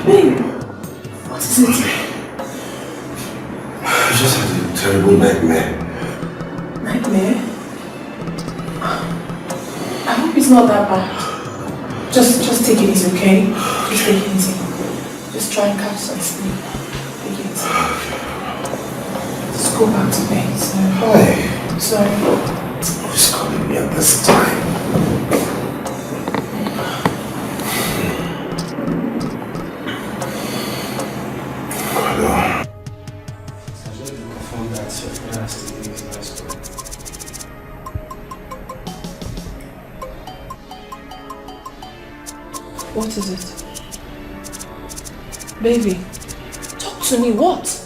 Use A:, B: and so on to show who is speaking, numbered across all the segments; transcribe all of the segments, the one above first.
A: Babe, what is it?
B: I just had a terrible nightmare.
A: Nightmare? I hope it's not that bad. Just take it easy, okay? Just take it easy. Just try and catch some sleep. Take it easy. Just go back to bed.
B: Hi.
A: Sorry.
B: Who's calling me at this time?
A: What is it? Baby, talk to me, what?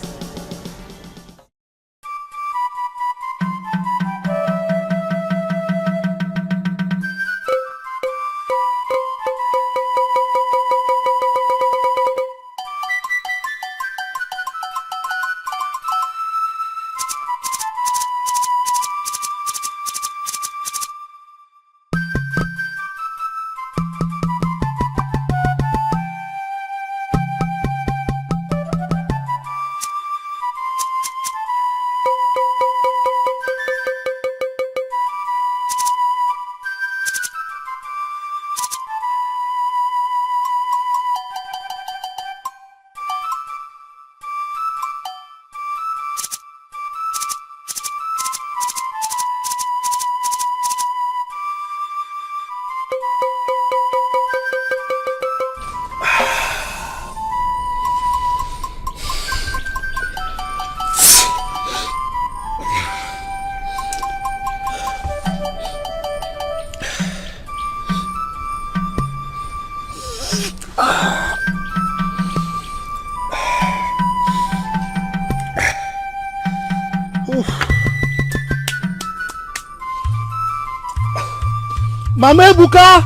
C: Mama Ebuka!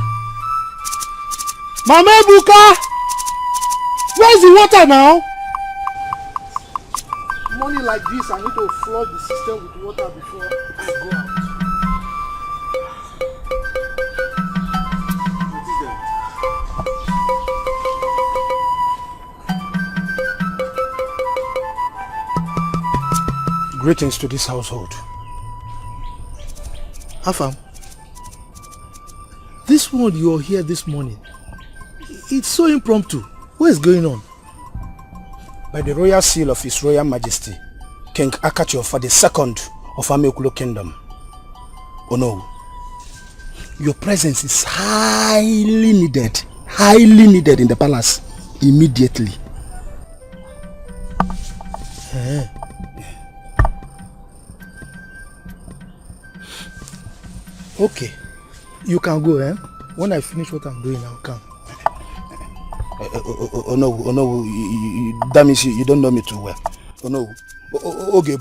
C: Mama Ebuka! Where's the water now? Morning like this, I need to flood the system with water before I go out. What is that? Greetings to this household. Afam. This one you're here this morning, it's so impromptu. What is going on?
D: By the royal seal of His Royal Majesty, King Akacho for the second of Amekulo Kingdom. Oh no, your presence is highly needed in the palace immediately.
C: Okay. You can go, eh? When I finish what I'm doing, I'll come.
D: Oh no, that means you don't know me too well. Oh no. Okay,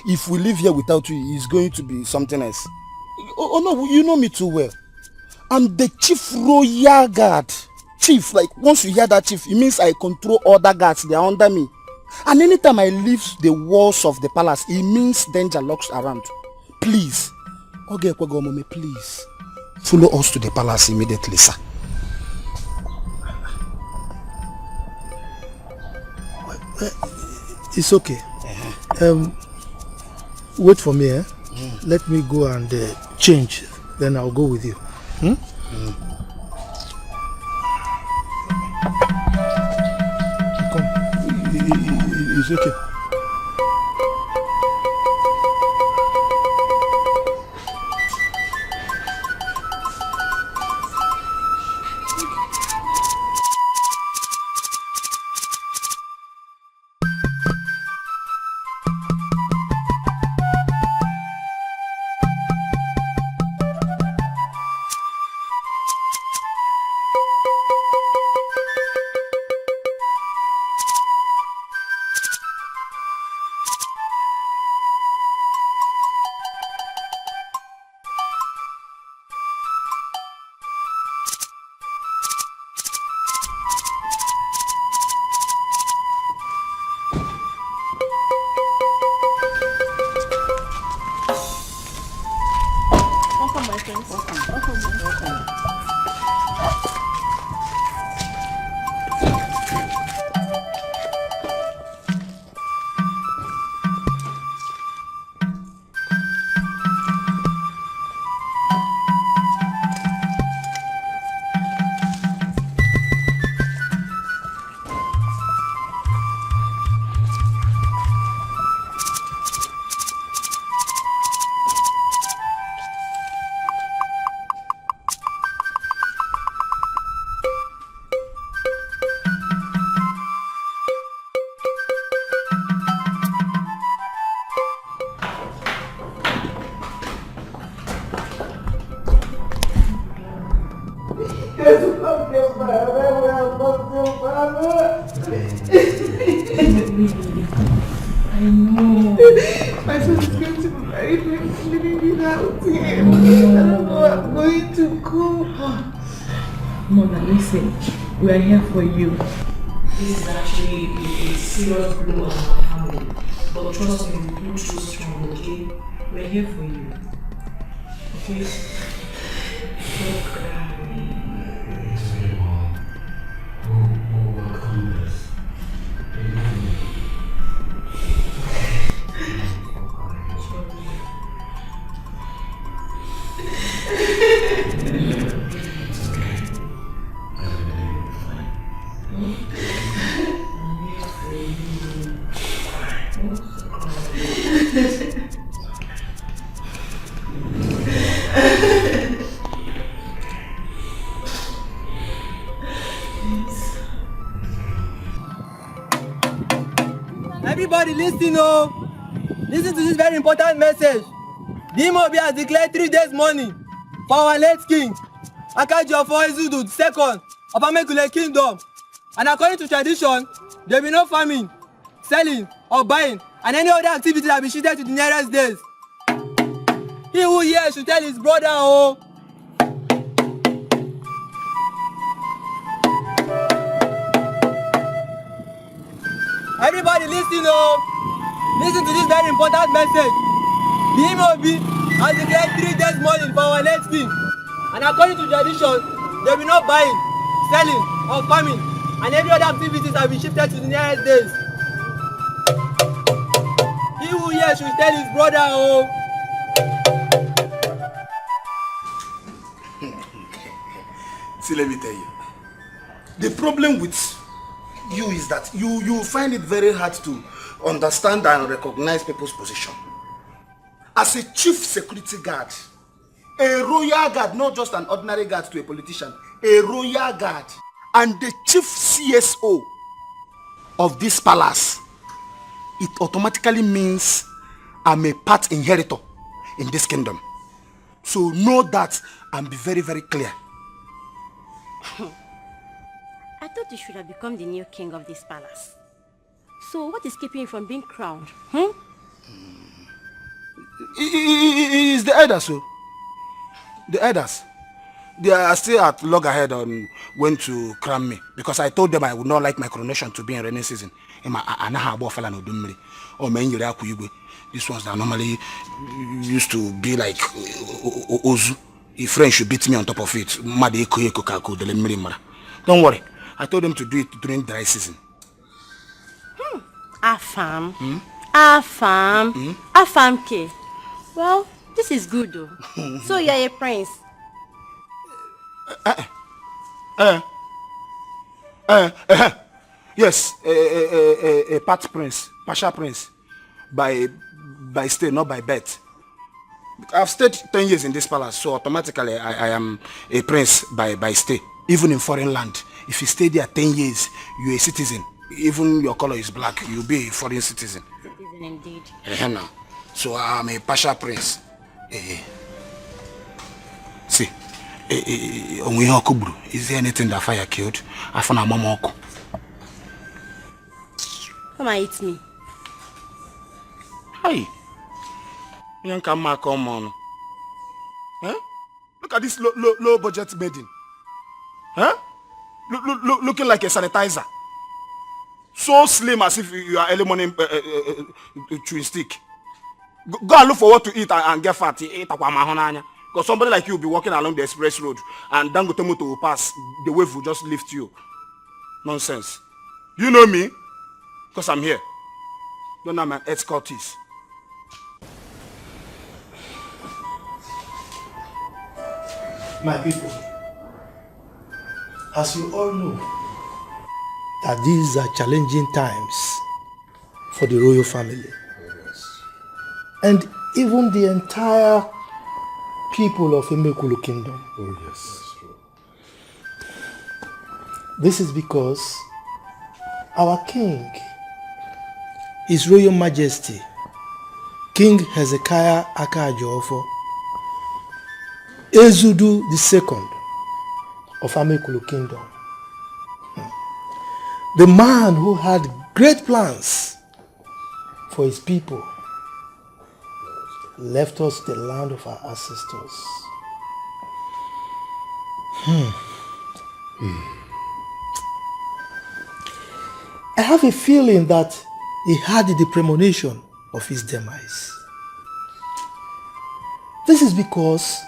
D: if we leave here without you, it's going to be something else. Oh no, you know me too well. I'm the chief royal guard. Chief, like once you hear that chief, it means I control other guards, they are under me. And anytime I leave the walls of the palace, it means danger lurks around. Please, okay, please. Follow us to the palace immediately, sir.
C: It's okay. Wait for me, eh? Let me go and change. Then I'll go with you. Come. It's okay.
A: I know. My son is going to be married living without him. I don't know I'm going to go. Mother, listen. We are here for you. This is actually a serious blow on our family. But trust me, we'll pull through strong, okay? We're here for you. Okay? Don't cry.
E: Everybody listen, oh! Listen to this very important message. The Imobi has declared 3 days mourning for our late king, Akajiofo Ezudu II of Amekule Kingdom. And according to tradition, there will be no farming, selling, or buying, and any other activity that will be shifted to the nearest days. He who hears should tell his brother, oh! Everybody listen, oh! Listen to this very important message. The Imobi has declared 3 days mourning for our late king. And according to tradition, there will be no buying, selling, or farming, and every other activities have been shifted to the nearest days. He who hears should tell his brother, oh!
D: See, let me tell you. The problem with you is that you find it very hard to understand and recognize people's position. As a chief security guard, a royal guard, not just an ordinary guard to a politician, a royal guard, and the chief CSO of this palace, it automatically means I'm a part inheritor in this kingdom. So know that and be very, very clear.
F: I thought you should have become the new king of this palace. So what is keeping you from being crowned?
D: It's the elders, so. The elders. They are still at loggerhead on when to crown me. Because I told them I would not like my coronation to be in rainy season. These ones that normally used to be like Ozu. If French should beat me on top of it. Don't worry. I told them to do it during dry season.
F: Afam. Afam. Afam K. Well, this is good though. So you are a prince.
D: Yes, a part prince, partial prince, by stay, not by birth. I've stayed 10 years in this palace, so automatically I am a prince by stay. Even in foreign land, if you stay there 10 years, you're a citizen. Even your color is black, you'll be a foreign citizen.
F: Citizen indeed.
D: No. So I'm a partial prince. See, is there anything that fire killed? I found a mama.
F: Come and eat me.
D: Hi. You come on. Huh? Look at this low budget maiden. Huh? Looking like a sanitizer. So slim as if you are early morning chewing stick. Go and look for what to eat and get fat. Because somebody like you will be walking along the express road and Dangote motor will pass. The wave will just lift you. Nonsense. You know me? Because I'm here. Don't know my escort is.
C: My people, as you all know, that these are challenging times for the royal family. Yes. And even the entire people of Imekulu Kingdom.
B: Oh, yes.
C: This is because our king, His Royal Majesty, King Hezekiah Akajiofo Ezudu II of Amekulu Kingdom, the man who had great plans for his people, left us the land of our ancestors. I have a feeling that he had the premonition of his demise. This is because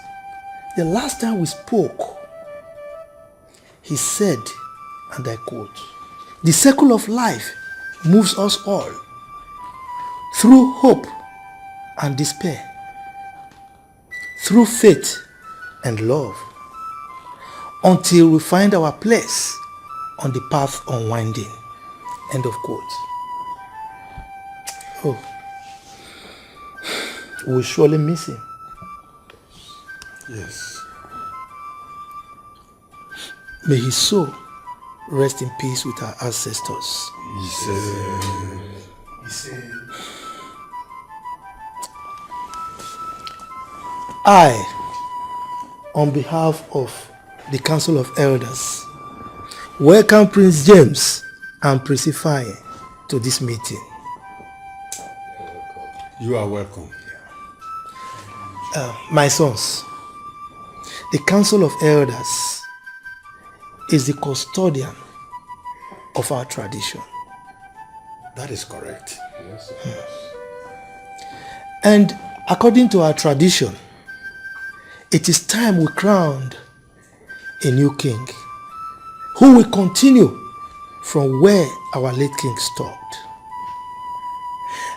C: the last time we spoke, he said, and I quote, "The circle of life moves us all through hope and despair, through faith and love, until we find our place on the path unwinding." End of quote. Oh, we will surely miss him.
B: Yes.
C: May his soul rest in peace with our ancestors.
B: He said.
C: I, on behalf of the Council of Elders, welcome Prince James and Prince Ifeanyi to this meeting.
B: You are welcome.
C: My sons, the Council of Elders is the custodian of our tradition.
B: That is correct. Yes.
C: And according to our tradition, it is time we crowned a new king who will continue from where our late king stopped.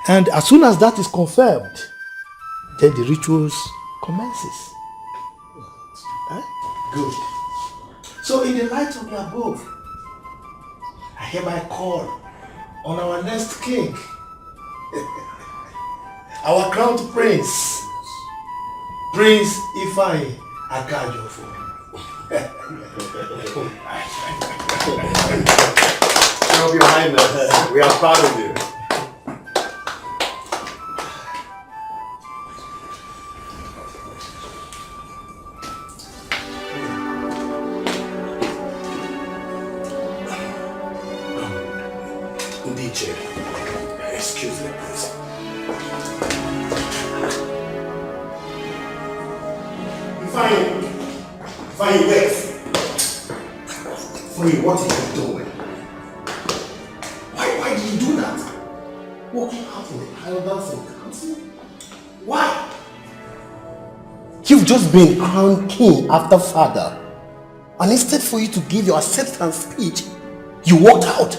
C: And as soon as that is confirmed, then the rituals commences. Good. So in the light of the above, I hereby call on our next king, our crowned prince, Prince Ifeanyi Akajofo.
B: Your Highness, we are proud of you. DJ, excuse me, please. Ifeanyi, wait. Ifeanyi, what are you doing? Why did you do that? Walking out in the elders and council? Why?
G: You've just been crowned king after father. And instead for you to give your acceptance speech, you walked out.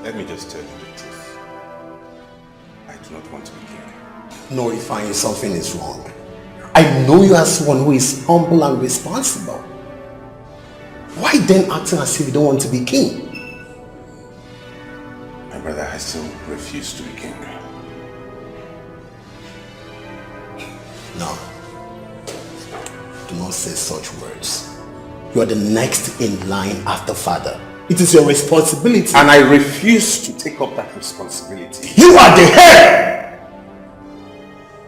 B: Let me just tell you the truth. I do not want to be king.
G: No, Ifeanyi, something is wrong. I know you as someone who is humble and responsible. Why then acting as if you don't want to be king?
B: My brother, I still refuse to be king.
G: No. Do not say such words. You are the next in line after father. It is your responsibility.
B: And I refuse to take up that responsibility.
G: You are the head!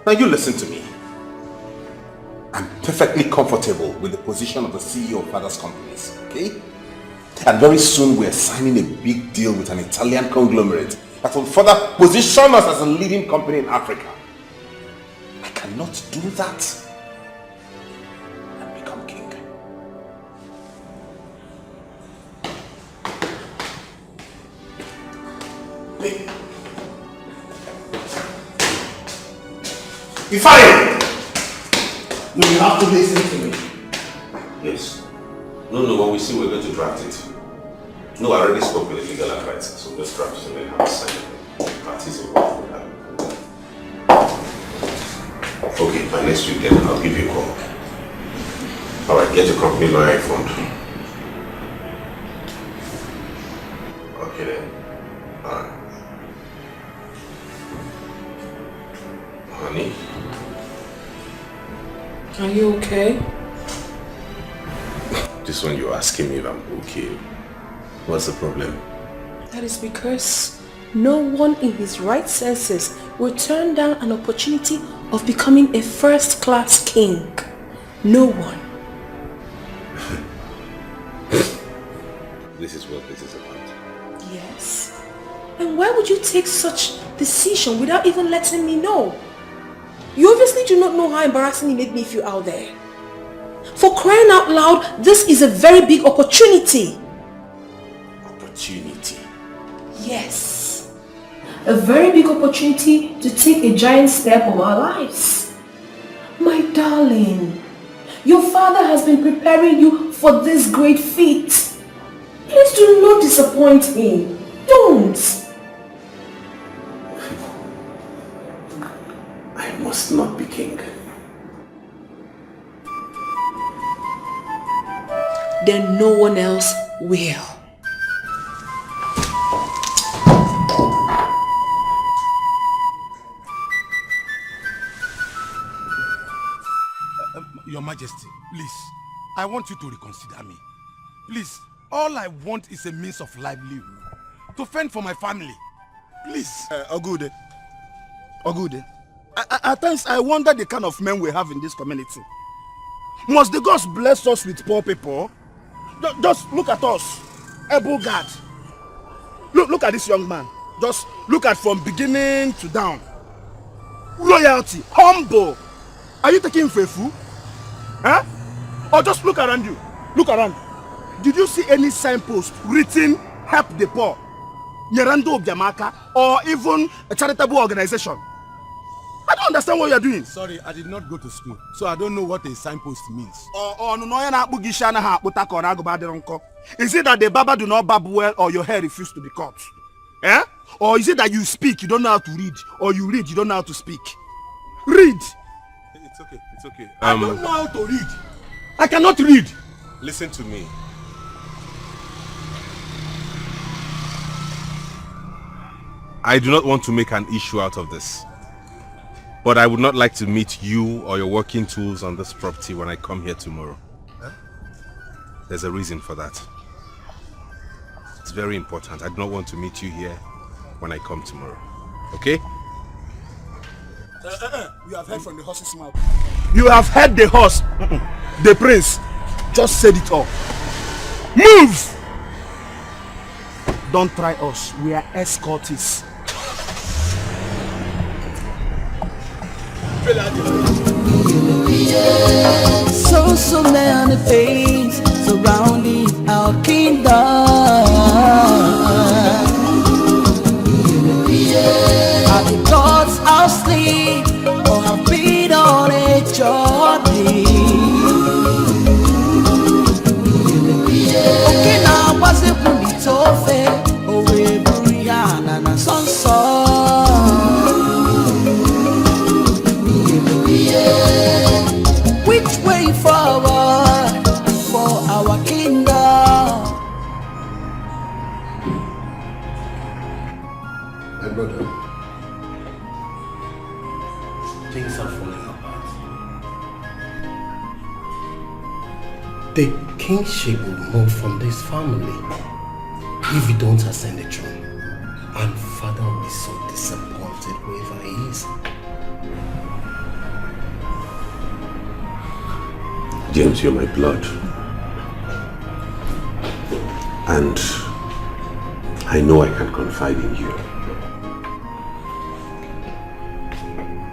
B: Now you listen to me. I'm perfectly comfortable with the position of the CEO of father's companies, okay? And very soon we're signing a big deal with an Italian conglomerate that will further position us as a leading company in Africa. I cannot do that and become king.
G: Ifeanyi! No, you have to listen to me.
B: Yes. No, when we see we're going to draft it. No, I already spoke with the legal advisor, so just draft it and then have a sign. Parties involved with that. Okay, by next week then I'll give you a call. Alright, get your company lawyer informed. Okay then. Alright. Honey?
A: Are you okay?
B: This one you're asking me if I'm okay. What's the problem?
A: That is because no one in his right senses will turn down an opportunity of becoming a first-class king. No one.
B: this is what this is about.
A: Yes. And why would you take such decision without even letting me know? You obviously do not know how embarrassing it made me feel out there. For crying out loud, this is a very big opportunity.
B: Opportunity?
A: Yes. A very big opportunity to take a giant step of our lives. My darling, your father has been preparing you for this great feat. Please do not disappoint him. Don't.
B: I must not be king.
A: Then no one else will.
D: Your Majesty, please, I want you to reconsider me. Please, all I want is a means of livelihood. To fend for my family. Please. Ogude. At times I wonder the kind of men we have in this community. Must the gods bless us with poor people? Just look at us. Able God. Look at this young man. Just look at from beginning to down. Loyalty. Humble. Are you taking him for a fool? Huh? Or just look around you. Look around. Did you see any signpost written help the poor? Nyerando of Jamaica or even a charitable organization? I don't understand what you are doing.
H: Sorry, I did not go to school, so I don't know what a signpost means.
D: Is it that the barber do not barb well or your hair refuse to be cut? Eh? Or is it that you speak, you don't know how to read, or you read, you don't know how to speak? Read!
B: It's okay, it's okay.
D: I don't know how to read. I cannot read.
B: Listen to me. I do not want to make an issue out of this. But I would not like to meet you or your working tools on this property when I come here tomorrow. Huh? There's a reason for that. It's very important. I do not want to meet you here when I come tomorrow. Okay?
D: You have heard from the horse's mouth. You have heard the horse. The prince just said it all. Move! Don't try us. We are escorts.
I: So many things surrounding our kingdom. Are the gods asleep or have been on a journey? Okay, now what's it when it's over? Oh, we're Brianna and Sonson. Which way forward for our kingdom?
G: My brother, things are falling apart. The kingship will move from this family if you don't ascend the throne. And father will be so disappointed wherever he is.
B: James, you're my blood. And I know I can confide in you.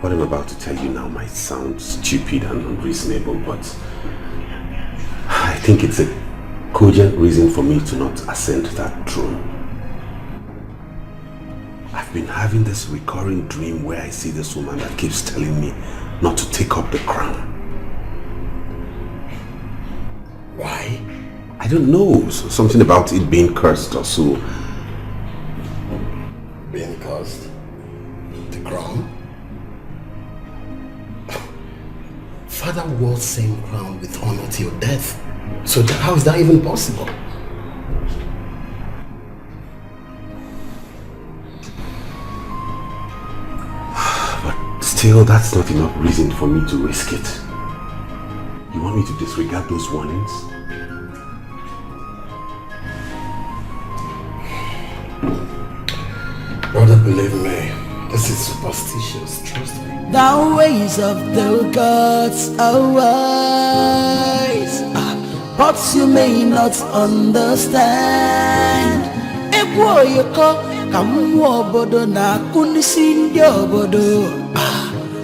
B: What I'm about to tell you now might sound stupid and unreasonable, but I think it's a cogent reason for me to not ascend that throne. I've been having this recurring dream where I see this woman that keeps telling me not to take up the crown.
G: Why?
B: I don't know. So something about it being cursed or so.
G: Being cursed? The crown? Father wore same crown with honor till death. So how is that even possible?
B: But still, that's not enough reason for me to risk it. You want me to disregard those warnings?
G: Brother, believe me, this is superstitious, trust me.
I: The ways of the gods are wise. but you may not understand. Ekwo yeko kamwo obodo na kunisi ndi obodo.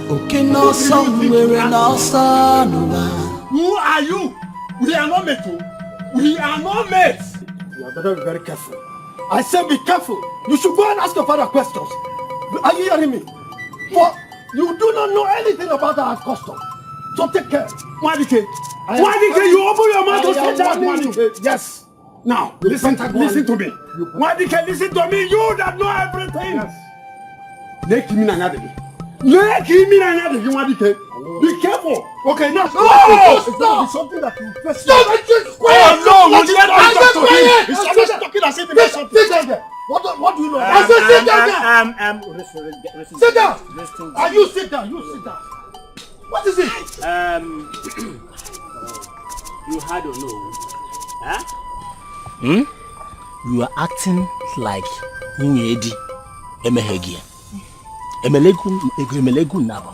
I: Okay, no somewhere no son.
H: Who are you? We are not mates. We are not mates.
D: You are better be very careful. I said be careful. You should go and ask your father questions. Are you hearing me? For you do not know anything about our custom. So take care.
H: Wadike, you open your mouth to say that one.
D: Yes.
H: Now, listen to me. Wadike, listen to me. You that know everything.
D: Yes.
H: Wadike. Be careful. Okay, now.
D: Stop! Something that you first.
H: Stop! Oh no! Will you let me talk to him?
D: He's always talking as if he knows something. Sit down there. What do you know? I said sit down there. Sit down. Are you sit down? You sit down. What is it?
J: You had or no? Huh? You are acting like Nyedi Emehegia. Emelegu Naba.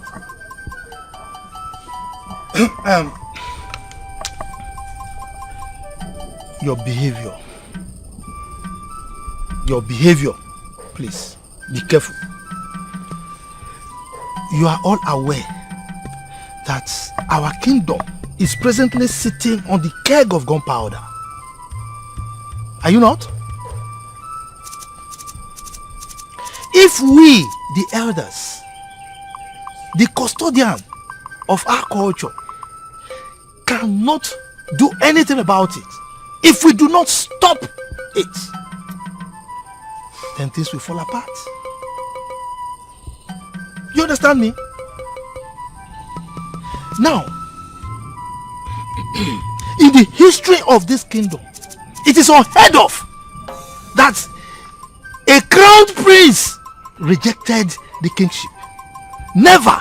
C: Your behavior, please be careful. You are all aware that our kingdom is presently sitting on the keg of gunpowder. Are you not? If we, the elders, the custodian of our culture, cannot do anything about it, if we do not stop it, then things will fall apart. You understand me? Now, in the history of this kingdom, it is unheard of that a crowned prince rejected the kingship. Never.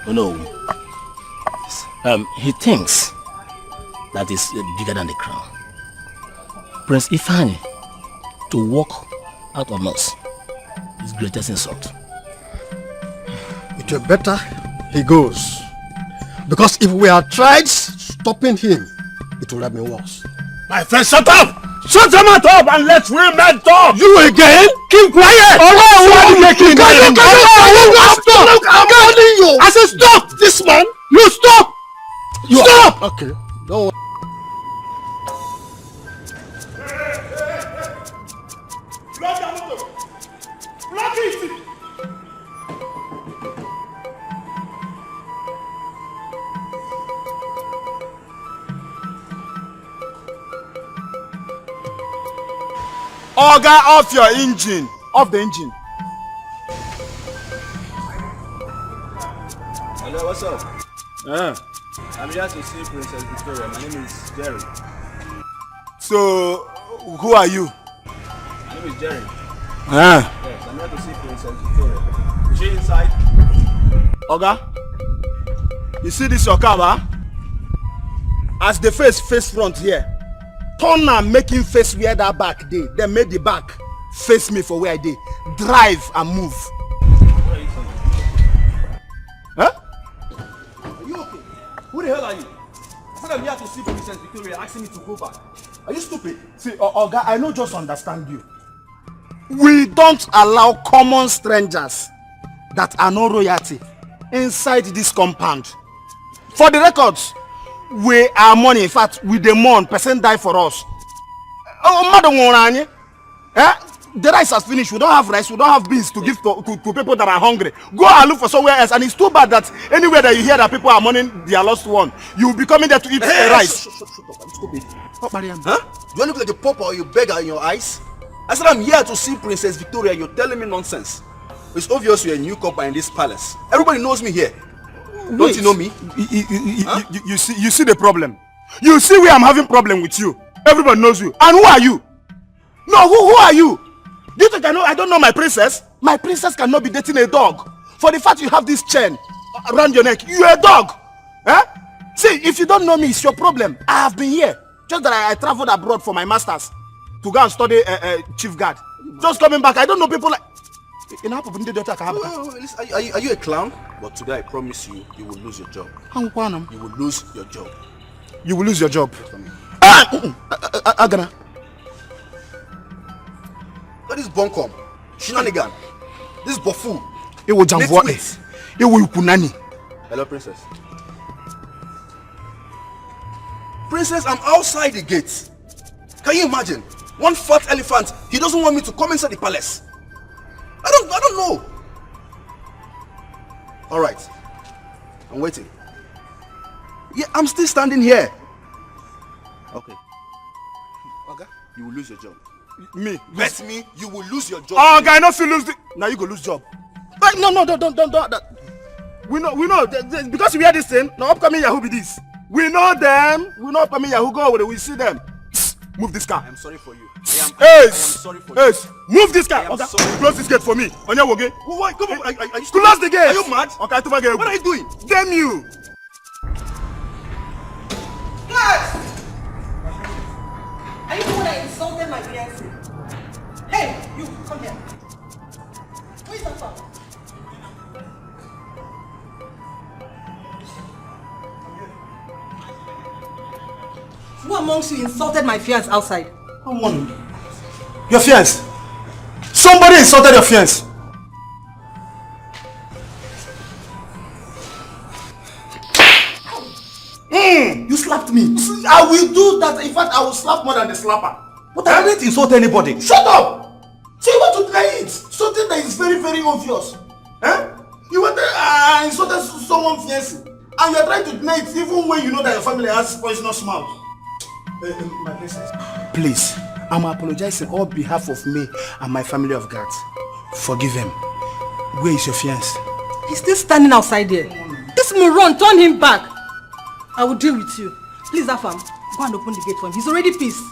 J: No. He thinks that is bigger than the crown. Prince Ifani to walk out of us is greatest insult.
G: It will better he goes. Because if we had tried stopping him, it would have been worse.
H: My friend, shut up! Shut them up and let's men talk!
G: You again?
H: Keep quiet!
G: Look, I'm warning you!
H: I said stop!
G: This man!
H: You stop! Stop!
G: Okay, don't worry.
H: Block it! Oga, off your engine. Off the engine.
K: Hello, what's up? I'm here to see Princess Victoria. My name is Jerry.
H: So, who are you?
K: My name is Jerry.
H: Yes,
K: I'm here to see Princess Victoria. Is she inside?
H: Oga, you see this your car, huh? As the face front here, turn and make him face where that back dey. Then make the back face me for where I dey. Drive and move.
K: What are you saying?
H: Huh?
K: Are you okay? Who the hell are you? I said I'm here to see Princess Victoria asking me to go back. Are you stupid?
H: See, Oga, I no just understand you. We don't allow common strangers that are no royalty inside this compound. For the records, we are mourning. In fact, we dey mourn. Person die for us. Oh, madam, the rice has finished. We don't have rice. We don't have beans to give to people that are hungry. Go and look for somewhere else. And it's too bad that anywhere that you hear that people are mourning their lost one, you will be coming there to eat rice.
G: Shut up. I'm stupid. Huh? Do I look like a pauper or you beggar in your eyes? I said I'm here to see Princess Victoria. You're telling me nonsense. It's obvious you're a newcomer in this palace. Everybody knows me here. Don't you know me?
H: You see the problem. You see where I'm having problem with you. Everybody knows you. And who are you? No, who are you? Do you think I don't know my princess? My princess cannot be dating a dog. For the fact you have this chain around your neck, you're a dog. Eh? See, if you don't know me, it's your problem. I have been here. Just that I traveled abroad for my masters to go and study chief guard. Just coming back, I don't know people like...
G: Are you a clown? But today I promise you, you will lose your job. You will lose your job.
D: You will lose your job. Agana.
G: What is Bonkom? Shenanigan. This is Bofu.
D: It will jambo it. It will punani.
G: Hello, Princess. Princess, I'm outside the gate. Can you imagine? One fat elephant, he doesn't want me to come inside the palace. I don't know. All right. I'm waiting. Yeah, I'm still standing here. Okay. Okay. You will lose your job.
D: Me?
G: Bet me, you will lose your job.
D: Oh, guy, not to lose the... Now you go lose job. But no, don't. We know. Because we hear this thing, now upcoming Yahoo be this. We know them. We know upcoming Yahoo go over there. We see them. Move this car.
G: I am sorry for you. I am sorry for you.
D: Move this car. Okay.
G: Sorry.
D: Close this gate for me. On your way.
G: Why? Come on.
D: Close the gate.
G: Are you mad?
D: Okay, what
G: are you doing?
D: Damn you.
L: Guys! Are you the one that insulted my fiancé? Hey, you, come here. Who is that from? Who amongst you insulted my fiancé outside?
D: Come on. Your fiancé? Somebody insulted your fiancé.
G: You slapped me.
D: I will do that. In fact, I will slap more than the slapper.
G: But I didn't insult anybody.
D: Shut up! So you want to deny it? Something that is very, very obvious. You want to insult someone's fiancé, and you are trying to deny it even when you know that your family has poisonous mouth. My princess, please, I'm apologizing on behalf of me and my family of God. Forgive him. Where is your fiancé?
L: He's still standing outside there. This moron, turn him back. I will deal with you. Please, Afam, go and open the gate for him. He's already pissed.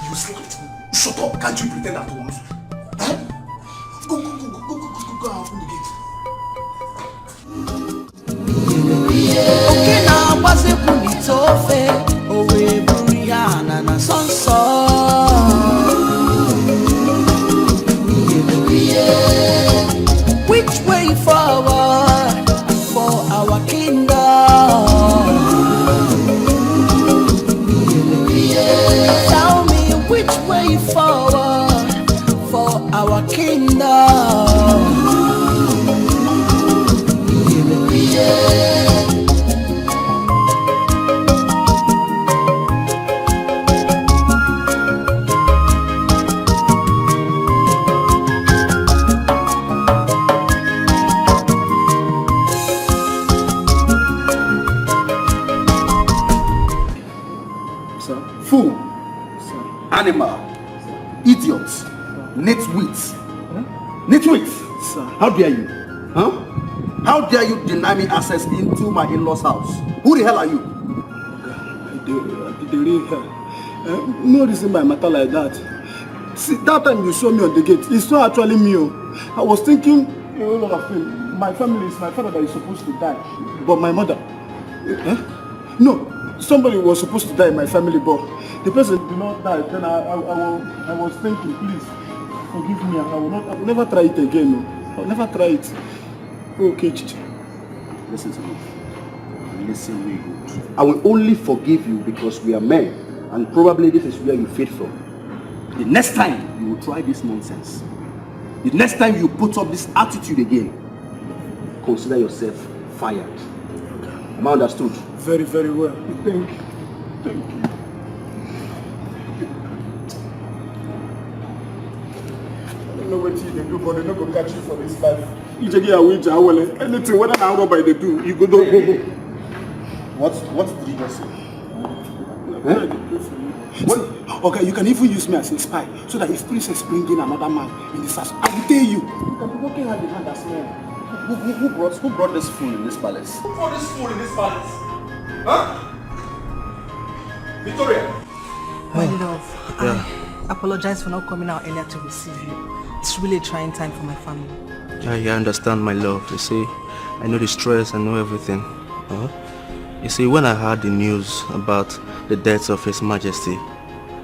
D: You slapped me. Shut up. Can't you pretend at once? Go and open the gate.
I: Okay, now what's it when it's off? Oh, we Brianna na sunset. Which way forward for our kingdom? Tell me which way forward for our kingdom.
G: Fool, animal, idiots, nitwits. Nitwits! How dare you? Huh? How dare you deny me access into my in-laws' house? Who the hell are you?
D: No reason by matter like that. See, that time you saw me on the gate, it's not actually me. I was thinking a whole lot of things. My family is my father that is supposed to die, but my mother. No, somebody was supposed to die in my family, but the person did not die. Then I was thinking, please forgive me. I will never try it again. I will never try it. Okay, Chichi.
G: Listen to me. Listen really good. I will only forgive you because we are men, and probably this is where you fade from. The next time you will try this nonsense, the next time you put up this attitude again, consider yourself fired. Am I understood?
D: Very, very well. Thank you. Thank you. I don't know what you do, but they're not going to catch you for this life. Anything, whether I rob by the do, you go do.
G: What did you just say?
D: Okay, you can even use me as a spy, so that if Princess bring in another man in this house, I will tell you. You can be working hand in hand as men.
G: Who brought this fool in this palace?
K: Who brought this fool in this palace? Huh? Victoria!
L: My love, I apologize for not coming out earlier to receive you. It's really a trying time for my family.
M: Yeah, I understand, my love. You see, I know the stress, I know everything. You see, when I heard the news about the death of His Majesty,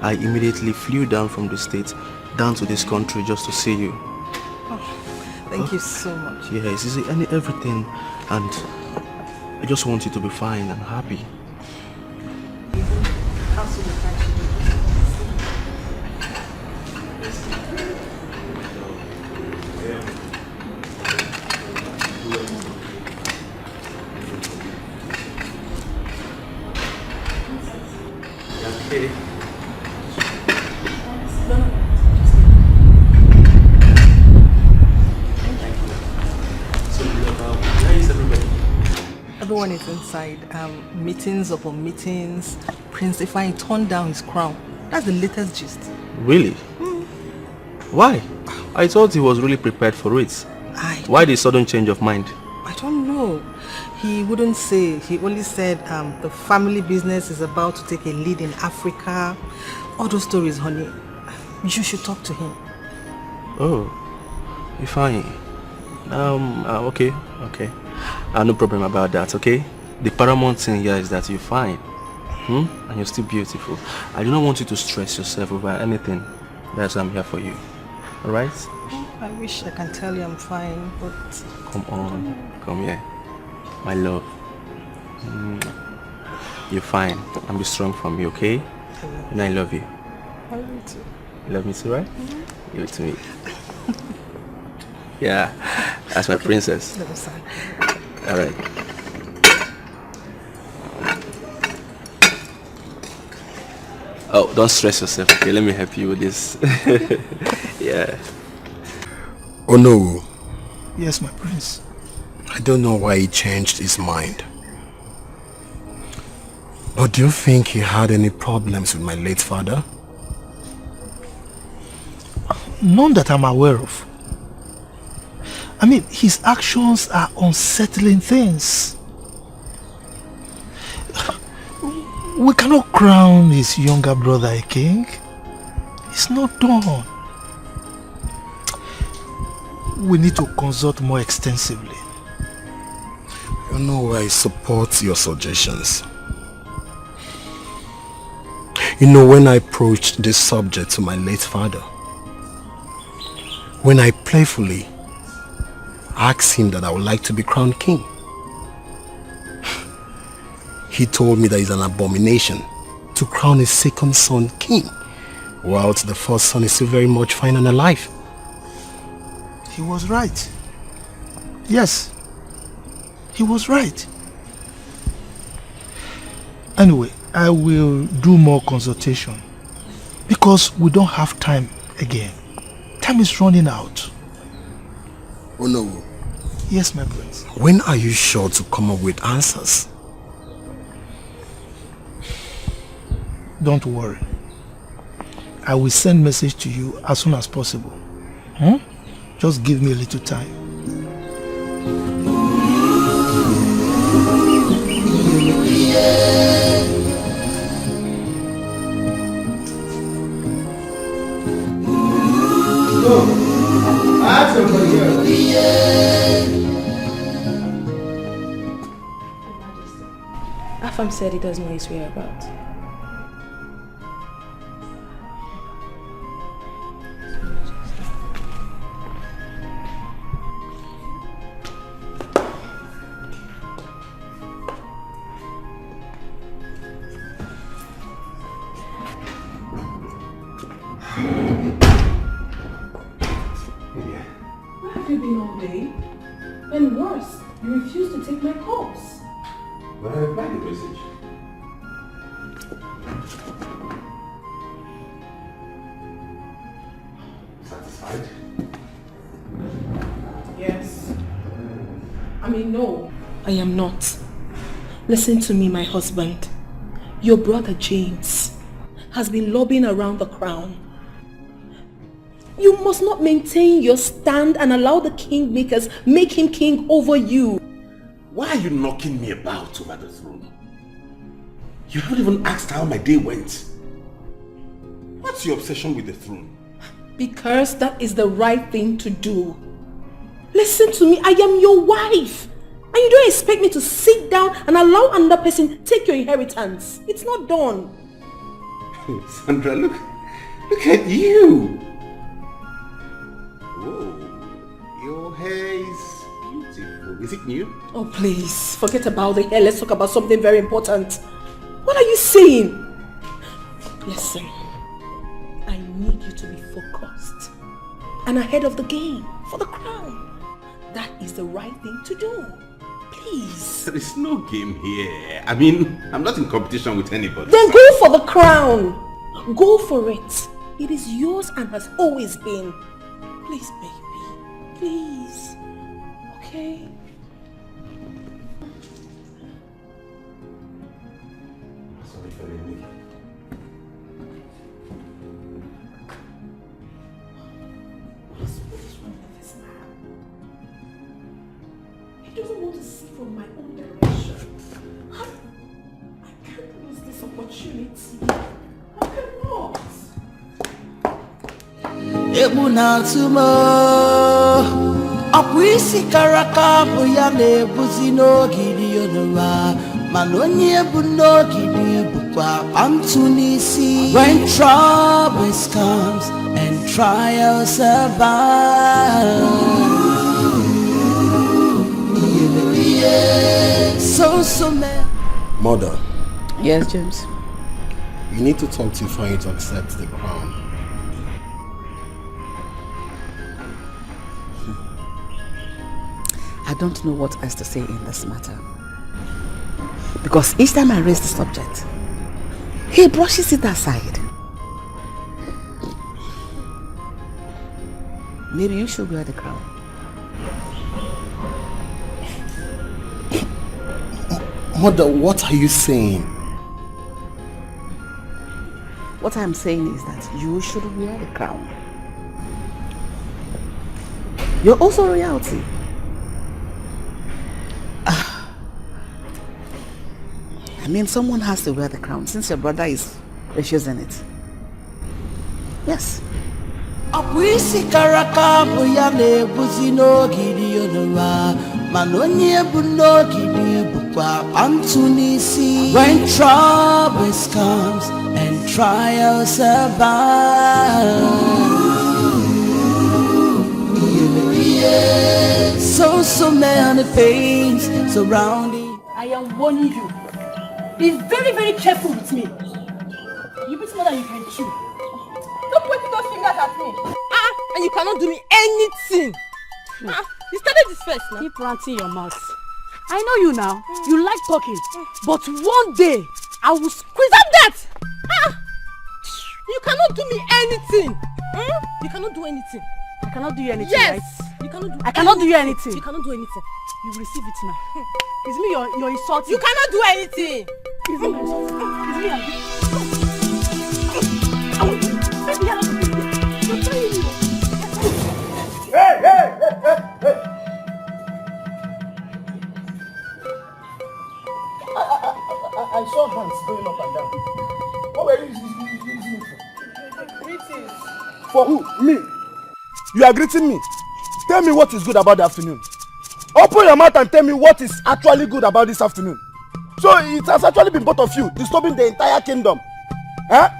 M: I immediately flew down from the States down to this country just to see you.
L: Oh, Thank you so much.
M: Yes, you see, everything, and I just want you to be fine and happy.
K: Okay.
L: Everyone is inside. Meetings upon meetings. Prince Ifeanyi turned down his crown. That's the latest gist.
M: Really? Why? I thought he was really prepared for it. Why the sudden change of mind?
L: I don't know. He wouldn't say. He only said the family business is about to take a lead in Africa. All those stories, honey. You should talk to him.
M: Oh, Ifeanyi. Okay. No problem about that, okay? The paramount thing here is that you're fine. And you're still beautiful. I do not want you to stress yourself over anything. That's why I'm here for you. Alright?
L: I wish I can tell you I'm fine, but...
M: Come on. Come here. My love. You're fine. I'm be strong from you, okay? And I love you.
L: I love you too.
M: You love me too, right? Give it to me. Yeah. That's my princess. Alright. Oh, don't stress yourself, okay? Let me help you with this. Yeah.
H: Oh no.
C: Yes, my prince.
H: I don't know why he changed his mind. But do you think he had any problems with my late father?
C: None that I'm aware of. I mean, his actions are unsettling things. We cannot crown his younger brother a king. It's not done. We need to consult more extensively.
H: You know, I support your suggestions. You know, when I approached this subject to my late father, when I playfully asked him that I would like to be crowned king, he told me that it's an abomination to crown his second son king, whilst the first son is still very much fine and alive.
C: He was right. Yes, he was right. Anyway, I will do more consultation because we don't have time again. Time is running out.
H: Oh no.
C: Yes, my prince.
H: When are you sure to come up with answers?
C: Don't worry. I will send message to you as soon as possible. Just give me a little time.
A: Afam said he doesn't know his whereabouts. Where have you been all day? And worse, you refuse to take my calls.
B: But I replied the message. Satisfied?
A: Yes. I mean, no. I am not. Listen to me, my husband. Your brother James has been lobbying around the crown. You must not maintain your stand and allow the kingmakers make him king over you.
B: Why are you knocking me about over the throne? You haven't even asked how my day went. What's your obsession with the throne?
A: Because that is the right thing to do. Listen to me, I am your wife. And you don't expect me to sit down and allow another person take your inheritance. It's not done.
B: Sandra, look at you. Whoa, your hair is beautiful. Is it new?
A: Oh, please, forget about the hair. Let's talk about something very important. What are you saying? Listen, I need you to be focused and ahead of the game for the crown. That is the right thing to do. Please.
B: There is no game here. I mean, I'm not in competition with anybody.
A: Then go for the crown. Go for it. It is yours and has always been. Please, baby. Please. Okay?
B: Sorry for leaving.
A: What is wrong with this man? He doesn't want to see from my own direction. I can't lose this opportunity. I cannot.
I: Emunatumo Akwisi karaka boya nebuzi no gidi yonuwa Manonye bu no gidi bukwa Antunisi When troubles comes and trials abide So man
D: Mother.
N: Yes, James?
D: You need to talk to Ifeanyi to accept the crown.
N: I don't know what else to say in this matter. Because each time I raise the subject, he brushes it aside. Maybe you should wear the crown.
D: Mother, what are you saying?
N: What I'm saying is that you should wear the crown. You're also royalty. I mean, someone has to wear the crown since your brother is refusing it. Yes.
I: Akwisi karaka boya nebuzi no gidi yonuwa Manonye bu no gidi bukwa Antunisi When troubles comes and trials abide So many pains surrounding
A: I am warning you. Be very, very careful with me. You bit more than you can chew. Stop pointing those fingers at me.
F: And you cannot do me anything. You started this first now.
O: Keep ranting your mouth. I know you now. You like talking. But one day, I will squeeze
F: Stop that! You cannot do me anything. You cannot do anything.
O: I cannot do you anything,
F: yes.
O: right?
F: You cannot do
O: I cannot do you anything.
F: You cannot do anything.
O: You will receive it now. It's me you're insulting.
F: You cannot do anything.
O: It's me you're insulting. It's me
D: I saw hands going up and down. What were you using it for?
A: Greetings.
D: For who? Me? You are greeting me. Tell me what is good about the afternoon. Open your mouth and tell me what is actually good about this afternoon. So it has actually been both of you disturbing the entire kingdom.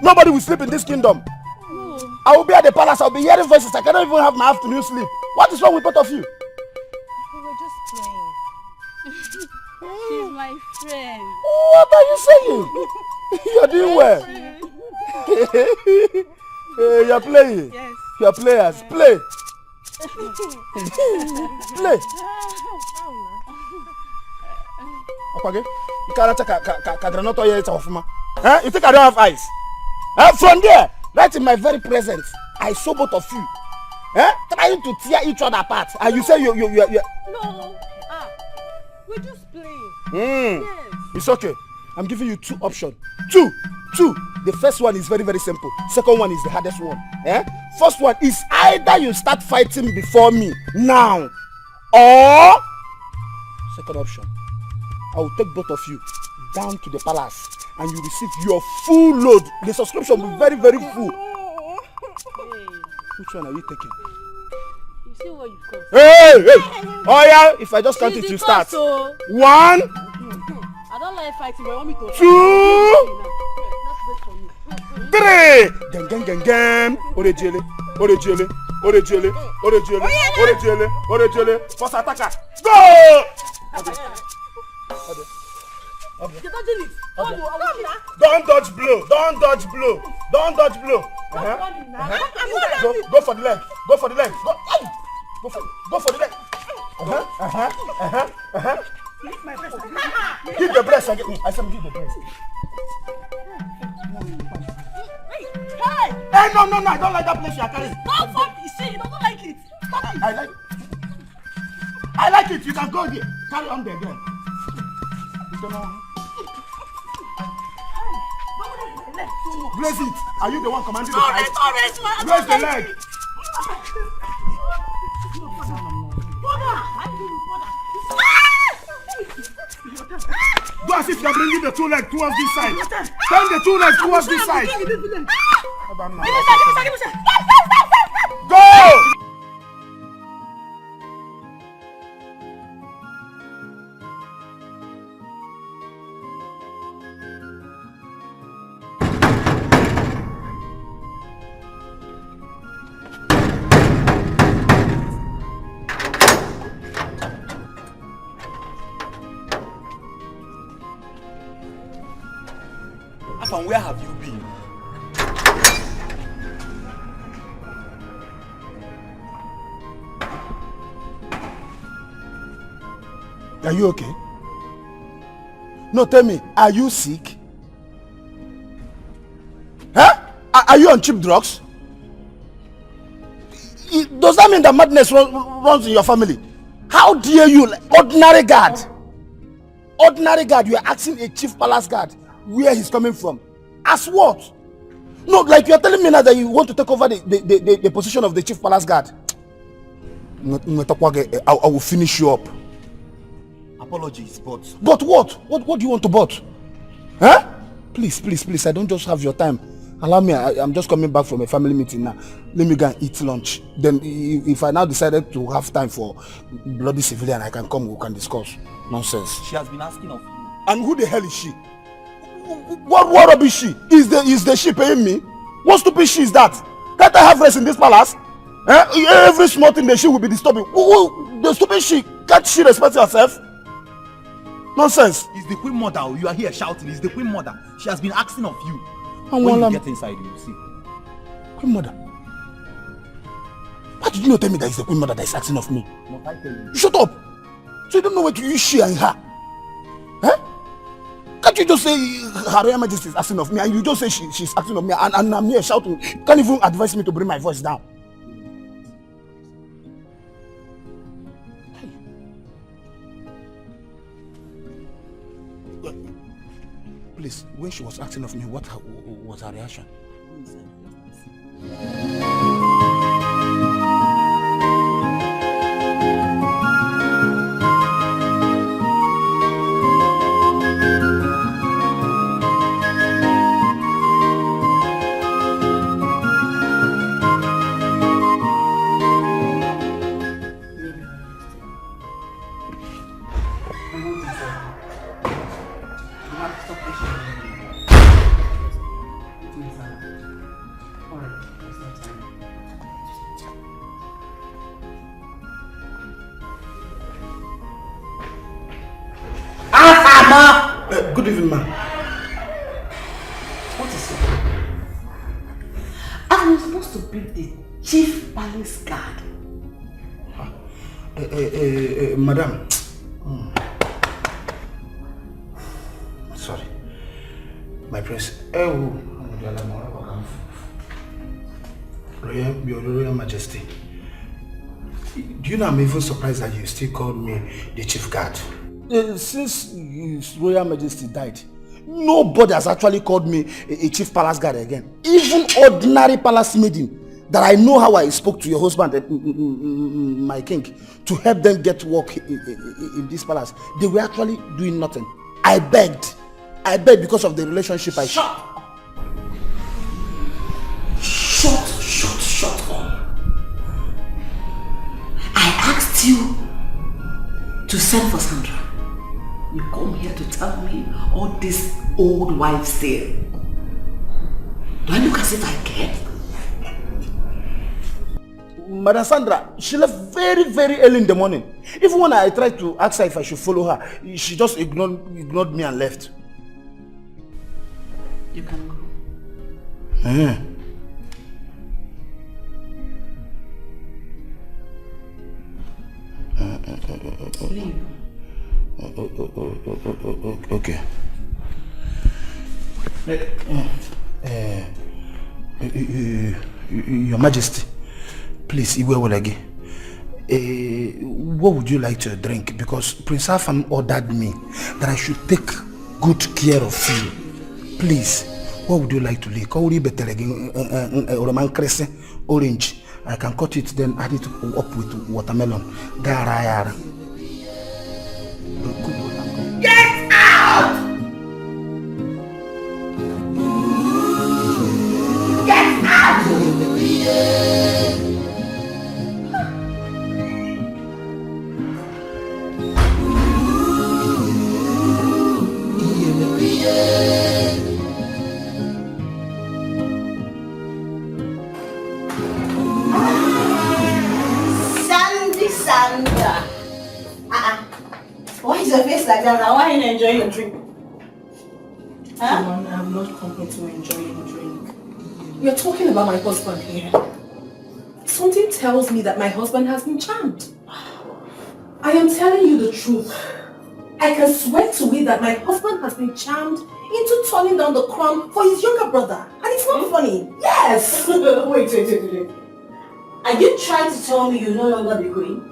D: Nobody will sleep in this kingdom. No. I will be at the palace. I will be hearing voices. I cannot even have my afternoon sleep. What is wrong with both of you?
F: We were just playing. She's my friend.
D: What are you saying? You're doing well. You're playing.
F: Yes.
D: You're players. Play. Play. Okay. You think I don't have eyes? From there, right in my very presence, I saw both of you trying to tear each other apart. And you say you.
F: No. We're just playing. Yes.
D: It's okay. I'm giving you two options. Two. The first one is very, very simple. Second one is the hardest one. First one is either you start fighting before me now, or second option, I will take both of you down to the palace and you receive your full load. The subscription will be very, very full.
F: Hey.
D: Which one are you taking?
F: You see what you got?
D: Hey! Oh yeah, if I just count it, you start. 1.
O: I don't like fighting, but I want me to.
D: 2. 3. Gang. Orejele.
H: Orejele. First attacker. Go!
O: You're dodging it.
H: Don't dodge blow. Go for the leg. Go for the leg. Give the breast again. I said give the breast.
O: Hey!
H: Hey, no, I don't like that place you are carrying.
O: Don't fuck the shit, you don't like it. Stop it.
H: I like it. You can go there. Carry on there again. You don't know. Blaze it. Are you the one commanding the fight? Blaze the leg. Do as if you are bringing the two legs towards this side. Turn the two legs towards this side. Go!
K: Orphan, where have you been?
H: Are you okay? No, tell me, are you sick? Huh? Are you on cheap drugs? Does that mean that madness runs in your family? How dare you, ordinary guard? Ordinary guard, you are asking a chief palace guard where he's coming from. As what? No, like you are telling me now that you want to take over the position of the chief palace guard. I will finish you up.
K: Apologies, but...
H: But what? What do you want to but? Huh? Please, I don't just have your time. Allow me, I'm just coming back from a family meeting now. Let me go and eat lunch. Then if I now decided to have time for bloody civilian, I can come, we can discuss. Nonsense.
K: She has been asking of you.
H: And who the hell is she? What rubbish she? Is the she paying me? What stupid she is that? Can't I have rest in this palace? Every small thing the she will be disturbing. The stupid she, can't she respect herself? Nonsense.
K: It's the Queen Mother. You are here shouting. It's the Queen Mother. She has been asking of you.
H: And
K: when you get inside, you will see.
H: Queen Mother? Why did you not tell me that it's the Queen Mother that is asking of me?
K: Must I tell you?
H: Shut up! So you don't know where to use she and her? Huh? Can't you just say Her Royal Majesty is asking of me and you just say she's asking of me and I'm here shouting? You can't even advise me to bring my voice down. Please, when she was asking of me, what was her reaction? Good evening, ma'am.
N: What is it? I'm supposed to be the chief palace guard.
H: Madam. Sorry. My prince. Your Royal Majesty. Do you know I'm even surprised that you still call me the chief guard? Since His Royal Majesty died, nobody has actually called me a chief palace guard again. Even ordinary palace maiden that I know how I spoke to your husband, my king, to help them get work in this palace. They were actually doing nothing. I begged because of the relationship I...
N: Shut up. I asked you to send for Sandra. You come here to tell me all this old wives' tale. Do I look as if I care?
D: Madam Sandra, she left very, very early in the morning. Even when I tried to ask her if I should follow her, she just ignored me and left.
N: You can go.
D: Leave. Okay. Your Majesty, please, Iwe what would you like to drink? Because Prince Afam ordered me that I should take good care of you. Please, what would you like to lick? Orange. I can cut it, then add it up with watermelon. Get out! Get out!
P: Sandra. Why is your face like that? Why are you not enjoying your drink?
A: Huh? I'm not coming to enjoy your drink. You're talking about my husband here. Something tells me that my husband has been charmed. I am telling you the truth. I can swear to it that my husband has been charmed into turning down the crown for his younger brother. And it's not funny. Yes!
P: Wait. Are you trying to tell me you no longer the queen?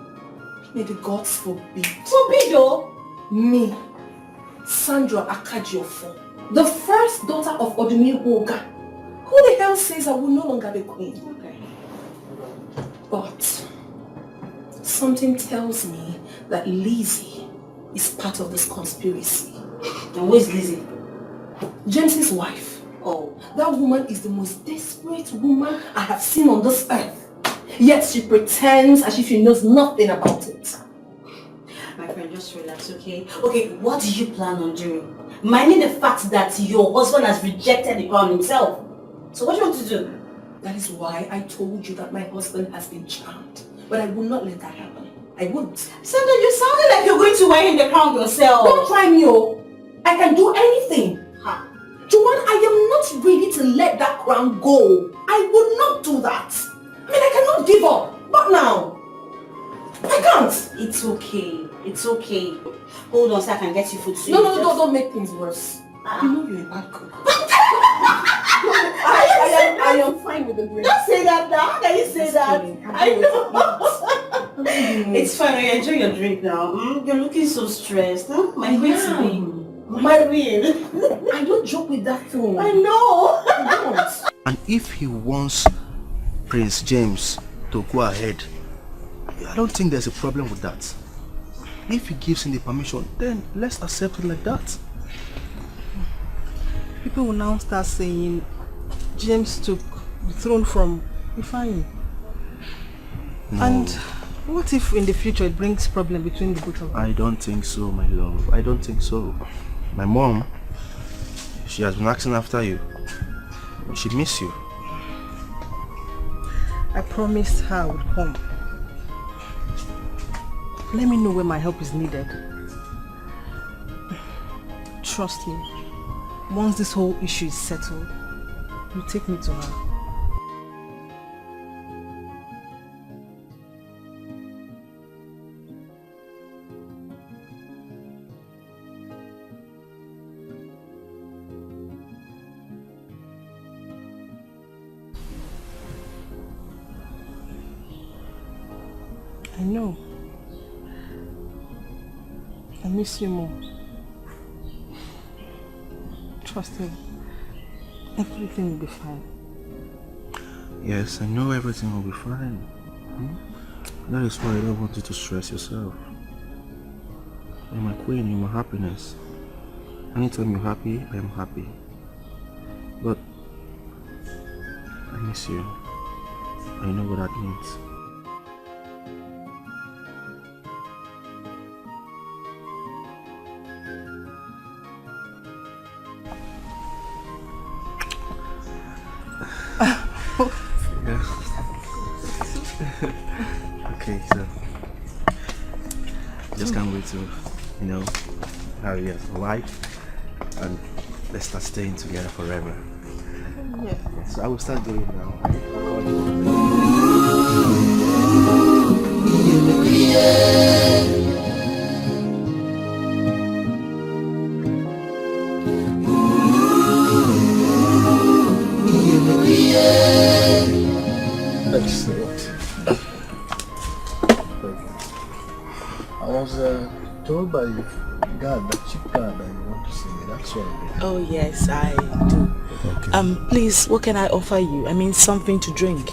A: May the gods forbid.
P: Forbid though?
A: Me, Sandra Akajiofo, the first daughter of Odumi Hoga. Who the hell says I will no longer be queen?
P: Okay.
A: But something tells me that Lizzie is part of this conspiracy.
P: And who is Lizzie?
A: James's wife.
P: Oh.
A: That woman is the most desperate woman I have seen on this earth. Yet she pretends as if she knows nothing about it.
P: My friend, just relax, okay? Okay, what do you plan on doing? Minding the fact that your husband has rejected the crown himself. So what do you want to do?
A: That is why I told you that my husband has been charmed. But I will not let that happen. I won't.
P: Sandra, you sounded like you're going to wear him the crown yourself.
A: Don't try me, oh. I can do anything.
P: Huh.
A: Joanne, I am not ready to let that crown go. I would not do that. I mean, I cannot give up. Not now. I can't.
P: It's okay. It's okay. Hold on so I can get you food. So
A: No, don't make things worse. You know you're a bad cook. I am fine with the drink.
P: Don't say that now. How can you say that? I know. It's fine. You enjoy your drink now. You're looking so stressed. Huh? My queen. My queen.
A: I don't joke with that thing.
P: I know.
A: I don't.
D: And if he wants Prince James to go ahead, I don't think there's a problem with that. If he gives him the permission, then let's accept it like that.
L: People will now start saying James took the throne from Ifeanyi.
M: No.
L: And what if in the future it brings problem between the both of them?
M: I don't think so, my love. I don't think so. My mom, she has been asking after you. She miss you.
L: I promised her I would come. Let me know when my help is needed. Trust me, once this whole issue is settled, you take me to her. I know. I miss you more. Trust me. Everything will be fine.
M: Yes, I know everything will be fine. That is why I don't want you to stress yourself. You're my queen, you're my happiness. Anytime you're happy, I am happy. But I miss you. I know what that means. to, you know, marry a wife and let's start staying together forever.
L: Yeah.
M: So I will start going now.
Q: Excellent. I was told by God, the chief God, that you want to see me. That's why.
N: Oh yes, I do.
Q: Okay.
N: Please, what can I offer you? I mean, something to drink.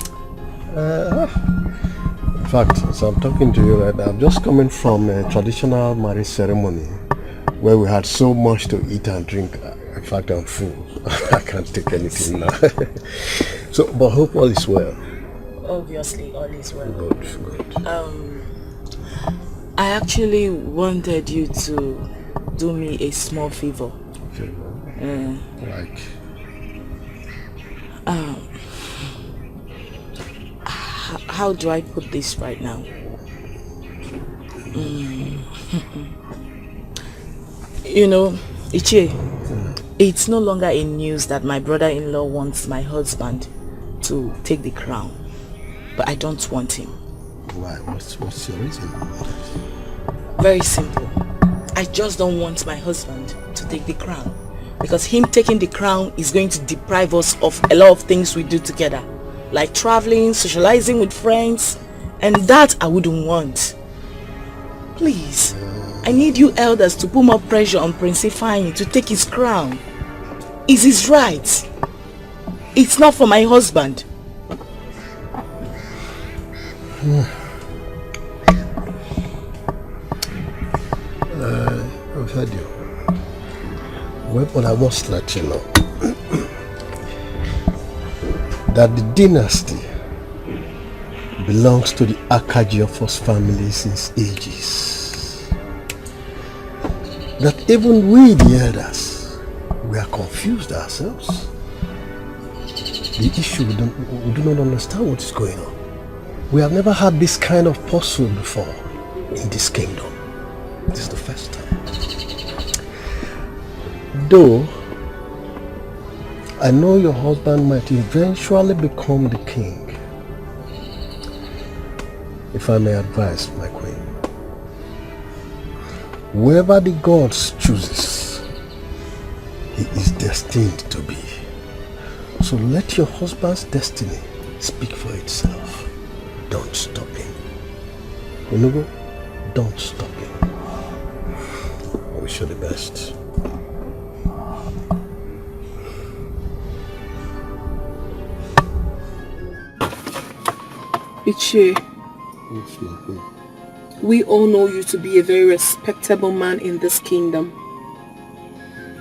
Q: In fact, as I'm talking to you right now, I'm just coming from a traditional marriage ceremony where we had so much to eat and drink. In fact, I'm full. I can't take anything now. So, but hope all is well.
N: Obviously, all is well.
Q: Good, good.
N: I actually wanted you to do me a small favor.
Q: Like?
N: How do I put this right now? You know, Ichie, it's no longer in news that my brother-in-law wants my husband to take the crown. But I don't want him.
Q: Why? What's your reason?
N: Very simple. I just don't want my husband to take the crown. Because him taking the crown is going to deprive us of a lot of things we do together. Like traveling, socializing with friends. And that I wouldn't want. Please, I need you elders to put more pressure on Prince Ifeanyi to take his crown. It's his right. It's not for my husband.
Q: I've heard you. Well, but I must let you know that the dynasty belongs to the Akajiofos family since ages. That even we, the elders, we are confused ourselves. The issue, we do not understand what is going on. We have never had this kind of puzzle before in this kingdom. It is the first time. Though, I know your husband might eventually become the king. If I may advise, my queen, whoever the gods chooses, he is destined to be. So let your husband's destiny speak for itself. Don't stop him. Onugo, don't stop him. I wish you the best.
A: Ichie, we all know you to be a very respectable man in this kingdom.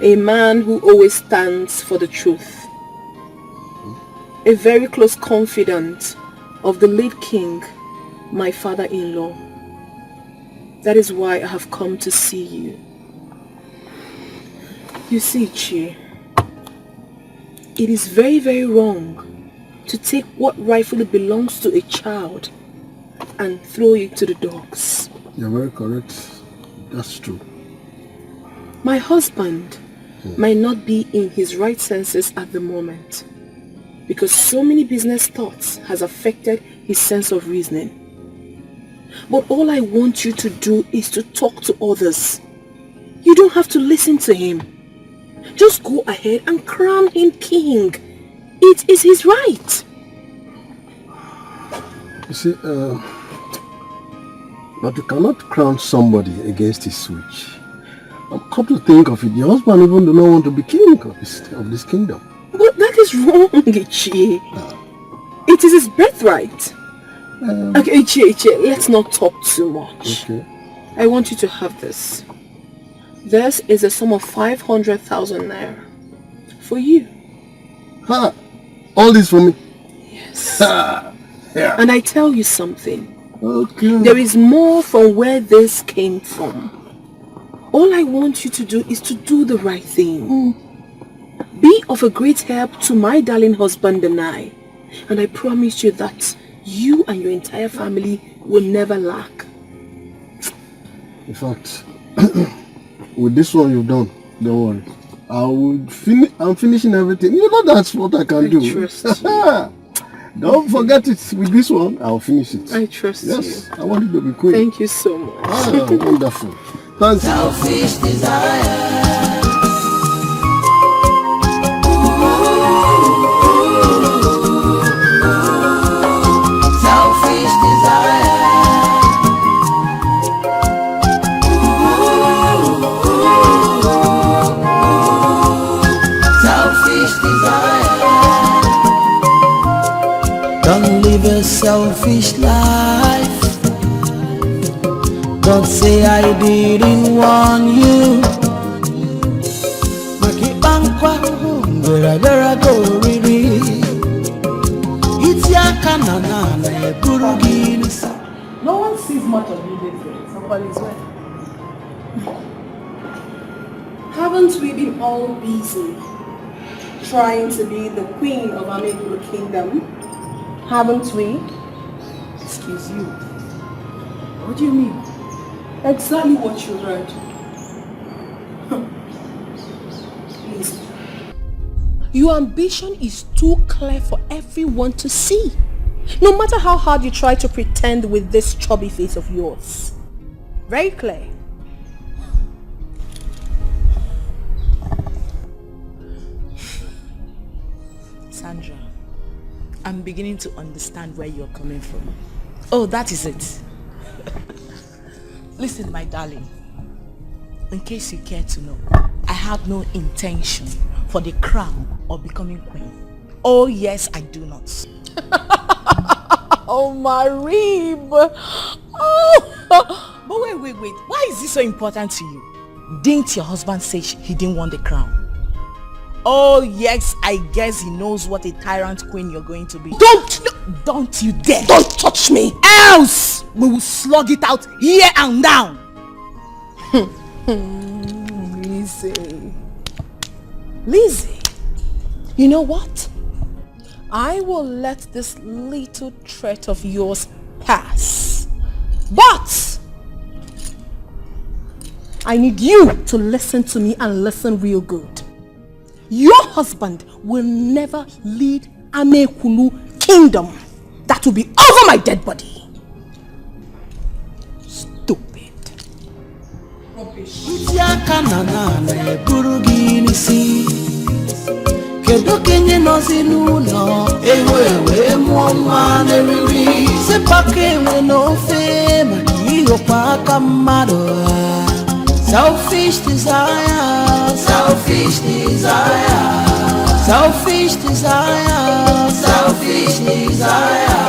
A: A man who always stands for the truth. A very close confidant of the late king, my father-in-law. That is why I have come to see you. You see, Ichie, it is very, very wrong to take what rightfully belongs to a child and throw it to the dogs.
Q: You're very correct. That's true.
A: My husband might not be in his right senses at the moment because so many business thoughts has affected his sense of reasoning. But all I want you to do is to talk to others. You don't have to listen to him. Just go ahead and crown him king. It is his right.
Q: You see, but you cannot crown somebody against his wish. Come to think of it, your husband even do not want to be king of this kingdom.
A: But that is wrong, Ichie. It is his birthright. Okay, Ichie, let's not talk too much.
Q: Okay.
A: I want you to have this. This is a sum of 500,000 naira for you.
Q: Ha! All this for me?
A: Yes.
Q: Yeah.
A: And I tell you something.
Q: Okay.
A: There is more from where this came from. All I want you to do is to do the right thing. Be of a great help to my darling husband and I. And I promise you that you and your entire family will never lack.
Q: In fact, with this one you've done, don't worry. I'm finishing everything. You know that's what I can do.
L: I trust you.
Q: Don't forget it. With this one, I'll finish it.
L: I trust you.
Q: Yes, I want it to be quick.
L: Thank you so much.
Q: Ah, wonderful. Thank you.
I: Selfish desire. Selfish desire. Selfish desire. Don't live a selfish life. Don't say I didn't warn you. Makibankwa vera go riri. Itiaka na burugini.
O: No one sees much of you lately. Somebody's well. Haven't we been all busy trying to be the queen of our neighborhood kingdom? Haven't we? Excuse you. What do you mean? Exactly what you heard. Please.
R: Your ambition is too clear for everyone to see. No matter how hard you try to pretend with this chubby face of yours. Very clear.
N: Sandra, I'm beginning to understand where you're coming from. Oh, that is it. Listen, my darling. In case you care to know, I have no intention for the crown or becoming queen. Oh yes, I do not.
R: Oh, my rib.
N: Oh. But wait. Why is this so important to you? Didn't your husband say he didn't want the crown? Oh yes, I guess he knows what a tyrant queen you're going to be. Don't you dare!
R: Don't touch me!
N: Else we will slug it out here and down.
R: Lizzie, you know what? I will let this little threat of yours pass. But I need you to listen to me and listen real good. Your husband will never lead Amekulu kingdom. That will be over my dead body. Stupid. Rubbish.
I: Kedu kenye nozi n'ụlọ ewe mụọ nwa n'eriri sepaka enwe n'ofe maka ihokwa aka mmadụ. Selfish desire, selfish desire, selfish desire, selfish desire.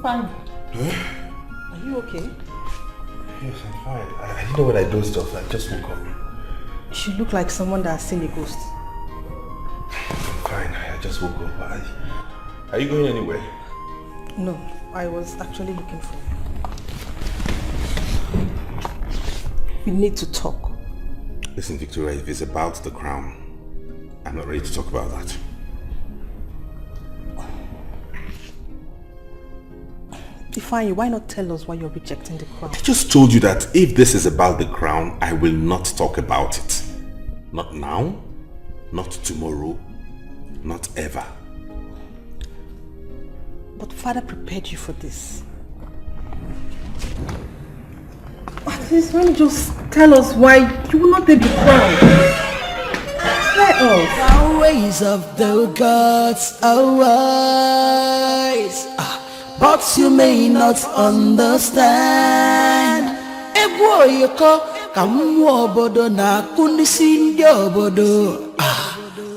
L: Fine. Are you okay?
Q: Yes, I'm fine. I didn't know when I dozed off. I just woke up.
L: You look like someone that has seen a ghost.
Q: I'm fine. I just woke up. Are you going anywhere?
L: No, I was actually looking for you. We need to talk.
B: Listen, Victoria, if it's about the crown, I'm not ready to talk about that.
L: Ifeanyi, why not tell us why you're rejecting the crown?
B: I just told you that if this is about the crown, I will not talk about it. Not now, not tomorrow, not ever.
L: But Father prepared you for this. At least why don't you just tell us why you will not take the crown? Let us.
I: The ways of the gods are wise. But you may not understand. Egwo yoko kamwo obodo na kunisi ndi obodo.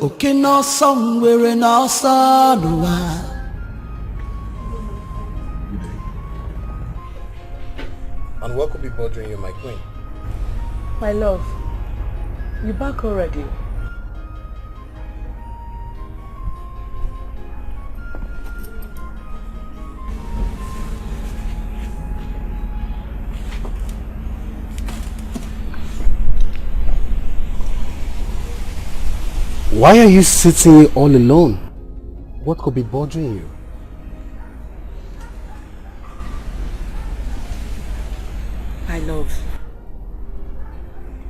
I: Oke no somewhere no sanuwa.
Q: And what could be bothering you, my queen?
L: My love, you back already?
Q: Why are you sitting here all alone? What could be bothering you?
N: My love,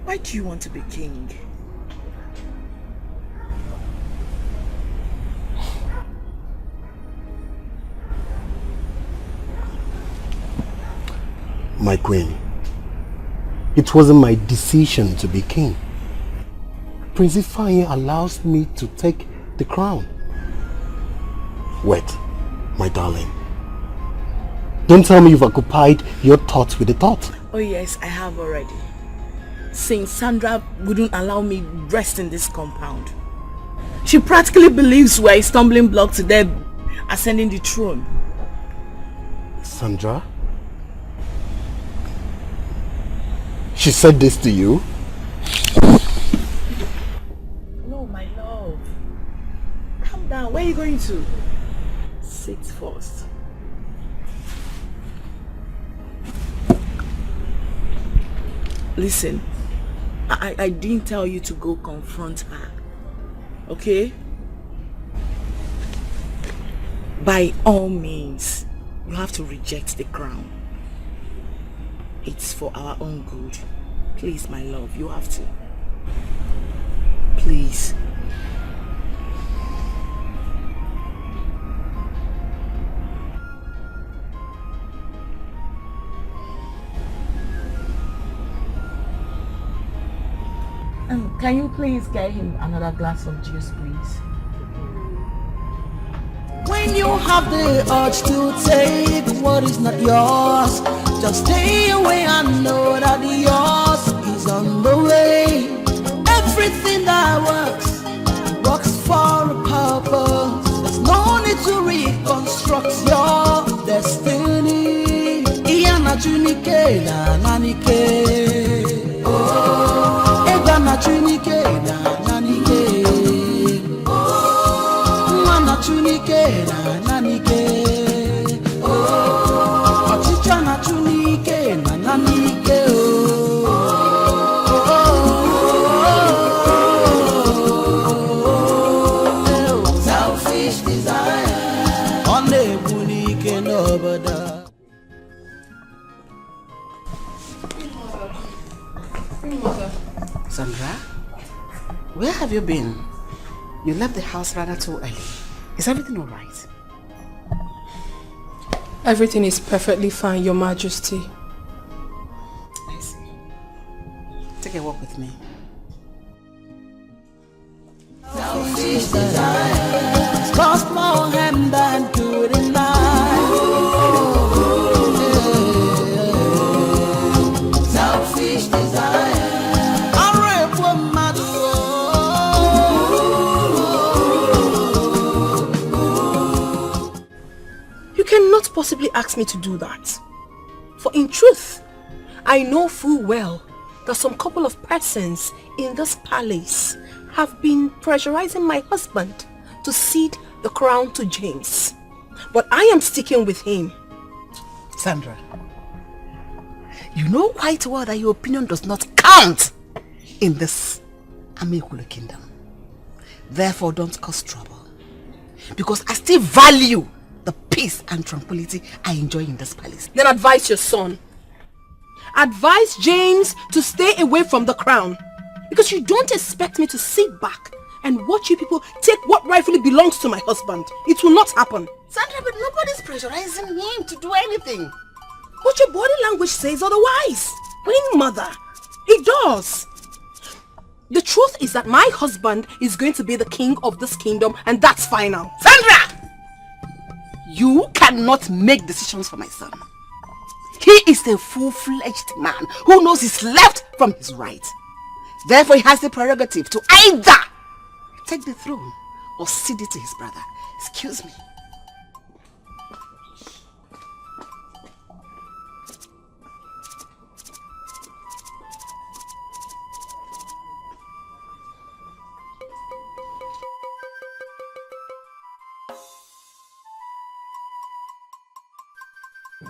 N: why do you want to be king?
Q: My queen, it wasn't my decision to be king. Prince Ifeanyi allows me to take the crown. Wait, my darling. Don't tell me you've occupied your thoughts with the thought.
N: Oh yes, I have already. Since Sandra wouldn't allow me rest in this compound. She practically believes we're a stumbling block to their ascending the throne.
Q: Sandra? She said this to you?
N: No, my love. Calm down. Where are you going to? Sit first. Listen, I didn't tell you to go confront her. Okay? By all means, you have to reject the crown. It's for our own good. Please, my love, you have to. Please. Can you please get him another glass of juice, please?
I: When you have the urge to take what is not yours, just stay away and know that yours is on the way. Everything that works for a purpose. There's no need to reconstruct your destiny. Iyana chunike na nanike. Oh, Egana chunike na nanike. Chunike na nanike. Oh, Achicha na chunike na nanike. Oh, selfish desire. On the bunike no bada.
N: Sandra, where have you been? You left the house rather too early. Is everything all right?
O: Everything is perfectly fine, Your Majesty.
N: I see. Take a walk with me.
I: Selfish desire cost more harm than good in life. Selfish desire.
R: You cannot possibly ask me to do that. For in truth, I know full well that some couple of persons in this palace have been pressurizing my husband to cede the crown to James. But I am sticking with him.
N: Sandra, you know quite well that your opinion does not count in this Amikula kingdom. Therefore, don't cause trouble. Because I still value the peace and tranquility I enjoy in this palace.
R: Then advise your son. Advise James to stay away from the crown. Because you don't expect me to sit back and watch you people take what rightfully belongs to my husband. It will not happen.
N: Sandra, but nobody's pressurizing him to do anything.
R: But your body language says otherwise. Queen Mother, it does. The truth is that my husband is going to be the king of this kingdom, and that's final.
N: Sandra! You cannot make decisions for my son. He is a full-fledged man who knows his left from his right. Therefore, he has the prerogative to either take the throne or cede it to his brother. Excuse me.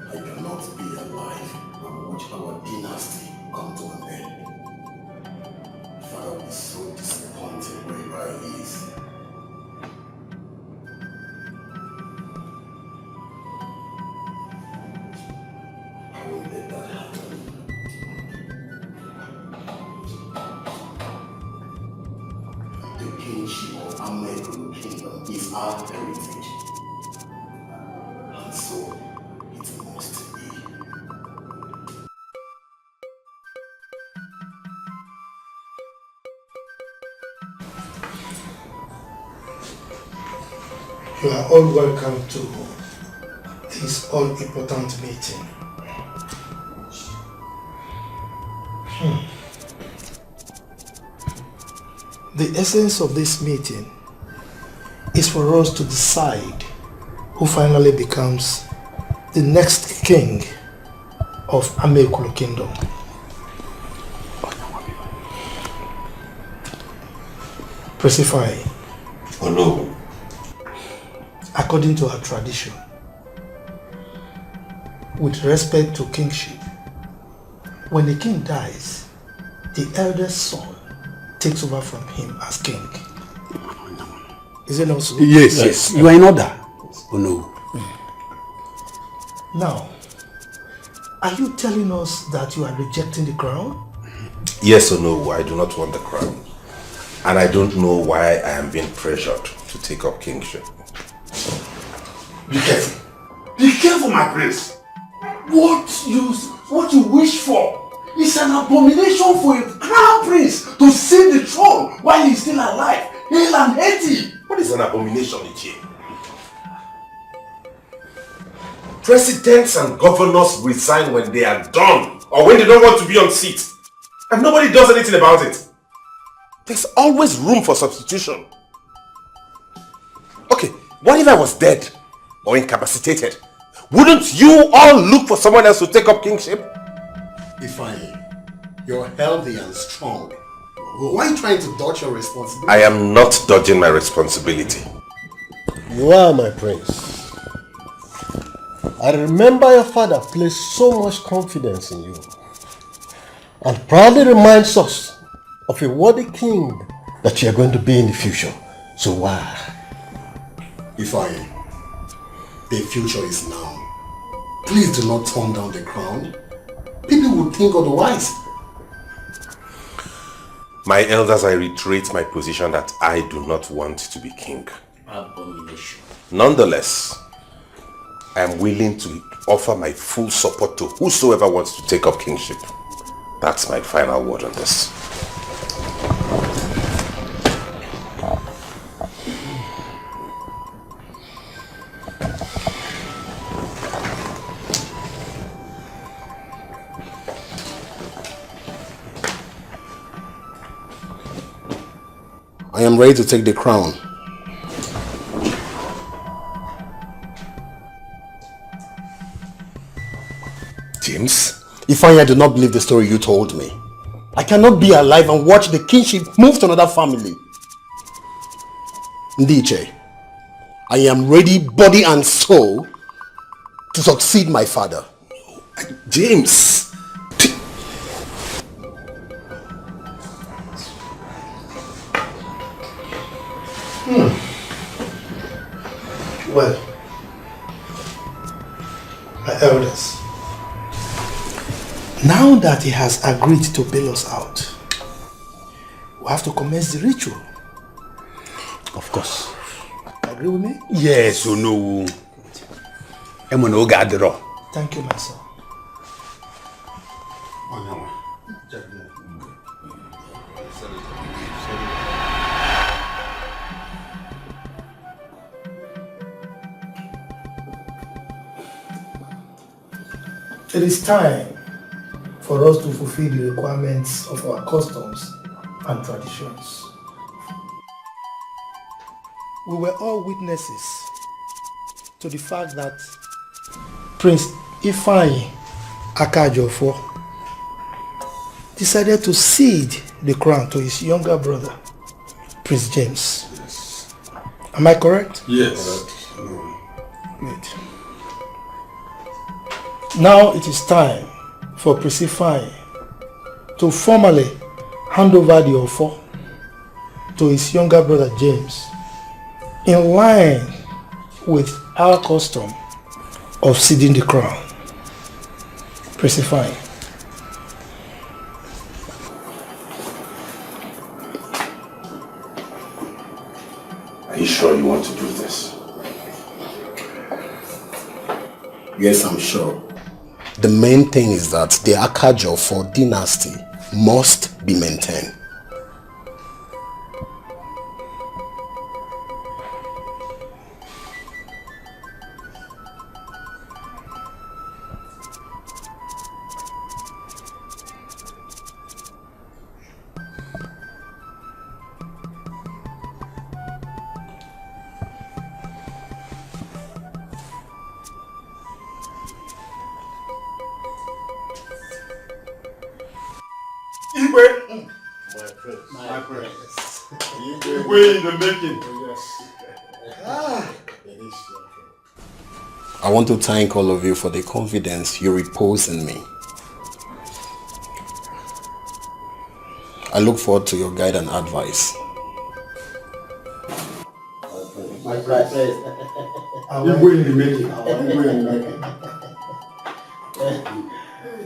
Q: I cannot be alive and watch our dynasty come to an end. If I father will be so disappointed wherever he is. I won't let that happen. The kingship of American Kingdom is our heritage. And so it must be.
C: You are all welcome to this all-important meeting. The essence of this meeting is for us to decide who finally becomes the next king of Amekulu Kingdom. Persify.
Q: Oh no.
C: According to our tradition, with respect to kingship, when the king dies, the eldest son takes over from him as king. Is it not so?
Q: Yes. You are in order. Oh no.
C: Now, are you telling us that you are rejecting the crown?
B: Yes or no, I do not want the crown. And I don't know why I am being pressured to take up kingship.
Q: Be careful. Be careful, my prince. What you wish for is an abomination for a crown prince to sit the throne while he's still alive, hale and healthy.
B: What is an abomination, Ichie? Presidents and governors resign when they are done or when they don't want to be on seat. And nobody does anything about it. There's always room for substitution. Okay, what if I was dead or incapacitated? Wouldn't you all look for someone else to take up kingship?
Q: Ifeanyi, you're healthy and strong. Why are you trying to dodge your responsibility?
B: I am not dodging my responsibility.
Q: You are my prince. I remember your father placed so much confidence in you and proudly reminds us of a worthy king that you are going to be in the future. So why? Ifeanyi, the future is now. Please do not turn down the crown. People will think otherwise.
B: My elders, I reiterate my position that I do not want to be king.
J: Abomination.
B: Nonetheless, I am willing to offer my full support to whosoever wants to take up kingship. That's my final word on this.
Q: I am ready to take the crown.
B: James?
Q: Ifeanyi, I do not believe the story you told me. I cannot be alive and watch the kingship move to another family. Ndiche, I am ready, body and soul, to succeed my father.
B: James!
C: Well, my elders, now that he has agreed to bail us out, we have to commence the ritual.
Q: Of course.
C: Agree with me?
Q: Yes or no?
C: Thank you, my son. It is time for us to fulfill the requirements of our customs and traditions. We were all witnesses to the fact that Prince Ifeanyi Akajofo decided to cede the crown to his younger brother, Prince James. Yes. Am I correct?
Q: Yes.
C: Good. Now it is time for Prince Ifeanyi to formally hand over the offer to his younger brother James in line with our custom of ceding the crown. Specifying.
Q: Are you sure you want to do this?
H: Yes, I'm sure. The main thing is that the Akajo dynasty must be maintained.
Q: My prince. Igwe in the making.
H: I want to thank all of you for the confidence you repose in me. I look forward to your guide and advice.
Q: My prince. Igwe in the making. Igwe in the making.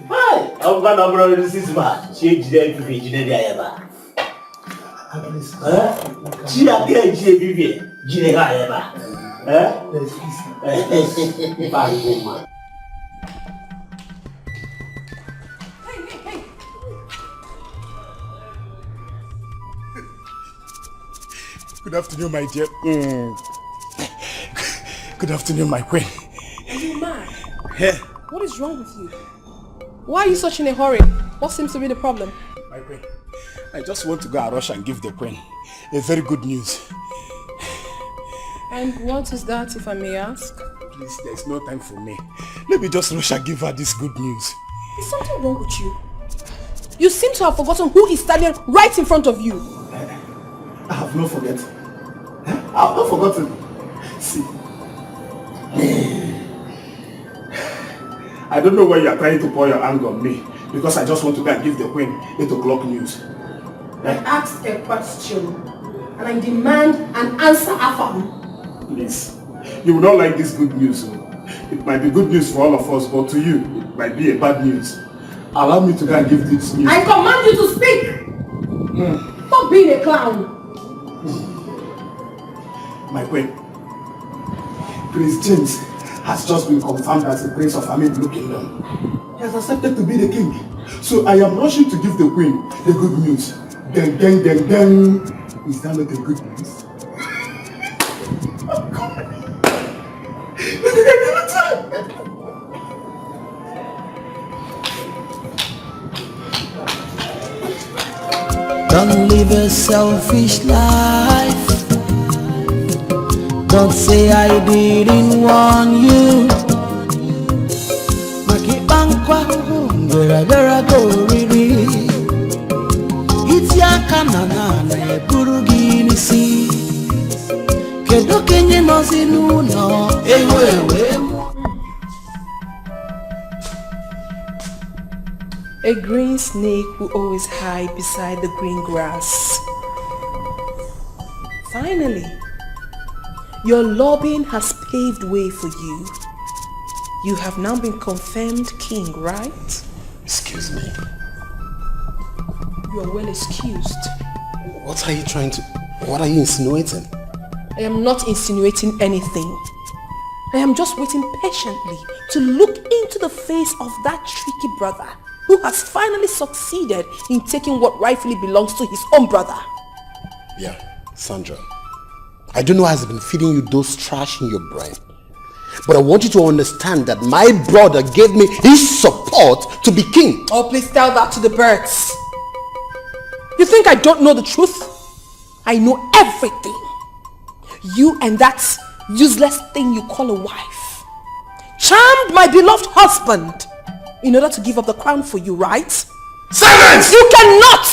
J: Hi, I'm going to bring this man. She did the Ayaba. She had the Jine Ayaba.
D: Good afternoon, my dear. Good afternoon, my queen.
R: Are you mad?
D: Yeah.
R: What is wrong with you? Why are you such in a hurry? What seems to be the problem?
D: My queen, I just want to go and rush and give the queen a very good news.
R: And what is that, if I may ask?
D: Please, there's no time for me. Let me just rush and give her this good news.
R: Is something wrong with you? You seem to have forgotten who is standing right in front of you.
D: I have not forgotten. I have not forgotten. See. I don't know why you are trying to pour your anger on me, because I just want to go and give the queen 8 o'clock news.
R: I asked a question, and I demand an answer, Afam.
D: Please, you will not like this good news. It might be good news for all of us, but to you, it might be a bad news. Allow me to go and give this news.
R: I command you to speak! Stop being a clown!
D: My queen, Prince James has just been confirmed as the prince of Amebulu Kingdom. He has accepted to be the king. So I am rushing to give the queen the good news. Then. Is that not the good news?
I: Don't live a selfish life. Don't say I didn't warn you. Makibankwa vera go riri. Itiaka na burugini si. Kedo kenye nozinu no ewewe.
R: A green snake will always hide beside the green grass. Finally, your lobbying has paved way for you. You have now been confirmed king, right?
H: Excuse me.
R: You are well excused.
H: What are you insinuating?
R: I am not insinuating anything. I am just waiting patiently to look into the face of that tricky brother who has finally succeeded in taking what rightfully belongs to his own brother.
H: Yeah, Sandra. I don't know how has been feeding you those trash in your brain. But I want you to understand that my brother gave me his support to be king.
R: Oh, please tell that to the birds. You think I don't know the truth? I know everything. You and that useless thing you call a wife charmed my beloved husband in order to give up the crown for you, right?
H: Silence!
R: You cannot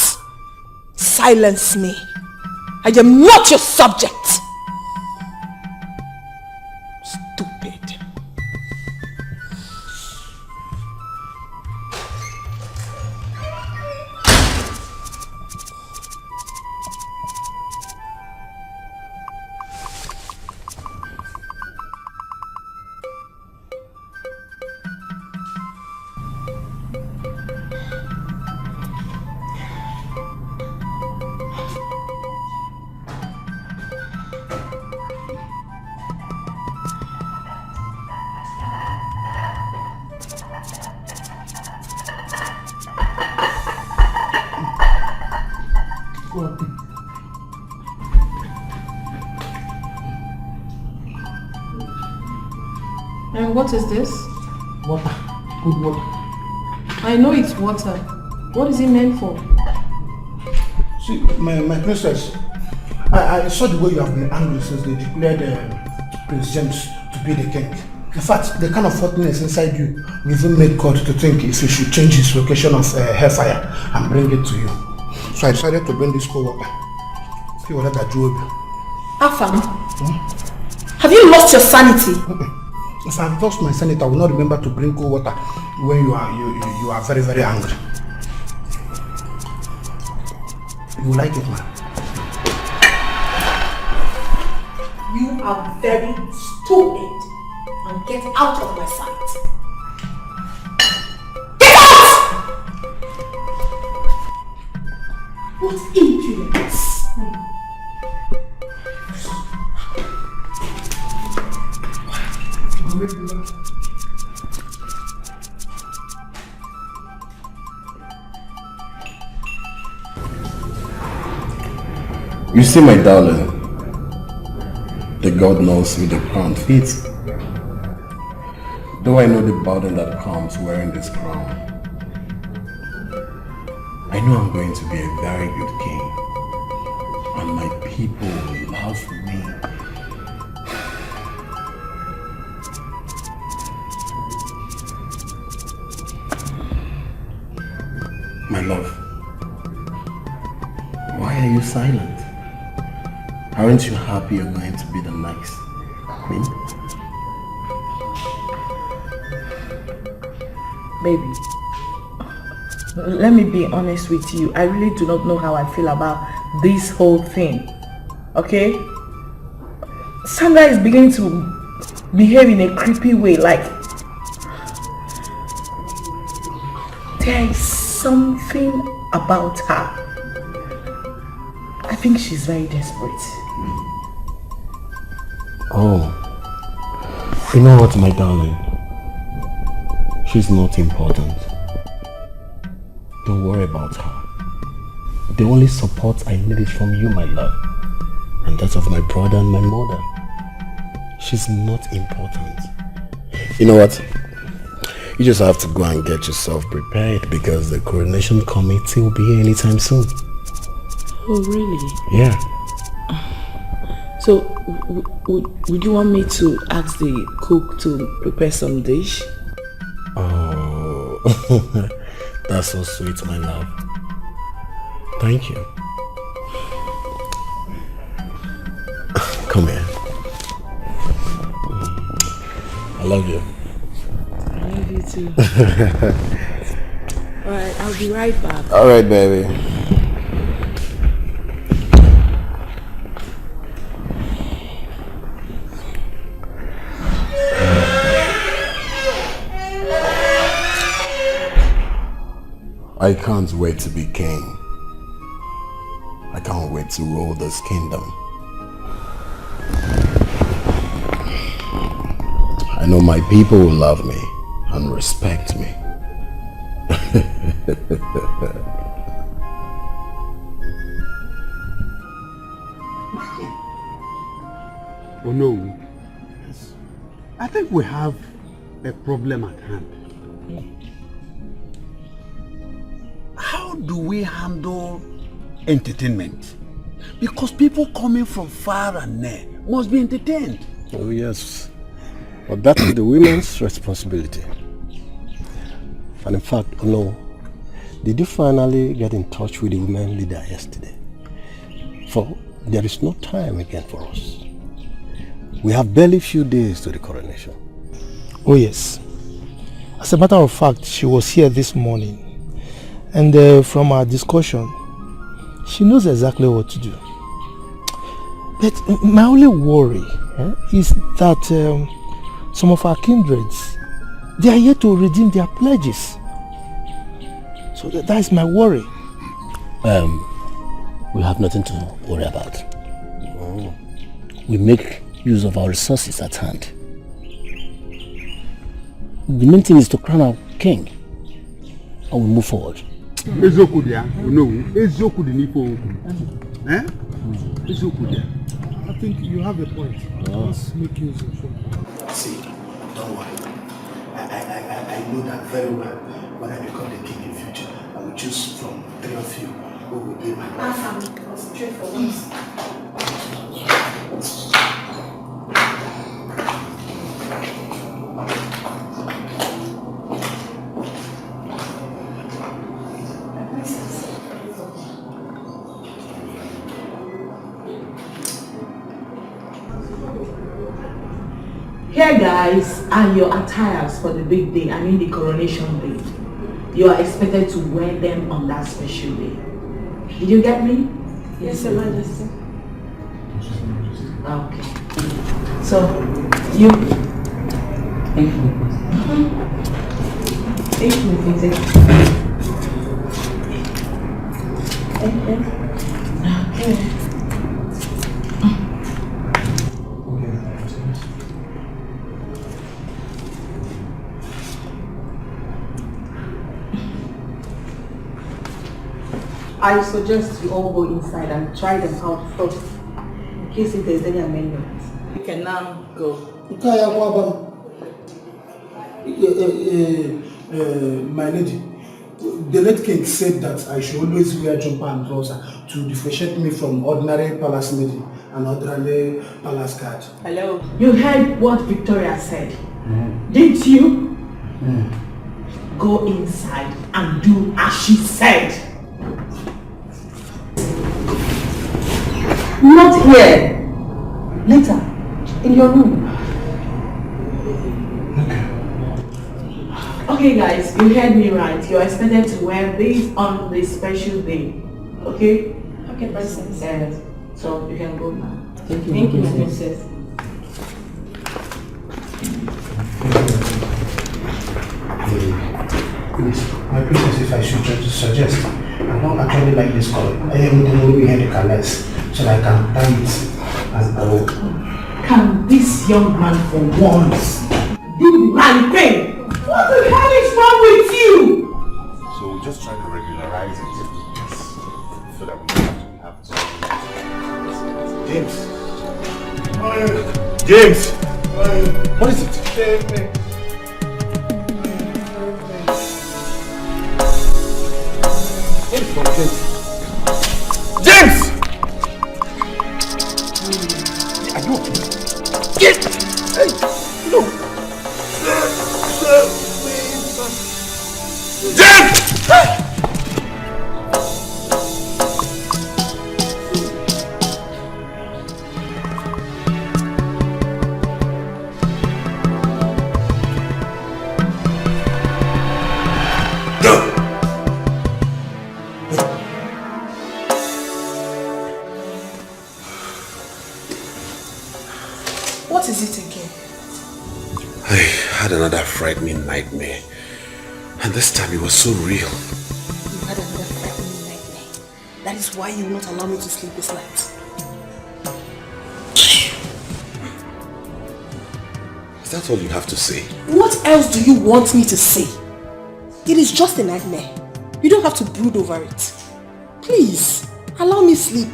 R: silence me. I am not your subject. Stupid.
O: And what is this?
C: Water. Good water.
O: I know it's water. What is it meant for?
C: See, my princess, I saw the way you have been angry since they declared Prince James to be the king. In fact, the kind of hotness inside you will even make God to think if he should change his location of hellfire and bring it to you. So I decided to bring this cold water. See what that drew you.
R: Afam, have you lost your sanity?
C: If I've lost my sanity, I will not remember to bring cold water when you are very, very angry. You like it, man?
R: You are very stupid. And get out of my sight. Get out! What impudence!
Q: You see, my darling, the God knows me the crown fits. Though I know the burden that comes wearing this crown, I know I'm going to be a very good king, and my people will love me. My love, why are you silent? Aren't you happy you're going to be the next queen?
N: Baby, let me be honest with you. I really do not know how I feel about this whole thing. Okay? Sandra is beginning to behave in a creepy way. Like, there is something about her. I think she's very desperate.
Q: Oh, you know what, my darling? She's not important. Don't worry about her. The only support I need is from you, my love. And that's of my brother and my mother. She's not important. You know what? You just have to go and get yourself prepared because the coronation committee will be here anytime soon.
N: Oh, really?
Q: Yeah.
N: So, would you want me to ask the cook to prepare some dish?
Q: Oh, that's so sweet, my love. Thank you. Come here. I love you.
N: I love you too. Alright, I'll be right back.
Q: Alright, baby. I can't wait to be king. I can't wait to rule this kingdom. I know my people will love me and respect me.
S: Oh no. I think we have a problem at hand. How do we handle entertainment? Because people coming from far and near must be entertained.
Q: Oh yes, but that is the women's responsibility. And in fact, no, did you finally get in touch with the women leader yesterday? For there is no time again for us. We have barely few days to the coronation.
C: Oh yes. As a matter of fact, she was here this morning. And from our discussion, she knows exactly what to do. But my only worry is that some of our kindreds, they are yet to redeem their pledges. So that is my worry.
J: We have nothing to worry about. We make use of our resources at hand. The main thing is to crown our king, and we move forward.
S: Ezoku dia, no. Ezoku di nipo. Eh? Ezoku dia.
C: I think you have a point. Let's make use of it.
B: See,
C: Don't worry. I know that very well. When I become the king in future, I will choose from 3 of you who will be my wife.
O: Concentrate for once.
N: Here guys are your attires for the big day, I mean the coronation day. You are expected to wear them on that special day. Did you get me?
O: Yes, Your Majesty.
N: Okay. So, you... Thank you. Thank you, Princess. Okay. I suggest you all go inside and try them out first, in case if there's any amendments. You can now go.
C: My lady, the late king said that I should always wear jumper and trouser to differentiate me from ordinary palace lady and ordinary palace guard.
N: Hello? You heard what Victoria said, didn't you? Go inside and do as she said. Not here. Later, in your room. Okay guys, you heard me right. You're expected to wear these on this special day. Okay?
O: Okay, Princess.
N: Yes. So you can go now.
O: Thank you, Princess.
C: Please, my princess, if I should just suggest, I don't actually like this color. I am going to wear the colors so that I can tie it as a rope.
N: Can this young man for once do the right thing? What the hell is wrong with you?
B: So we'll just try to regularize it. So that we don't have to James! James! What is it? James! Are you okay? Get! Hey! No! James!
R: What is it again?
Q: I had another frightening nightmare. And this time it was so real.
R: You had another frightening nightmare. That is why you will not allow me to sleep this night.
Q: Is that all you have to say?
R: What else do you want me to say? It is just a nightmare. You don't have to brood over it. Please, allow me sleep.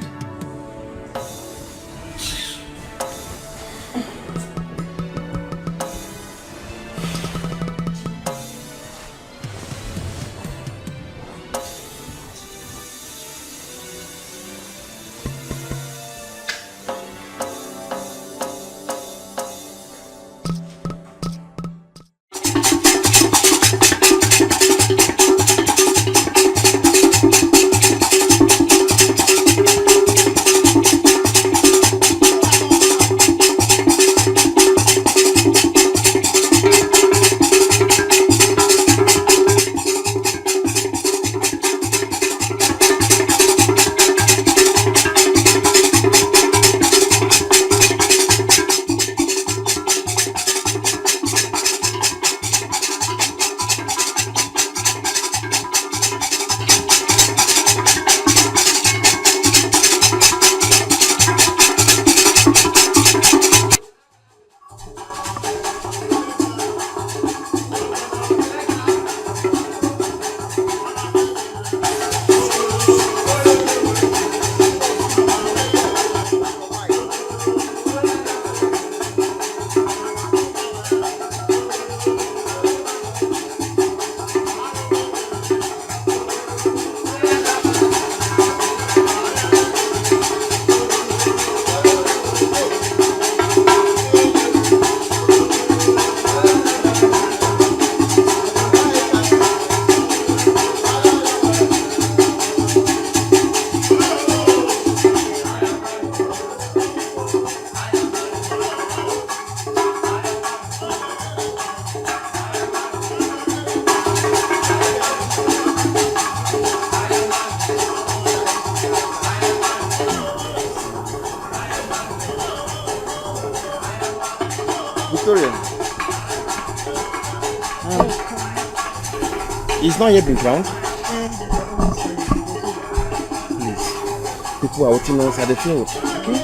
D: Victoria. It's not yet been crowned. Please. People are watching us at the field. Okay?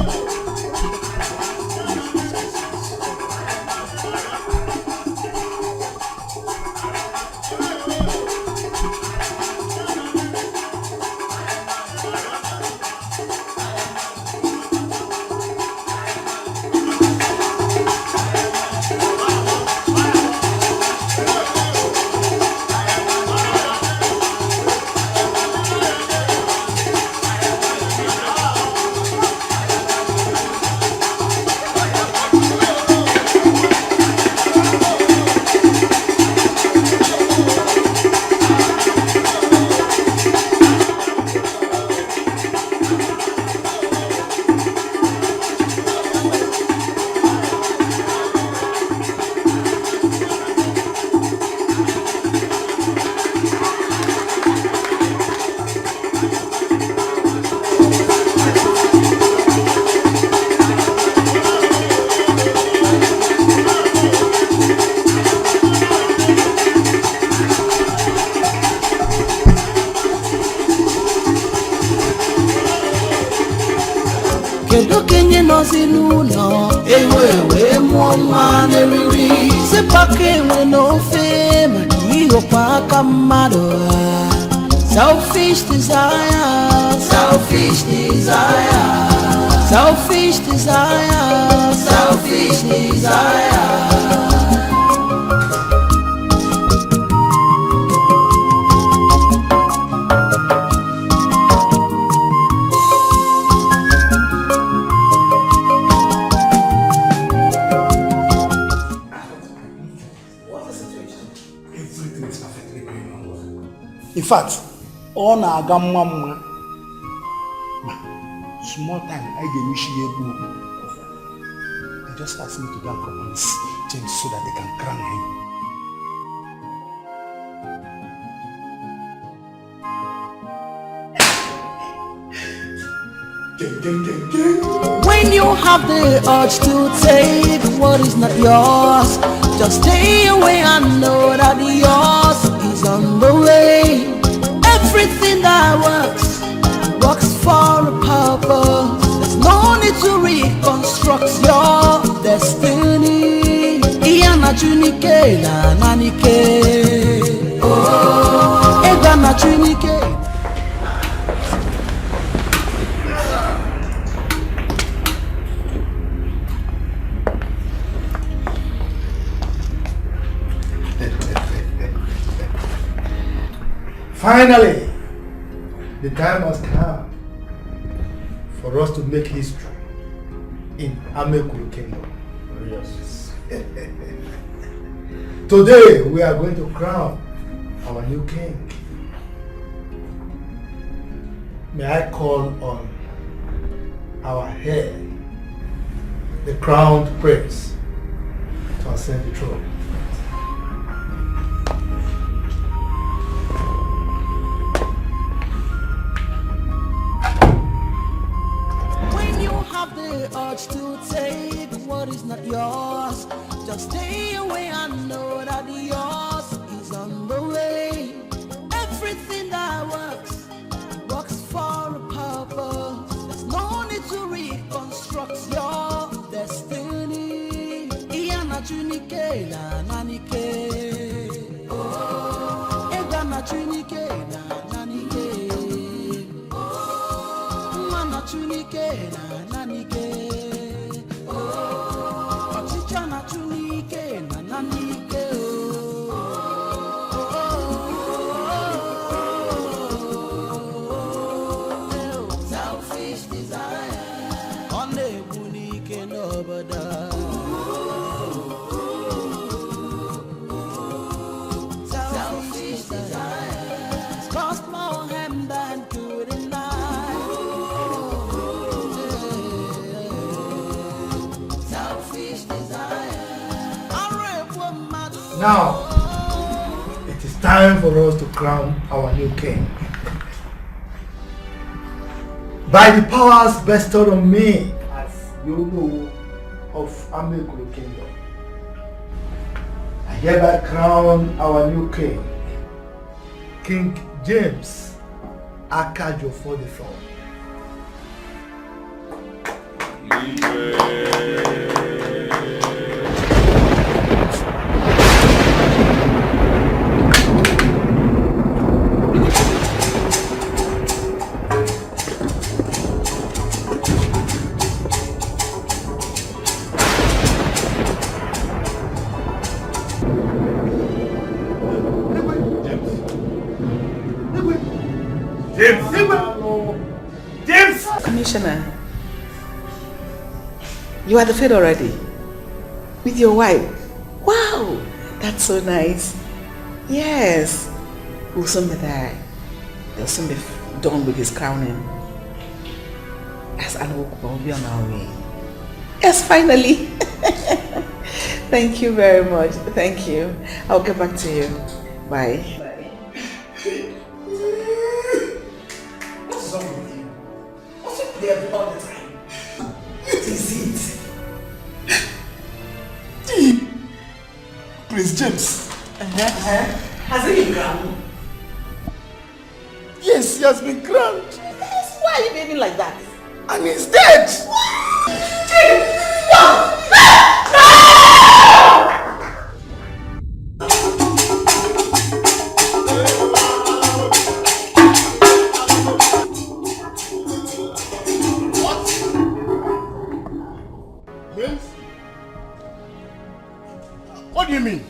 I: Selfish desire, selfish desire, selfish desire, selfish desire.
D: In fact, all na-aga mma mma. Small time, I get they just asked me to go and convince James so that they can crown him.
I: When you have the urge to take what is not yours, just stay away and know that yours is on the way. Everything that works for a purpose. There's no need to reconstruct your destiny. Iyana chunike na nanike. Oh, egana chunike.
C: Finally, the time has come for us to make history in Amekuru Kingdom. Yes. Today, we are going to crown our new king. May I call on our heir, the crowned prince, to ascend the throne.
I: The urge to take what is not yours, just stay away and know that yours is on the way. Everything that works for a purpose. There's no need to reconstruct your destiny. Iyana chunike na nanike. Oh, egana chunike na nanike. Oh, mana chunike na nanike. Oh, ochicha na chunike na nanike. Selfish desire, on the bunike no bada. Selfish desire, it's cost more harm than good in life. Selfish desire.
C: Now, it is time for us to crown our new king. By the powers bestowed on me as Yolo of Amekuru Kingdom, hereby crown our new king, King James Akajo for the throne.
N: James! Commissioner, you are the Fed already? With your wife? Wow! That's so nice. Yes. We'll soon be there. They'll soon be done with his crowning. As Anwok will be on our way. Yes, finally. Thank you very much. Thank you. I'll get back to you. Bye.
C: What's wrong with you? What's up there all the time? What is it?
D: Prince James.
N: Has he been crowned?
D: Yes, he has been crowned.
N: Yes, why are you behaving like that?
D: And he's dead.
H: What do you mean?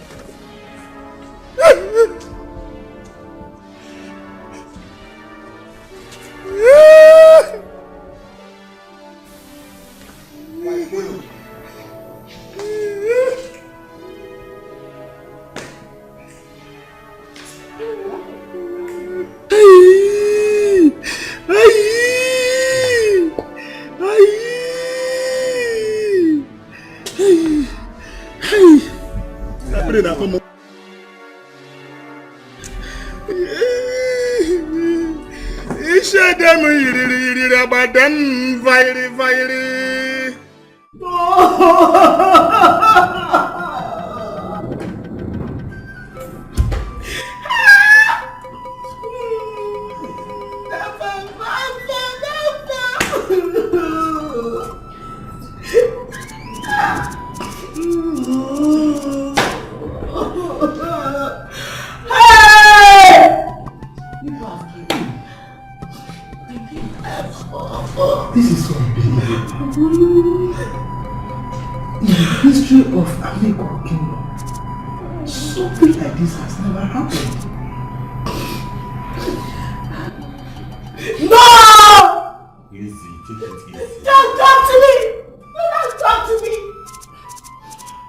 C: This is unbelievable. In the history of Ameko Kingdom, something like this has never happened.
N: No!
B: Easy, take it easy.
N: Don't talk to me! Don't talk to me!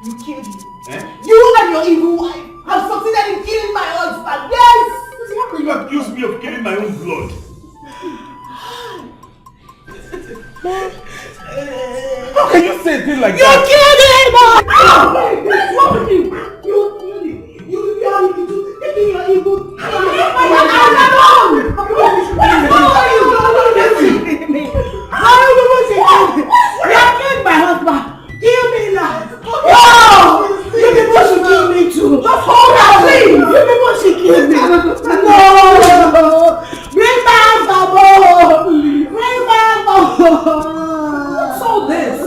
N: You killed me. You and your evil wife have succeeded in killing my husband. Yes!
B: How can you accuse me of killing my own blood? How can you say a thing like
N: You
B: that?
N: killed him! What's wrong with you? You killed him. You are taking your evil. My husband, kill me now. No! You people should kill me too. Just hold on, please. You people should kill me. No! Bring back the ball. Bring back the ball. What's all this?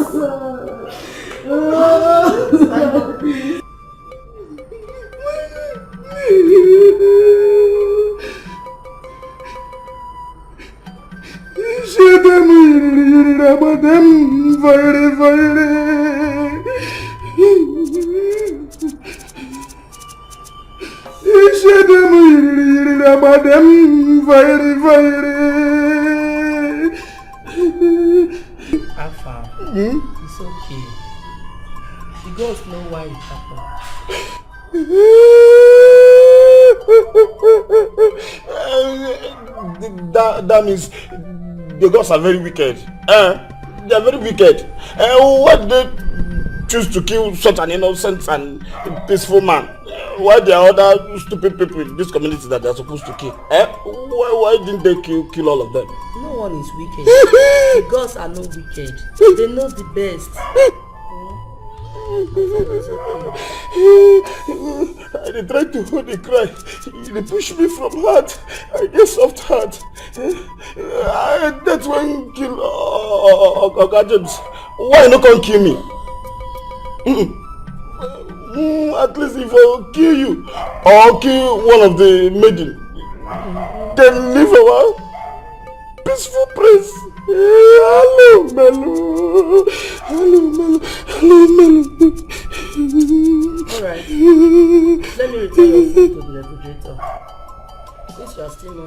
L: Alpha, it's okay. The gods know why it happened.
H: That means the gods are very wicked. They are very wicked. Why did they choose to kill such an innocent and peaceful man? Why there are other stupid people in this community that they are supposed to kill? Why didn't they kill all of them?
N: No one is wicked. The gods are not wicked. They know the best.
H: I tried to hold the cry. They pushed me from heart. I get soft heart. That's why you kill Oga James. Why not come kill me? At least if I kill you or kill one of the maiden, then live our peaceful place. Hello, Melu. Hello, Melu. Hello, Melu.
N: Alright. Let me return your food to the refrigerator. Since you are still on.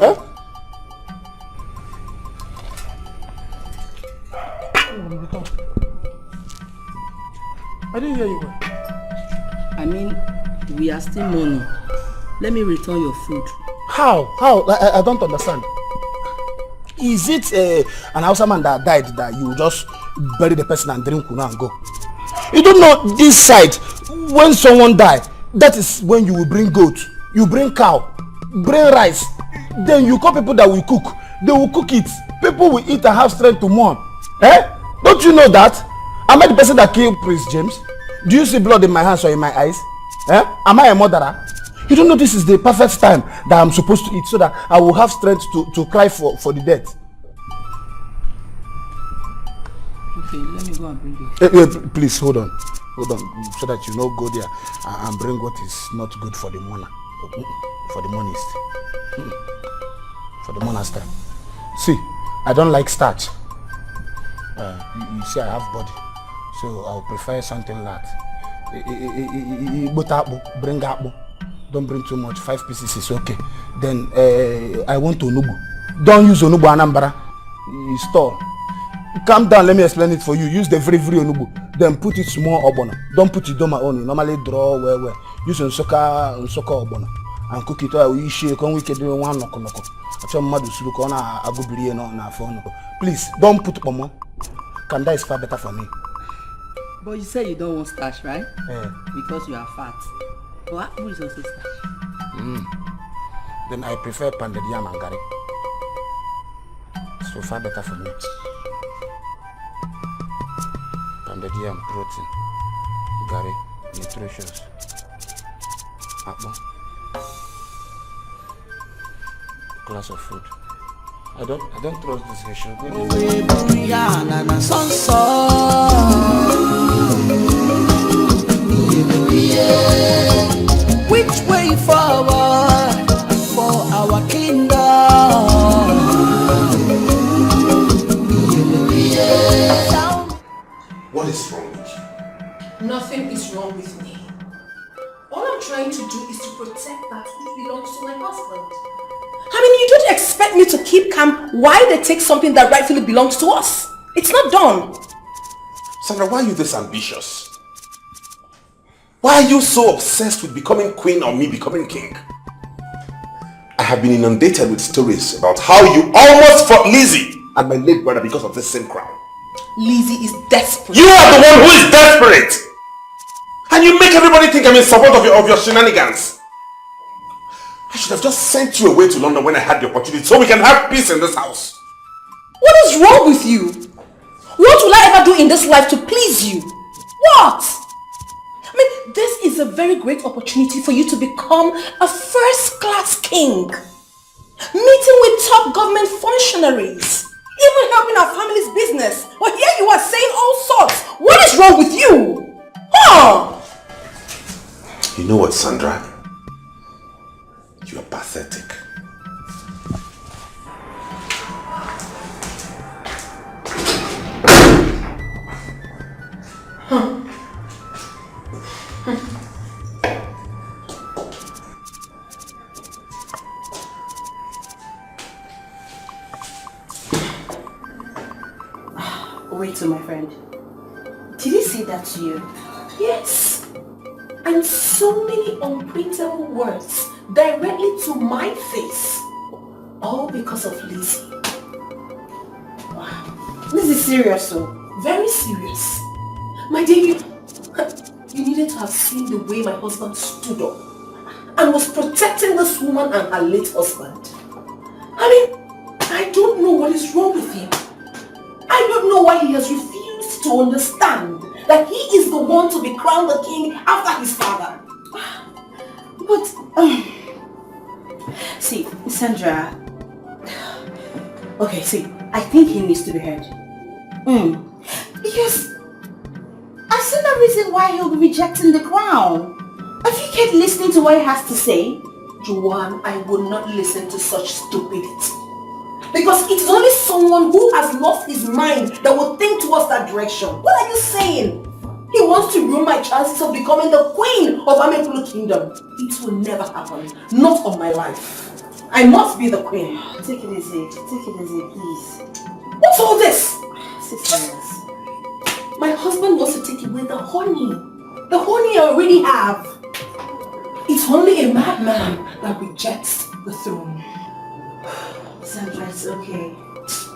H: I didn't hear you well.
N: I mean, we are still mourning. Let me return your food.
H: How? I don't understand. Is it an Hausa man that died that you just bury the person and drink kuna and go? You don't know this side. When someone dies, that is when you will bring goat, you bring cow, bring rice. Then you call people that will cook. They will cook it. People will eat and have strength to mourn. Don't you know that? Am I the person that killed Prince James? Do you see blood in my hands or in my eyes? Am I a murderer? You don't know this is the perfect time that I'm supposed to eat so that I will have strength to cry for the dead.
N: Okay, let me go and bring it.
H: Please, hold on, so that you know go there and bring what is not good for the mourner, for the monist, for the monastery. See, I don't like starch. You see, I have body, so I'll prefer something like bring apple. Don't bring too much. 5 pieces is okay. Then I want onubu. Don't use onubu Anambra. Store. Calm down. Let me explain it for you. Use the very onubu. Then put it small obono. Don't put it doma only. Normally draw where. Use unsoka obono and cook it. We shake on weekend one noko. Please don't put pomo. Kanda is far better for me.
N: But you say you don't want starch, right?
H: Yeah.
N: Because you are fat. But apple is also starch.
H: Then I prefer pounded yam and gari. So far better for me. Pounded yam, protein, gari, nutritious. Apple. Glass of food. I don't trust this issue.
I: Which way forward for our kingdom?
B: What is wrong with you?
R: Nothing is wrong with me. All I'm trying to do is to protect that which belongs to my husband. I mean, you don't expect me to keep calm while they take something that rightfully belongs to us. It's not done.
B: Sandra, why are you this ambitious? Why are you so obsessed with becoming queen or me becoming king? I have been inundated with stories about how you almost fought Lizzie and my late brother because of this same crown.
R: Lizzie is desperate.
B: You are the one who is desperate! And you make everybody think I'm in support of your shenanigans. I should have just sent you away to London when I had the opportunity so we can have peace in this house.
R: What is wrong with you? What will I ever do in this life to please you? What? I mean, this is a very great opportunity for you to become a first-class king. Meeting with top government functionaries. Even helping our family's business. But here you are saying all sorts. What is wrong with you? Huh?
B: You know what, Sandra? You are pathetic.
O: Wait, my friend. Did he say that to you?
R: Yes. And so many unprintable words directly to my face. All because of Lizzie.
O: Wow. This is serious, so.
R: Very serious. My dear, you needed to have seen the way my husband stood up and was protecting this woman and her late husband. I mean, I don't know what is wrong with him. I don't know why he has refused to understand
P: that he is the one to be crowned the king after his father. But, see, Sandra, okay, see, I think he needs to be heard. Because I see no reason why he'll be rejecting the crown. If you kept listening to what he has to say, Joanne, I will not listen to such stupidity. Because it is only someone who has lost his mind that will think towards that direction. What are you saying? He wants to ruin my chances of becoming the queen of Amekulu Kingdom. It will never happen. Not on my life. I must be the queen. Take it easy. Take it easy, please. What's all this? Sisters, my husband wants to take away the honey. The honey I already have. It's only a madman that rejects the throne. Sandra, it's okay.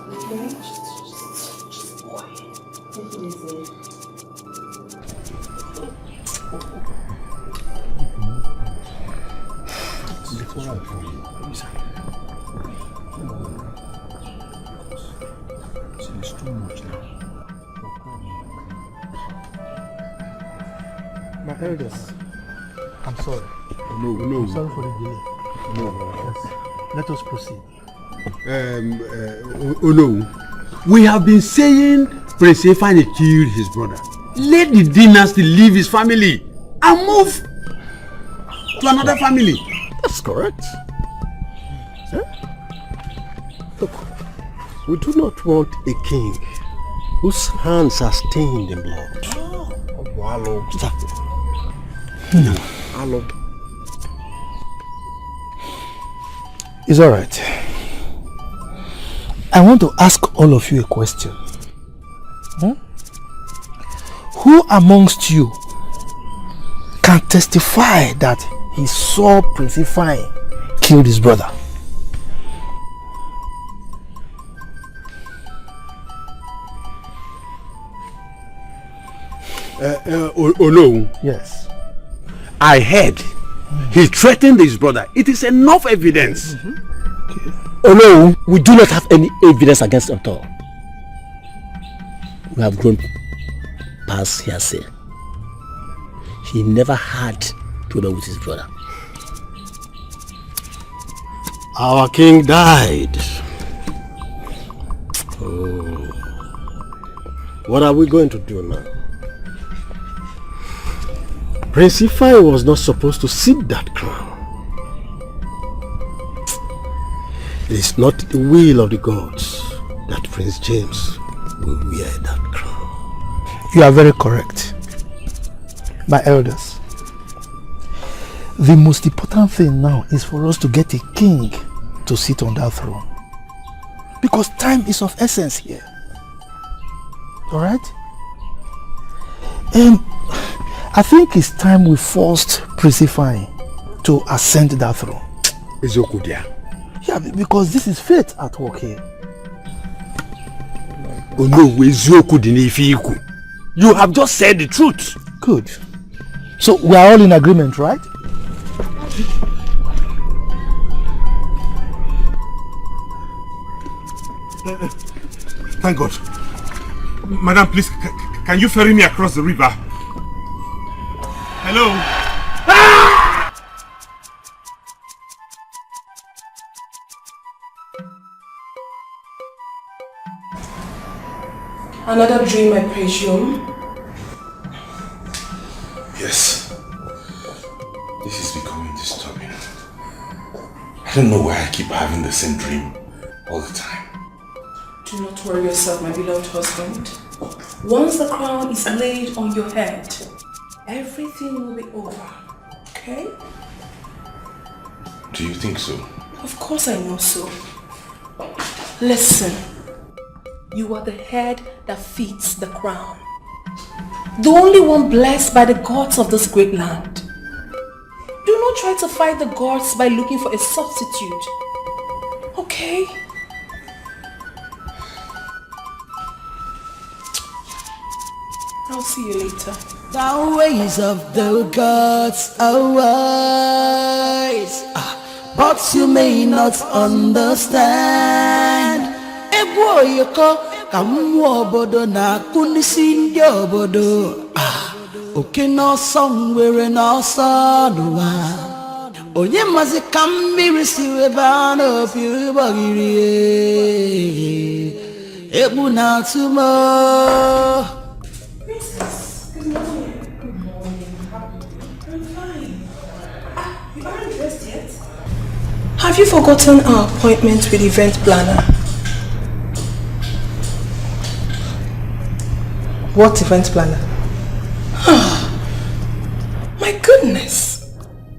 P: Okay? Just boy. Take it easy.
S: It's too much now.
C: My elders, I'm sorry.
S: No.
C: I'm sorry for the delay.
S: No.
C: Yes. Let us proceed.
S: No. We have been saying Prince Ifeanyi killed his brother. Let the dynasty leave his family and move to another family.
Q: That's correct. Look, we do not want a king whose hands are stained in blood. Stop.
C: It's all right. I want to ask all of you a question. Who amongst you can testify that he saw Prince Ifeanyi kill his brother?
S: No.
C: Yes.
S: I heard he threatened his brother. It is enough evidence.
J: Oh no, we do not have any evidence against him at all. We have grown past hearsay. He never had trouble with his brother.
Q: Our king died. Oh. What are we going to do now? Prince Ifeanyi was not supposed to sit that crown. It is not the will of the gods that Prince James will wear that crown.
C: You are very correct. My elders, the most important thing now is for us to get a king to sit on that throne. Because time is of essence here. Alright? I think it's time we forced Prince Ifeanyi to ascend that throne. Yeah, because this is fate at work here.
S: Oh no, you have just said the truth.
C: Good. So we are all in agreement, right?
B: Thank God. Madam, please, can you ferry me across the river? Hello?
A: Another dream, I presume?
B: Yes. This is becoming disturbing. I don't know why I keep having the same dream all the time.
A: Do not worry yourself, my beloved husband. Once the crown is laid on your head, everything will be over. Okay?
B: Do you think so?
A: Of course I know so. Listen. You are the head that fits the crown. The only one blessed by the gods of this great land. Do not try to fight the gods by looking for a substitute. Okay? I'll see you later.
I: The ways of the gods are wise, but you may not understand. ka mmụọ obodo na-akụ n'isi ndị obodo. Oke n'ọsọ nwere n'ọsọ n'ụwa. Onye mazi ka mmiri si webe a n'opi ụgbọgiri egbu na-atụ m.
R: Have you forgotten our appointment with event planner?
L: What event planner?
R: My goodness!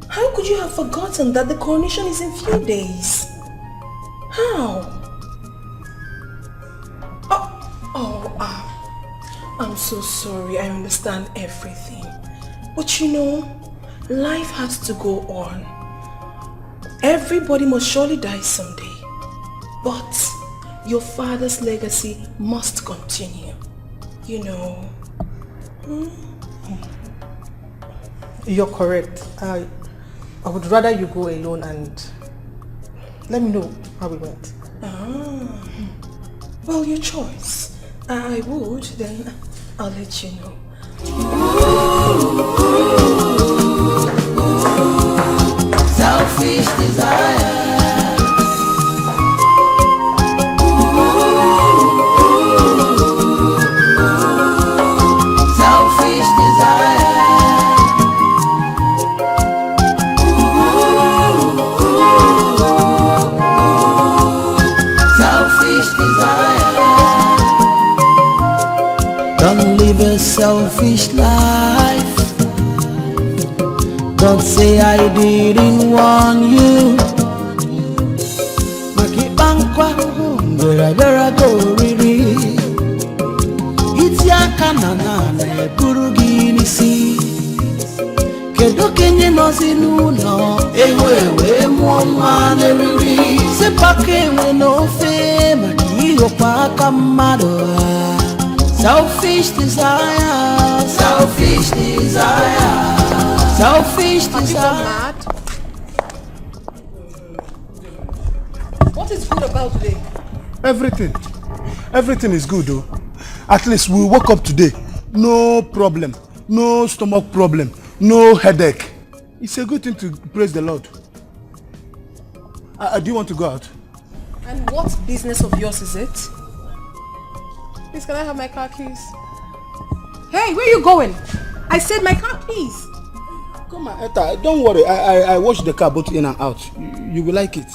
R: How could you have forgotten that the coronation is in few days? How? I'm so sorry. I understand everything. But you know, life has to go on. Everybody must surely die someday. But your father's legacy must continue. You know.
L: You're correct. I would rather you go alone and let me know how it went.
R: Well, your choice. I would, then I'll let you know.
I: Selfish desire. Selfish desire. Selfish desire. Don't live a selfish life. Don't say I didn't warn you. Makibankwa, gara go riri. Itiaka na buru ginisi. Kedo kenye nozi nuno, ewe mwa neriri. Sepake we no fe, makiyo paka mado. Selfish desire, selfish desire. Selfish desire.
L: What is good about today?
D: Everything is good though. At least we woke up today. No problem. No stomach problem. No headache. It's a good thing to praise the Lord. Do you want to go out?
L: And what business of yours is it? Please, can I have my car keys? Hey, where are you going? I said my car keys.
D: Come on, Etta, don't worry. I washed the car both in and out. You will like it.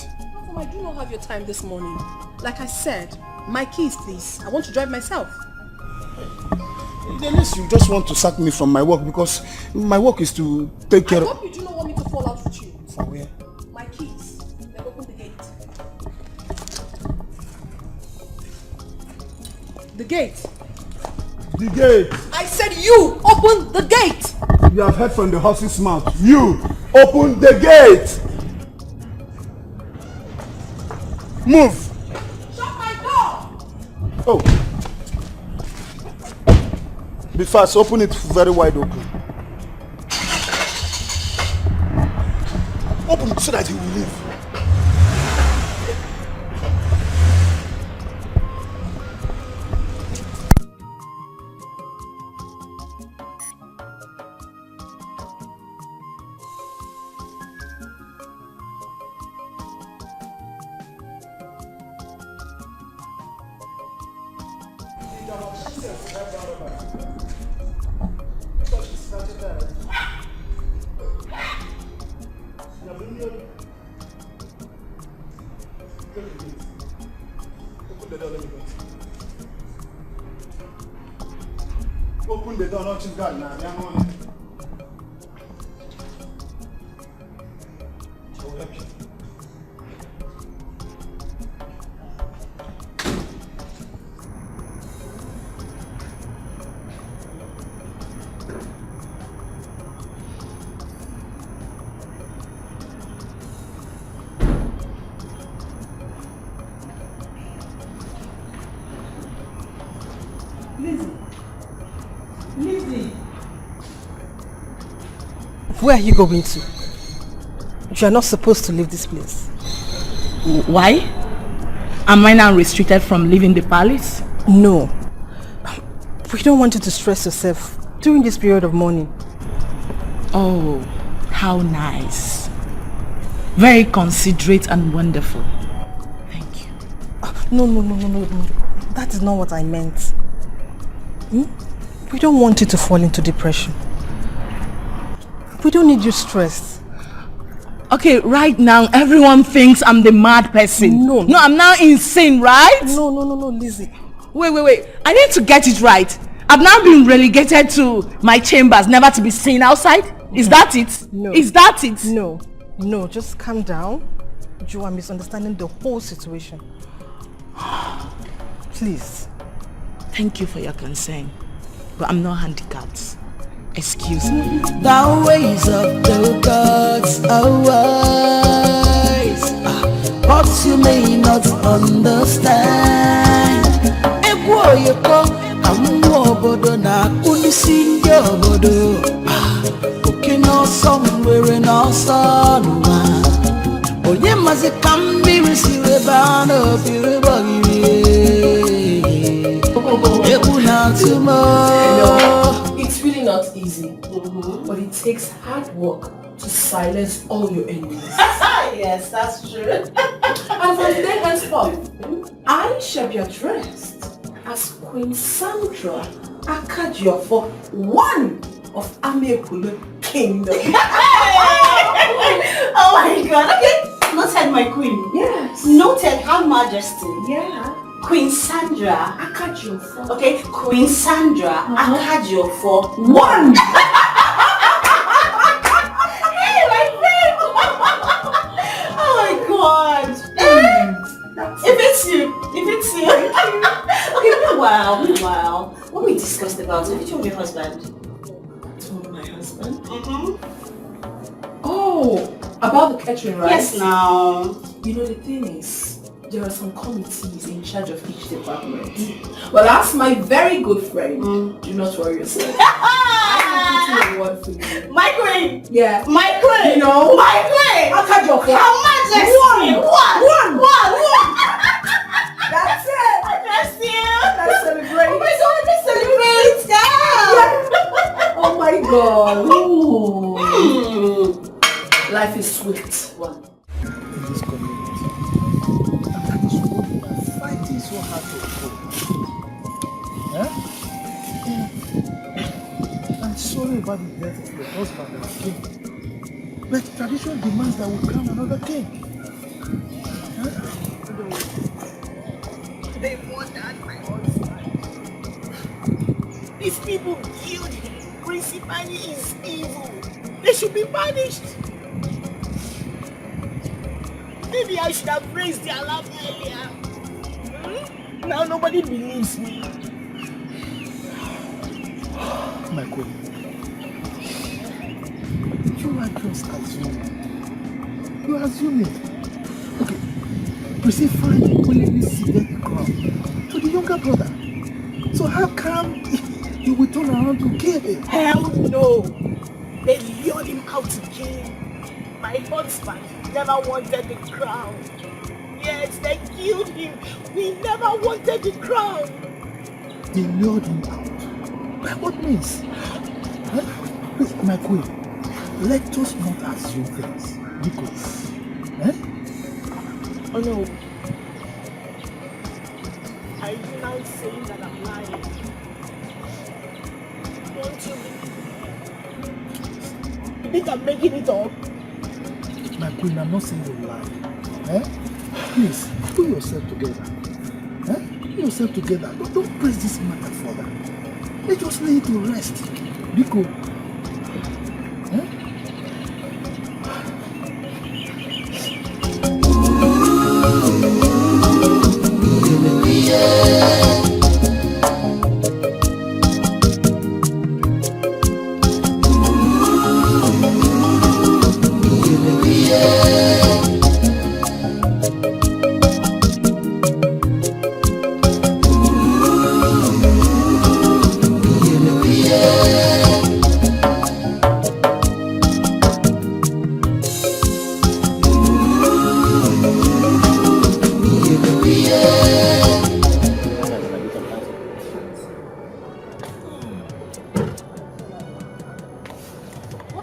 L: I do not have your time this morning. Like I said, my keys, please. I want to drive myself.
D: The least you just want to sack me from my work because my work is to take care of...
L: I hope you do not want me to fall out with you.
D: For where?
L: My keys. Then open the gate. The gate.
D: The gate.
L: I said you open the gate.
D: You have heard from the horse's mouth. You open the gate. Move.
L: Shut my door.
D: Oh. Be fast. Open it very wide open. Open it so that he will leave. Open the door, not you got now. I will help you.
L: Where are you going to? You are not supposed to leave this place.
N: Why? Am I now restricted from leaving the palace?
L: No. We don't want you to stress yourself during this period of mourning.
N: Oh, how nice. Very considerate and wonderful. Thank you.
L: No. That is not what I meant. We don't want you to fall into depression. We don't need you stressed.
N: Okay, right now everyone thinks I'm the mad person. No, I'm now insane, right?
L: No, Lizzie.
N: Wait. I need to get it right. I've now been relegated to my chambers, never to be seen outside. Is that it?
L: No.
N: Is that it?
L: No, just calm down. You are misunderstanding the whole situation. Please.
N: Thank you for your concern, but I'm not handicapped. Excuse me.
I: The ways of the gods are wise, but you may not understand. Obodo na unisi ndị obodo oke n'ọsọ nwere n'ọsọ n'ụwa onye mazi ka mmiri si ebe a n'opiri gbọgiri egwu na-atụ m.
A: It's really not easy, but it takes hard work to silence all your enemies.
P: Yes, that's true.
A: And from today henceforth, I shall be addressed as Queen Sandra Akajiofo, one of Amekulu Kingdom.
P: Oh my God! Okay, noted, my queen.
A: Yes.
P: Noted, Her Majesty.
A: Yeah.
P: Queen Sandra
A: Akajiofo.
P: Okay, Queen Sandra Akajiofo,
A: one.
P: Hey, my friend! Oh my God! If it's you. Okay, meanwhile, what we discussed about, have you told your husband?
A: Told my husband? Oh, about the catering, right?
P: Yes, now.
A: You know, the thing is, there are some committees in charge of each department. Well, as my very good friend, do not worry yourself. I have a word for you.
P: My queen!
A: Yeah.
P: My queen!
A: You know?
P: My queen!
A: I'll cut your phone.
P: How much? One!
A: That's it!
P: I trust you!
A: Let's celebrate!
P: Oh my God, let's celebrate! Yeah!
A: Oh my God! Life is sweet. One.
C: In this community. And that is what we are fighting so hard to do. I'm sorry about the death of your husband and king. But tradition demands that we crown another king.
I: They want that my husband. These people killed him. Principally is evil. They should be punished. Maybe I should have raised the alarm earlier. Now nobody believes me.
C: My queen, you are just assuming. You are assuming. Okay, Persephone willingly ceded the crown to the younger brother. So how come you will turn around to kill him?
I: Hell no! They lured him out to kill. My husband never wanted the crown. Yes, they killed him. We never wanted the crown.
C: They lured him out. By what means? Please, my queen, let us not assume things. Because,
I: Oh no. Are you now saying that I'm lying? Don't you think I'm making it up?
C: my queen, I'm not saying you lie. Please, pull yourself together. Pull yourself together. Don't press this matter further. Let us lay it to rest. Biko.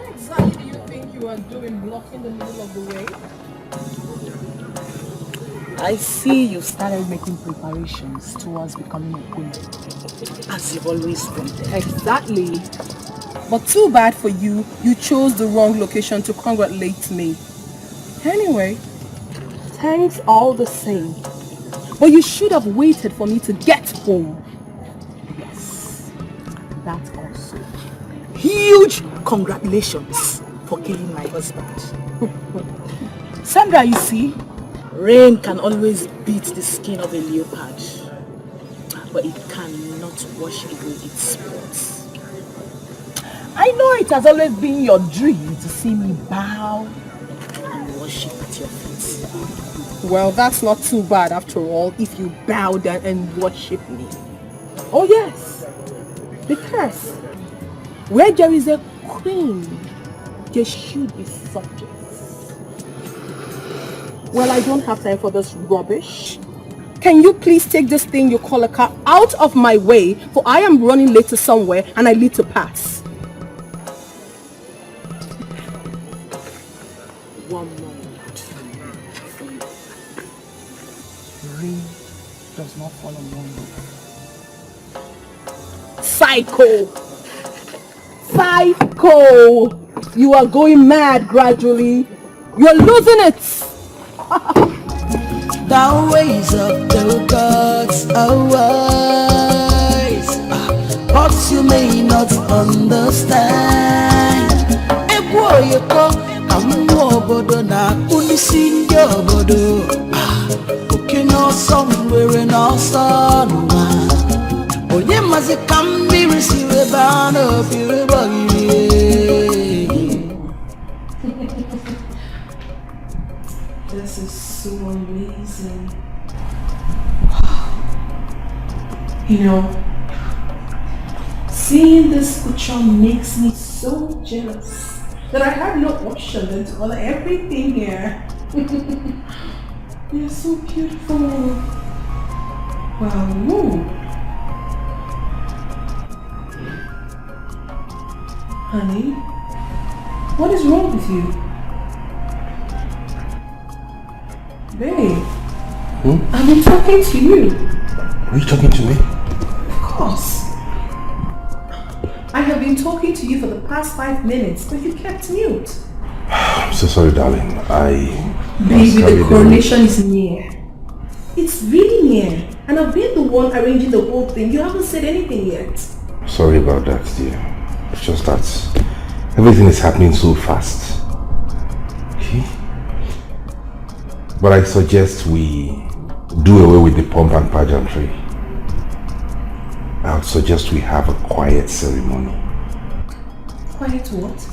R: What exactly do you think you are doing blocking the middle of the way?
N: I see you started making preparations towards becoming a queen, as you've always wanted.
R: Exactly. But too bad for you, you chose the wrong location to congratulate me. Anyway, thanks all the same. But you should have waited for me to get home.
N: Yes, that also. Huge congratulations for killing my husband.
R: Sandra, you see,
N: rain can always beat the skin of a leopard, but it cannot wash away its spots. I know it has always been your dream to see me bow and worship at your feet.
R: Well, that's not too bad after all, if you bow down and worship me. Oh yes, because where there is a queen, there should be subjects. Well, I don't have time for this rubbish. Can you please take this thing you call a car out of my way, for I am running late to somewhere and I need to pass.
N: One moment. Rain does not fall on one roof.
R: Psycho! Psycho! You are going mad gradually. You're losing it.
I: The ways of the gods are wise, but you may not understand. Ekwoyeko kamu obodo na unisinge obodo. Ukino somewhere no sonwa. Onye mazi kambi receive bano piribagi.
A: This is so amazing. You know, seeing this picture makes me so jealous that I had no option than to order everything here. They're so beautiful. Wow. Honey, what is wrong with you? Babe, I've been talking to you.
B: Are you talking to me?
A: Of course. I have been talking to you for the past 5 minutes, but you kept mute.
B: I'm so sorry, darling.
A: Baby, the coronation is near. It's really near. And I've been the one arranging the whole thing. You haven't said anything yet.
B: Sorry about that, dear. It's just that everything is happening so fast. Okay? But I suggest we do away with the pomp and pageantry. I would suggest we have a quiet ceremony.
A: Quiet what?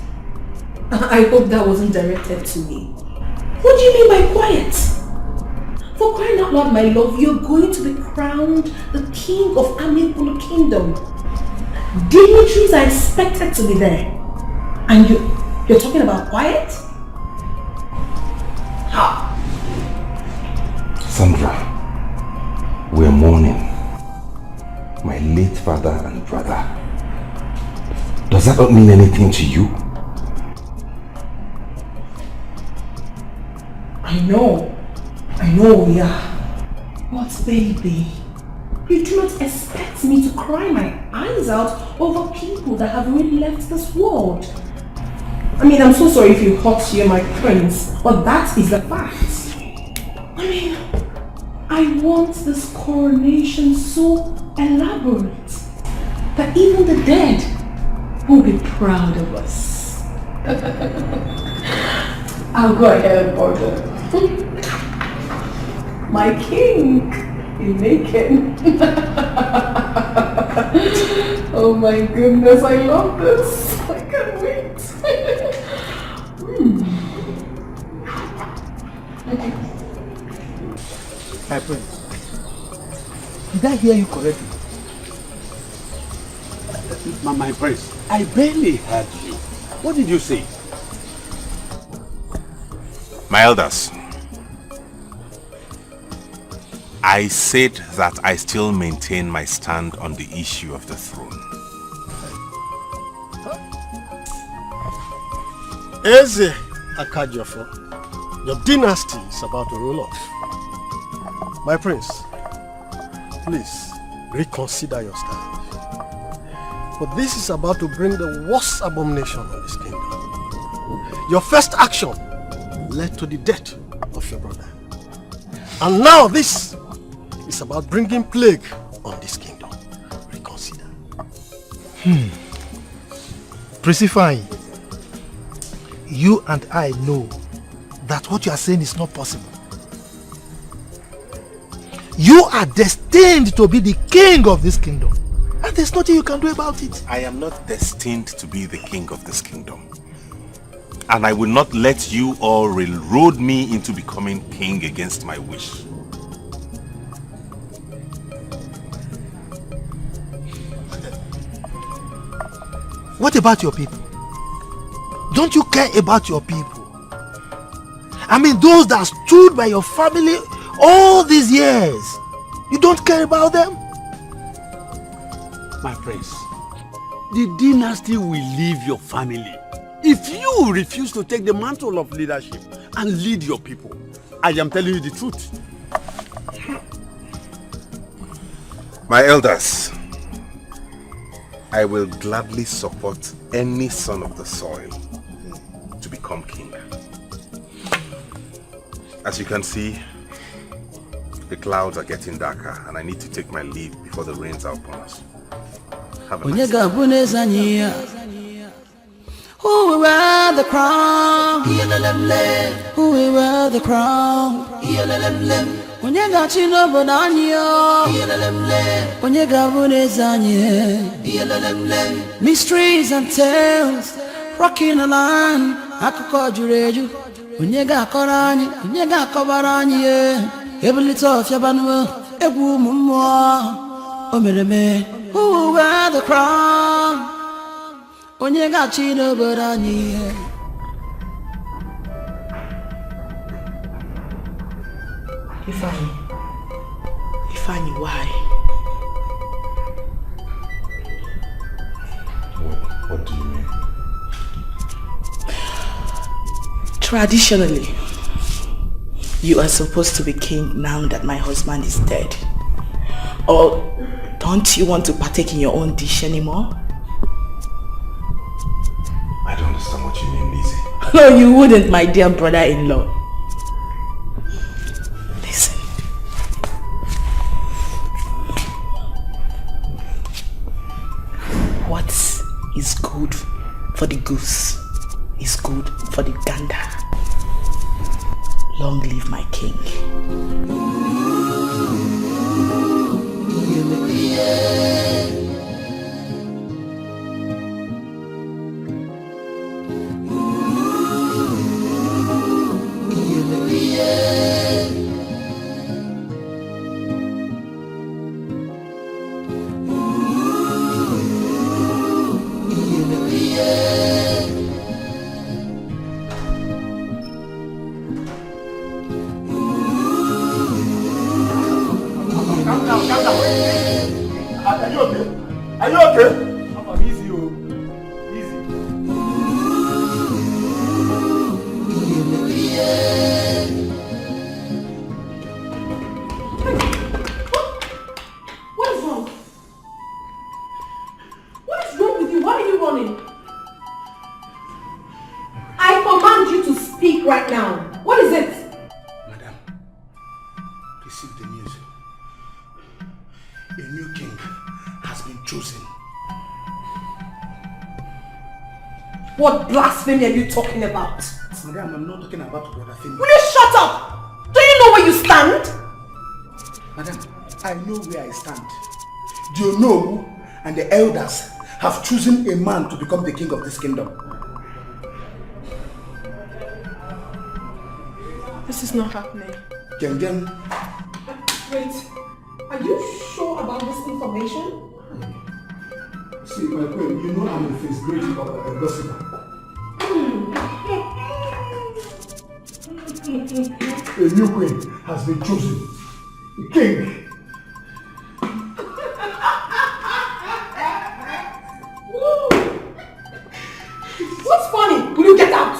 A: I hope that wasn't directed to me. What do you mean by quiet? For crying out loud, my love, you're going to be crowned the king of Amibulu Kingdom. Dignitaries are expected to be there. And you're talking about quiet? How?
B: Sandra, we're mourning my late father and brother. Does that not mean anything to you?
A: I know, we are. But baby, you do not expect me to cry my eyes out over people that have already left this world. I mean, I'm so sorry if you hurt you, my prince, but that is the fact. I mean, I want this coronation so elaborate that even the dead will be proud of us. I'll go ahead and order. My king in making. Oh my goodness, I love this. I can't wait.
S: My prince, did I hear you correctly? My prince, I barely heard you. What did you say?
B: My elders, I said that I still maintain my stand on the issue of the throne.
Q: Eze Akajofo, your dynasty is about to roll off. My prince, please reconsider your stand. For this is about to bring the worst abomination on this kingdom. Your first action led to the death of your brother. And now this is about bringing plague on this kingdom. Reconsider.
C: Prince Ifeanyi, you and I know that what you are saying is not possible. You are destined to be the king of this kingdom. And there's nothing you can do about it.
B: I am not destined to be the king of this kingdom. And I will not let you all railroad me into becoming king against my wish.
C: What about your people? Don't you care about your people? I mean, those that stood by your family all these years. You don't care about them?
S: My prince, the dynasty will leave your family if you refuse to take the mantle of leadership and lead your people. I am telling you the truth.
B: My elders, I will gladly support any son of the soil to become king. As you can see, the clouds are getting darker and I need to take my leave before the rains are upon us. Have a nice day.
I: Who will wear the crown? Who will wear the crown? When you got you no banana, when you got mysteries and tales, rocking the line. I could call you ready. When you got Korani, when you got Kobarani, every little of your banner, a woman more. Oh, man, who will wear the crown? When you got Chino Bodani.
N: Ifeanyi, why?
B: What do you mean?
N: Traditionally, you are supposed to be king now that my husband is dead. Or don't you want to partake in your own dish anymore?
B: I don't understand what you mean, Lizzie.
N: No, you wouldn't, my dear brother-in-law. Listen. What is good for the goose is good for the gander. Long live my king.
H: Are you okay? I'm easy, oh. Easy.
O: What is wrong? What is wrong with you? Why are you running? I command you to speak right now. What is it?
H: Madam, receive the news. A new king has been chosen.
O: What blasphemy are you talking about?
H: Madam, I'm not talking about brother Femi.
O: Will you shut up? Do you know where you stand?
H: Madam, I know where I stand. Do you know and the elders have chosen a man to become the king of this kingdom?
O: This is not happening.
H: Wait,
O: are you sure about this information?
H: see, my queen, you know I'm a face great gossiper. A new queen has been chosen. A king.
O: What's funny? Will you get out?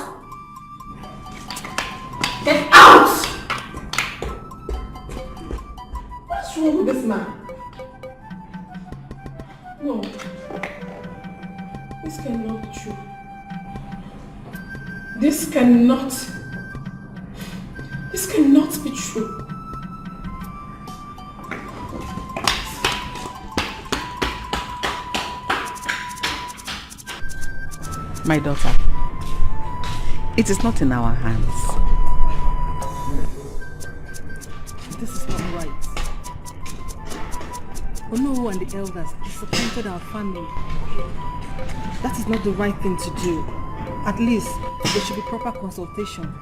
A: This cannot be true.
N: My daughter, it is not in our hands.
L: This is not right. Ono and the elders disappointed our family. That is not the right thing to do. At least, there should be proper consultation.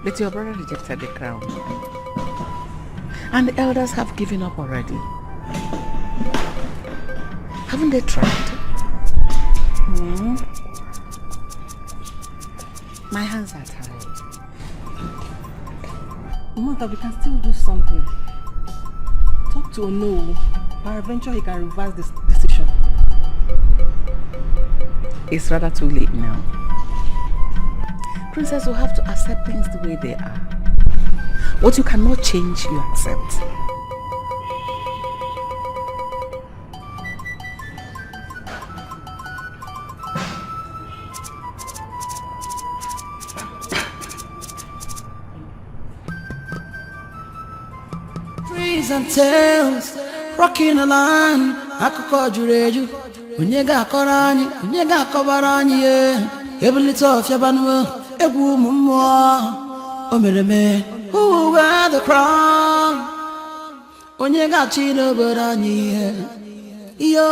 N: But your brother rejected the crown. And the elders have given up already. Haven't they tried? My hands are tired.
L: Mother, we can still do something. Talk to Ono. Peradventure he can reverse this decision.
N: It's rather too late now. Princess will have to accept things the way they are. What you cannot change, you accept.
I: Trees and tales, rocking the line. Akụkọ juru eju, onye ga-akọrọ anyị, onye ga-akọbara anyị ye. Ebulite ọfịa banụ, egwu ụmụ mmụọ. O mere me, who will wear the crown? Onye ga-achị n'obodo anyị ye. Yo.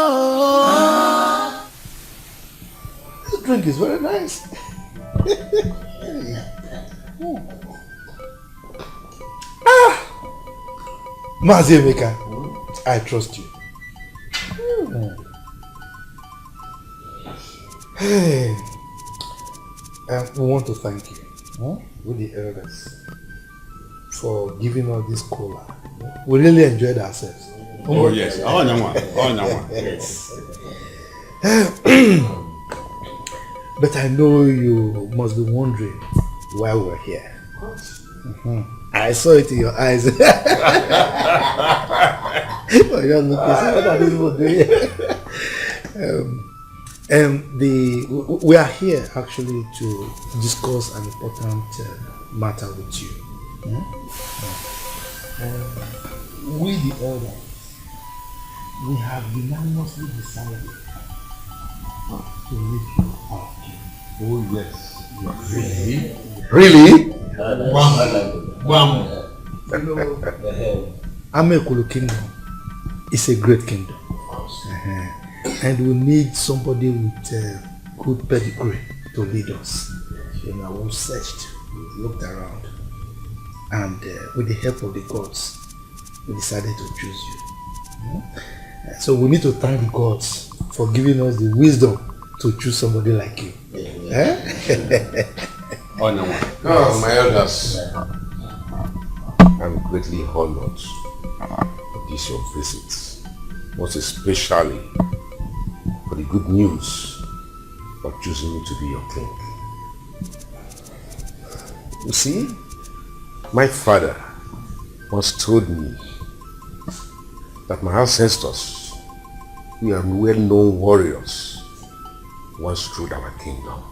C: This drink is very nice. Mazi Emeka, I trust you. Hey, we want to thank you, with the elders, for giving us this cola. We really enjoyed ourselves.
B: Oh yes, yes.
C: But I know you must be wondering why we're here. I saw it in your eyes. Oh, you're looking, so what are these people doing? We are here actually to discuss an important matter with you. We the elders, we have unanimously decided to make you our king.
Q: Oh yes.
C: Really?
Q: Wow.
C: You know, Amekulu Kingdom is a great kingdom. And we need somebody with good pedigree to lead us. You know, we searched, we looked around, and with the help of the gods, we decided to choose you. So we need to thank the gods for giving us the wisdom to choose somebody like you.
Q: No, my elders, I'm greatly honored for this your visit, most especially for the good news of choosing me to be your king. You see, my father once told me that my ancestors, we are well-known warriors, once ruled our kingdom.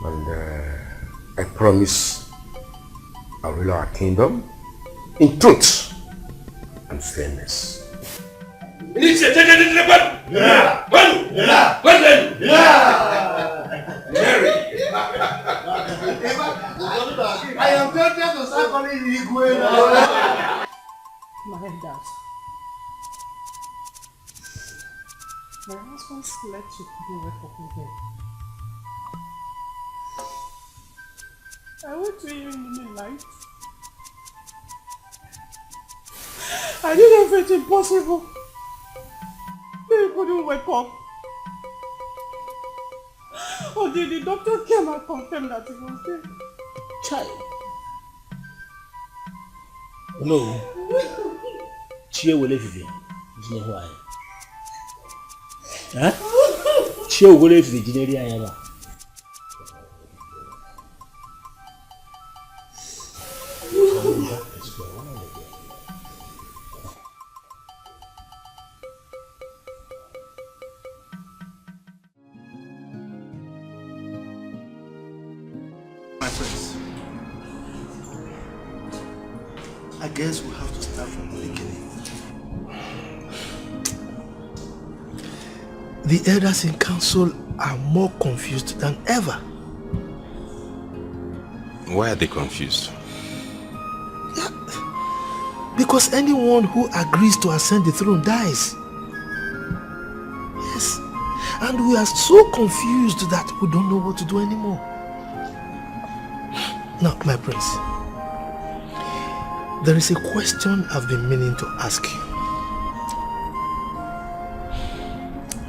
Q: And I promise I'll rule our kingdom in truth and fairness.
C: I am tempted to start calling you Igwe.
L: My head down. My husband slept with people who for him. I went to him in the night. I did everything possible. He couldn't wake up. Until the doctor came and confirmed that he was dead.
J: Child. No. Chie wole vivi. Jine ho aye. Huh? Chie wole vivi jine ri aye ba.
C: I guess we'll have to start from the beginning. The elders in council are more confused than ever.
B: Why are they confused?
C: Yeah, because anyone who agrees to ascend the throne dies. Yes, and we are so confused that we don't know what to do anymore. Now, my prince, there is a question I've been meaning to ask you.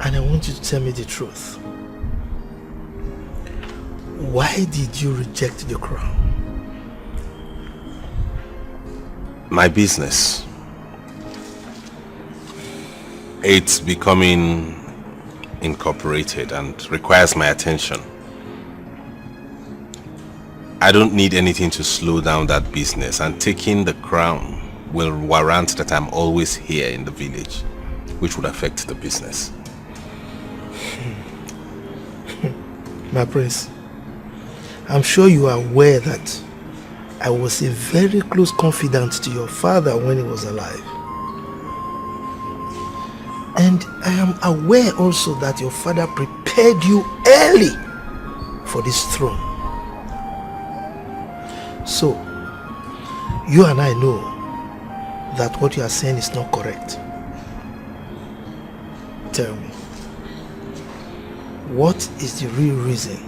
C: And I want you to tell me the truth. Why did you reject the crown?
B: My business. It's becoming incorporated and requires my attention. I don't need anything to slow down that business, and taking the crown will warrant that I'm always here in the village, which would affect the business.
C: My prince, I'm sure you are aware that I was a very close confidant to your father when he was alive. And I am aware also that your father prepared you early for this throne. So, you and I know that what you are saying is not correct. Tell me, what is the real reason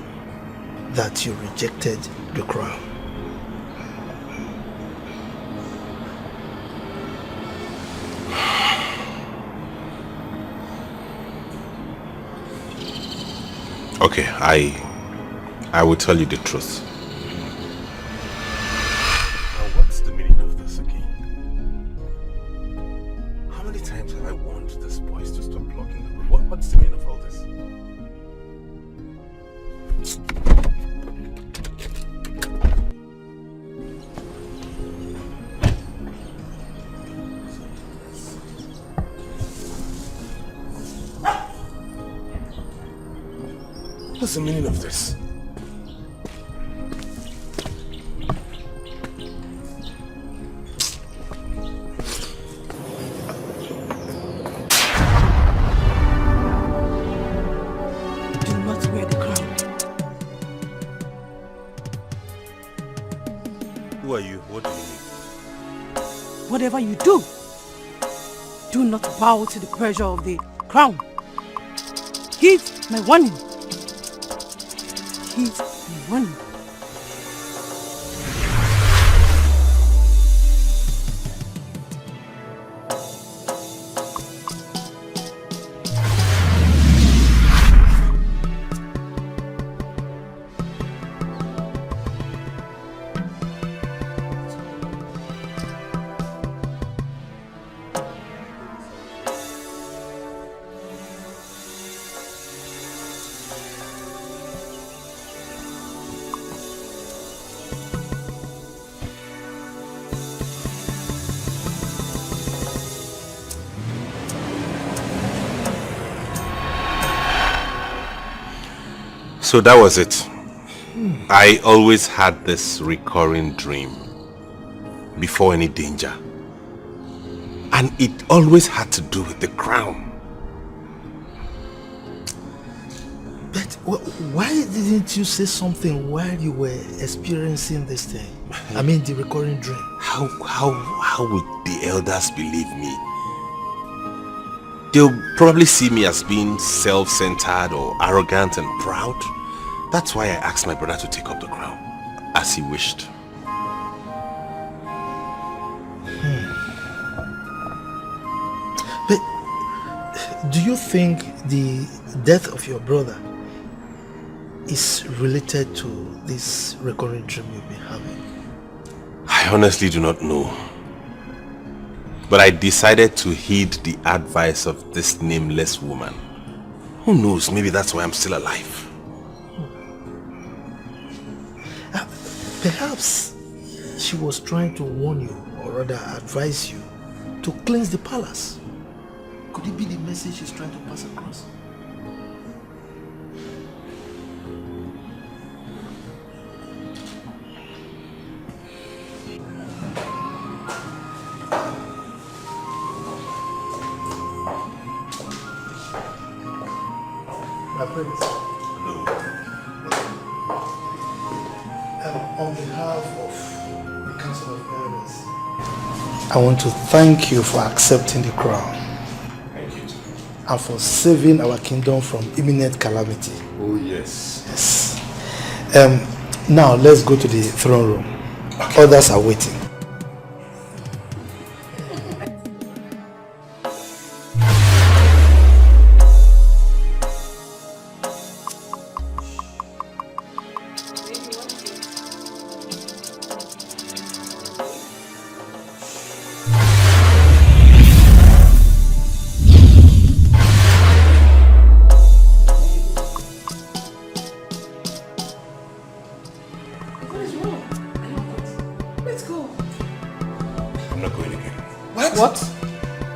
C: that you rejected the crown?
B: Okay, I will tell you the truth. Now, what's the meaning of this again? How many times have I warned these boys to stop blocking the road? What's the meaning of all this? What's the meaning of this?
N: Do not wear the crown.
B: Who are you? What do you mean?
R: Whatever you do, do not bow to the pressure of the crown. Heed my warning. Heed my warning.
B: So that was it. I always had this recurring dream before any danger. And it always had to do with the crown.
C: But why didn't you say something while you were experiencing this thing? I mean, the recurring dream.
B: How would the elders believe me? They'll probably see me as being self-centered or arrogant and proud. That's why I asked my brother to take up the crown, as he wished.
C: But do you think the death of your brother is related to this recurring dream you've been having?
B: I honestly do not know. But I decided to heed the advice of this nameless woman. Who knows, maybe that's why I'm still alive.
C: Perhaps she was trying to warn you, or rather advise you, to cleanse the palace. Could it be the message she's trying to pass across? Prince.
B: Hello.
C: On behalf of the Council of Elders, I want to thank you for accepting the crown.
B: Thank you.
C: And for saving our kingdom from imminent calamity.
B: Oh, yes.
C: Yes. Now let's go to the throne room. Okay. Others are waiting.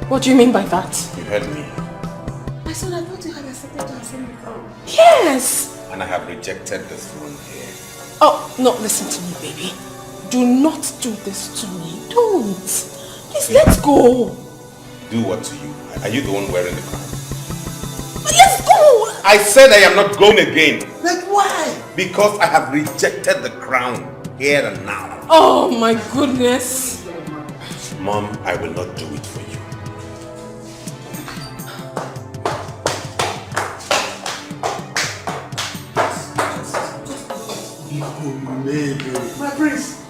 O: What do you mean by that?
B: You heard me.
O: My son, I thought you had accepted to ascend the throne. Yes!
B: And I have rejected the throne here.
O: Oh, no, listen to me, baby. Do not do this to me. Don't. Please, let's go.
B: Do what to you? Are you the one wearing the crown?
O: Let's go!
B: I said I am not going again.
O: Like why?
B: Because I have rejected the crown here and now.
O: Oh my goodness.
B: Mom, I will not do it for you.
C: My prince!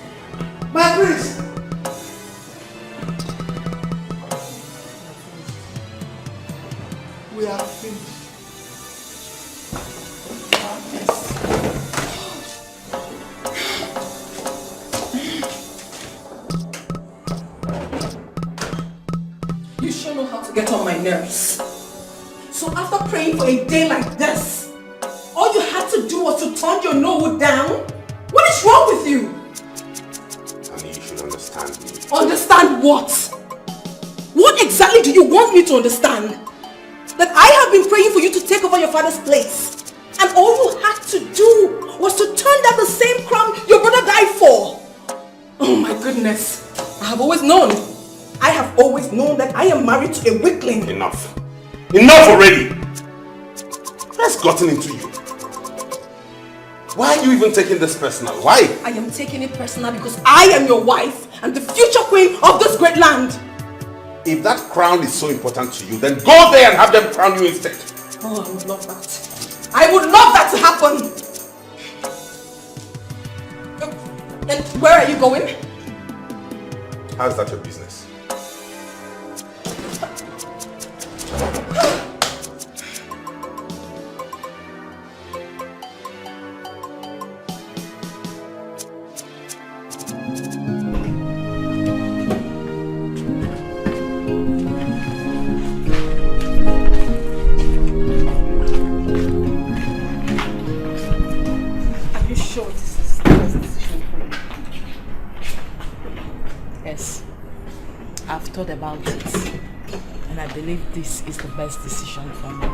C: My prince! We are finished.
O: You sure know how to get on my nerves. So after praying for a day like this, all you had to do was to turn your nose down? What is wrong with you?
B: Honey, you should understand me.
O: Understand what? What exactly do you want me to understand? That I have been praying for you to take over your father's place. And all you had to do was to turn down the same crown your brother died for. Oh my goodness. I have always known that I am married to a weakling.
B: Enough. Enough already! What's gotten into you? Why are you even taking this personal? Why?
O: I am taking it personal because I am your wife and the future queen of this great land.
B: If that crown is so important to you, then go there and have them crown you instead.
O: Oh, I would love that. I would love that to happen. And where are you going?
B: How's that your business?
N: Thought about it, and I believe this is the best decision for me.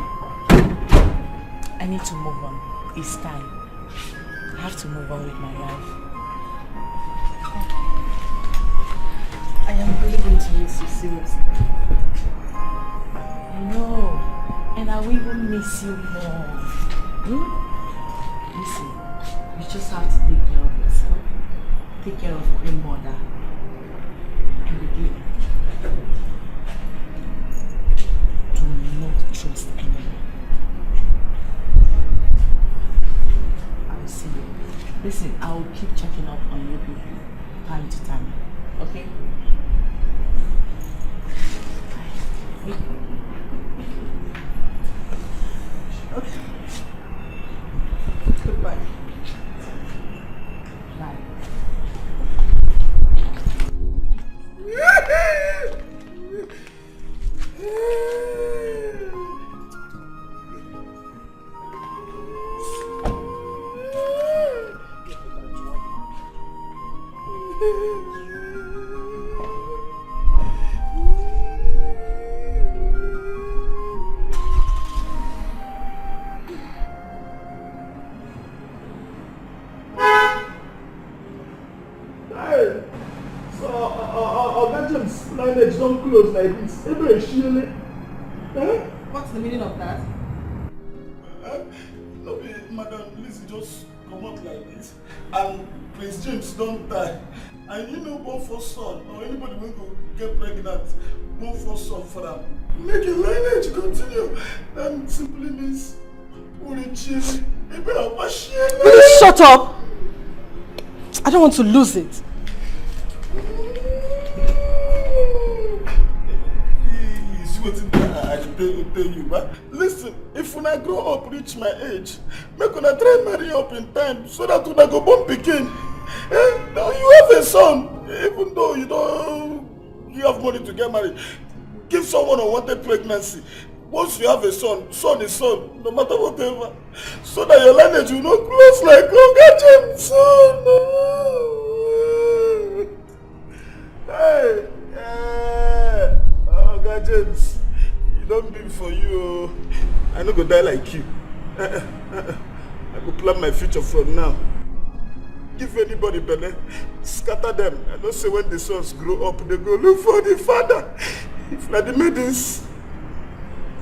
N: I need to move on. It's time. I have to move on with my life. I am really going to miss you, seriously. I know, and I will even miss you more. Listen, you just have to take care of yourself, take care of your mother, and again, do not trust anyone. I will see you. Listen, I will keep checking up on you people time to time. Okay? Okay. Goodbye. Bye.
C: Don't close like this.
O: What's the meaning of that?
H: Madam, please just come out like this. And Prince James don't die. And you know, both for son, or anybody will go get pregnant, both for son for them. Make your lineage continue. That simply means
L: Will you shut up? I don't want to lose it.
H: I tell you, but listen, if when I grow up, reach my age, make una try marry up in time so that when I go born pikin, now you have a son, even though you have money to get married, give someone unwanted pregnancy. Once you have a son, son is son, no matter whatever, so that your lineage will not close like Oga James' son. Hey, Oga James, it don't be for you. I no go die like you. I go plan my future from now. Give anybody belly, scatter them. I don't say when the sons grow up, they go look for the father. If not the maidens,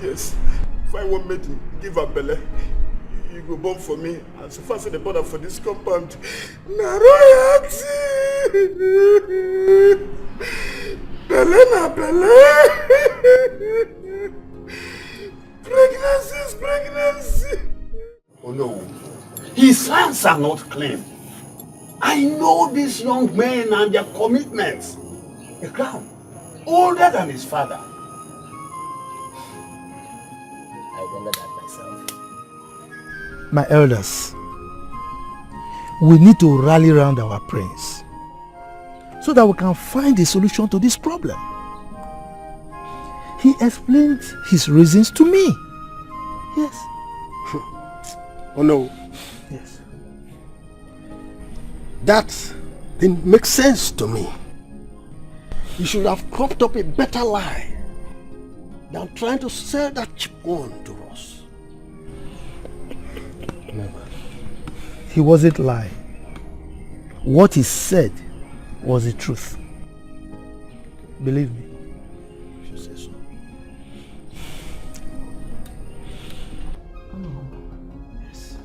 H: yes, find one maiden, give her belly. You go born for me, and so far as the border for this compound, na royalty. Belly na belly. Pregnancy is pregnancy.
S: Oh no, his hands are not clean. I know these young men and their commitments. A crown, older than his father.
J: I wonder that myself.
C: My elders, we need to rally around our prince so that we can find a solution to this problem. He explained his reasons to me. Yes.
Q: Oh no.
C: Yes.
Q: That didn't make sense to me. You should have cropped up a better lie than trying to sell that cheap one to us.
C: Never. He wasn't lying. What he said was the truth. Believe me.
Q: If you say so.
N: Oh. Yes.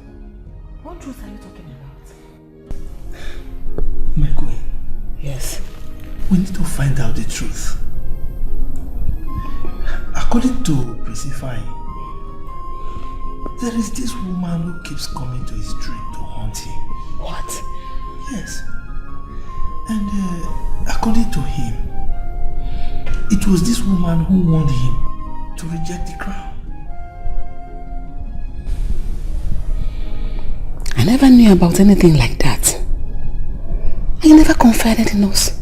N: What truth are you talking about?
C: My queen.
N: Yes.
C: We need to find out the truth. According to Persephone, there is this woman who keeps coming to his dream to haunt him.
N: What?
C: Yes. And according to him, it was this woman who warned him to reject the crown.
N: I never knew about anything like that. I never confided in us.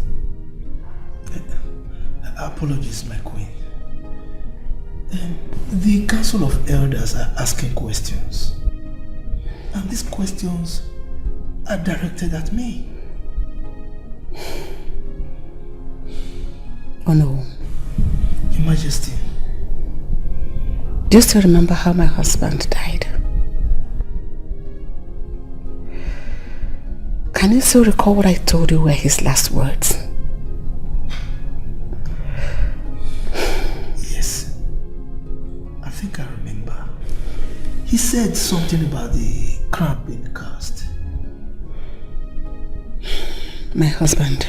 C: Apologies, my queen. The council of elders are asking questions. And these questions are directed at me.
N: Oh no.
C: Your Majesty.
N: Do you still remember how my husband died? Can you still recall what I told you were his last words?
C: Yes. I think I remember. He said something about the crown being cast.
N: My husband,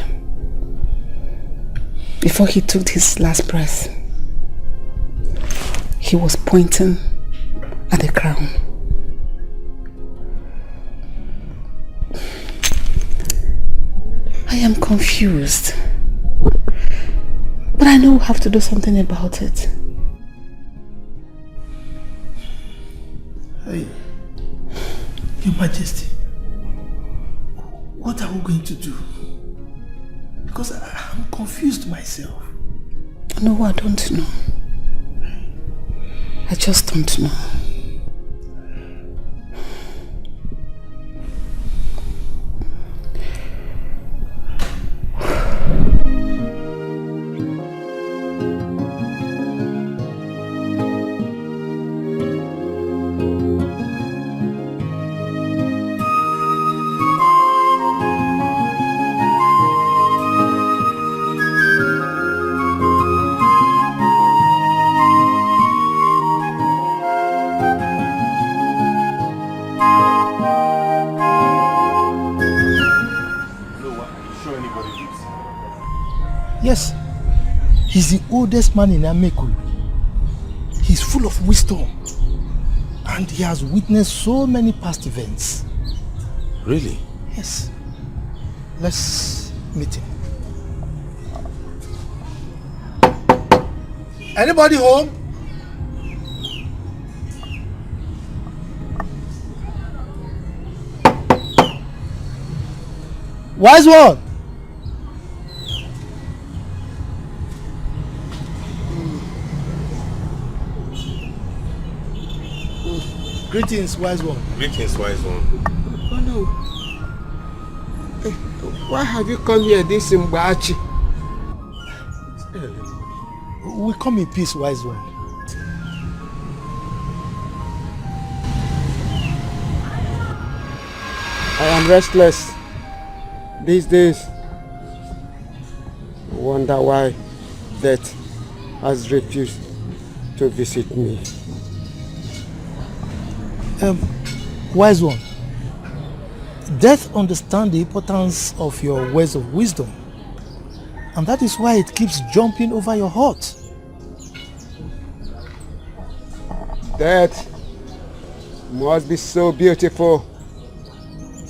N: before he took his last breath, he was pointing at the crown. I am confused, but I know we have to do something about it.
C: Hey, Your Majesty, what are we going to do? Because I'm confused myself.
N: No, I don't know. I just don't know.
C: Yes. He's the oldest man in Ameku. He's full of wisdom. And he has witnessed so many past events.
B: Really?
C: Yes. Let's meet him. Anybody home? Wise one! Greetings, wise one.
B: Greetings, wise one.
T: Oh no. Why have you come here this Mbachi?
C: We come in peace, wise one.
T: I am restless these days. I wonder why death has refused to visit me.
C: Wise one, death understands the importance of your words of wisdom, and that is why it keeps jumping over your heart.
T: Death must be so beautiful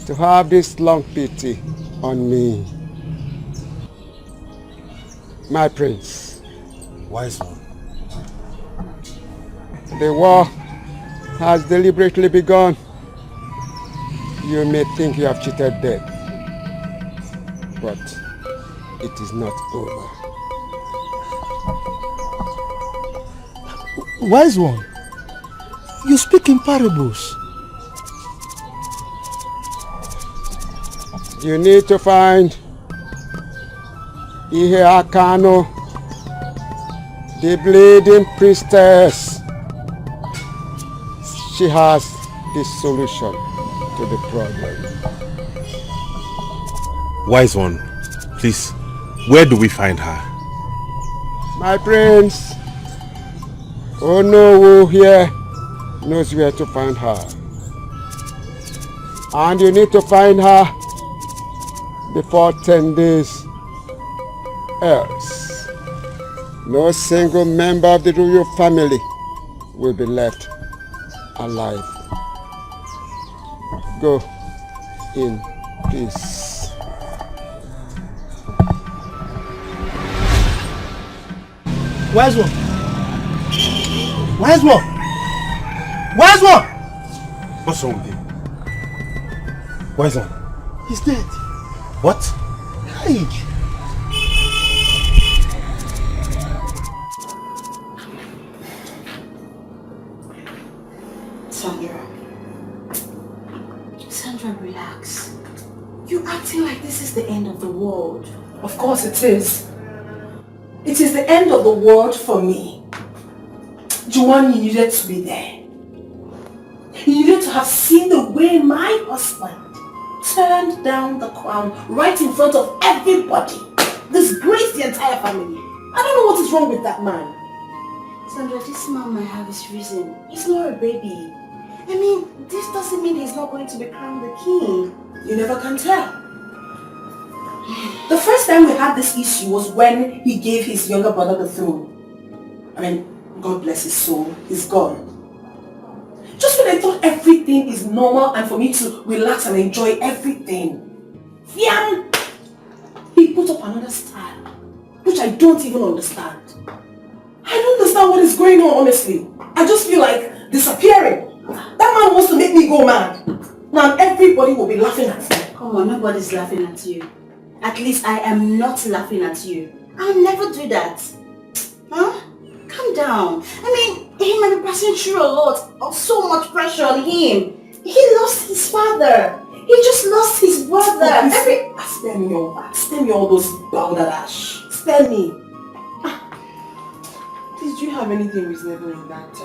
T: to have this long pity on me. My prince.
B: Wise one.
T: The war has deliberately begun. You may think you have cheated death, but it is not over.
C: Wise one, you speak in parables.
T: You need to find Ihe Akano, the bleeding priestess. She has the solution to the problem.
B: Wise one, please, where do we find her?
T: My prince, Onowu here knows where to find her. And you need to find her before 10 days. Else, no single member of the royal family will be left alive. Go in peace.
C: Wise one! Wise one! Wise one!
B: What's wrong with him? Wise one?
C: He's dead.
B: What?
C: Hey!
P: Sandra, relax. You're acting like this is the end of the world.
A: Of course it is. It is the end of the world for me. Juwan, you needed to be there. You needed to have seen the way my husband turned down the crown right in front of everybody. Disgraced the entire family. I don't know what is wrong with that man.
P: Sandra, this man might have his reason. He's not a baby. I mean, this doesn't mean he's not going to be crowned the king.
A: You never can tell. The first time we had this issue was when he gave his younger brother the throne. I mean, God bless his soul, he's gone. Just when I thought everything is normal and for me to relax and enjoy everything, Fiam, he put up another style, which I don't even understand. I don't understand what is going on, honestly. I just feel like disappearing. That man wants to make me go mad. Now everybody will be laughing at me.
P: Come on, nobody's laughing at you. At least I am not laughing at you. I'll never do that. Huh? Calm down. I mean, he might be passing through a lot of so much pressure on him. He lost his father. He just lost his brother.
A: Spare me all those balderdash. Spare me. Please, do you have anything reasonable in that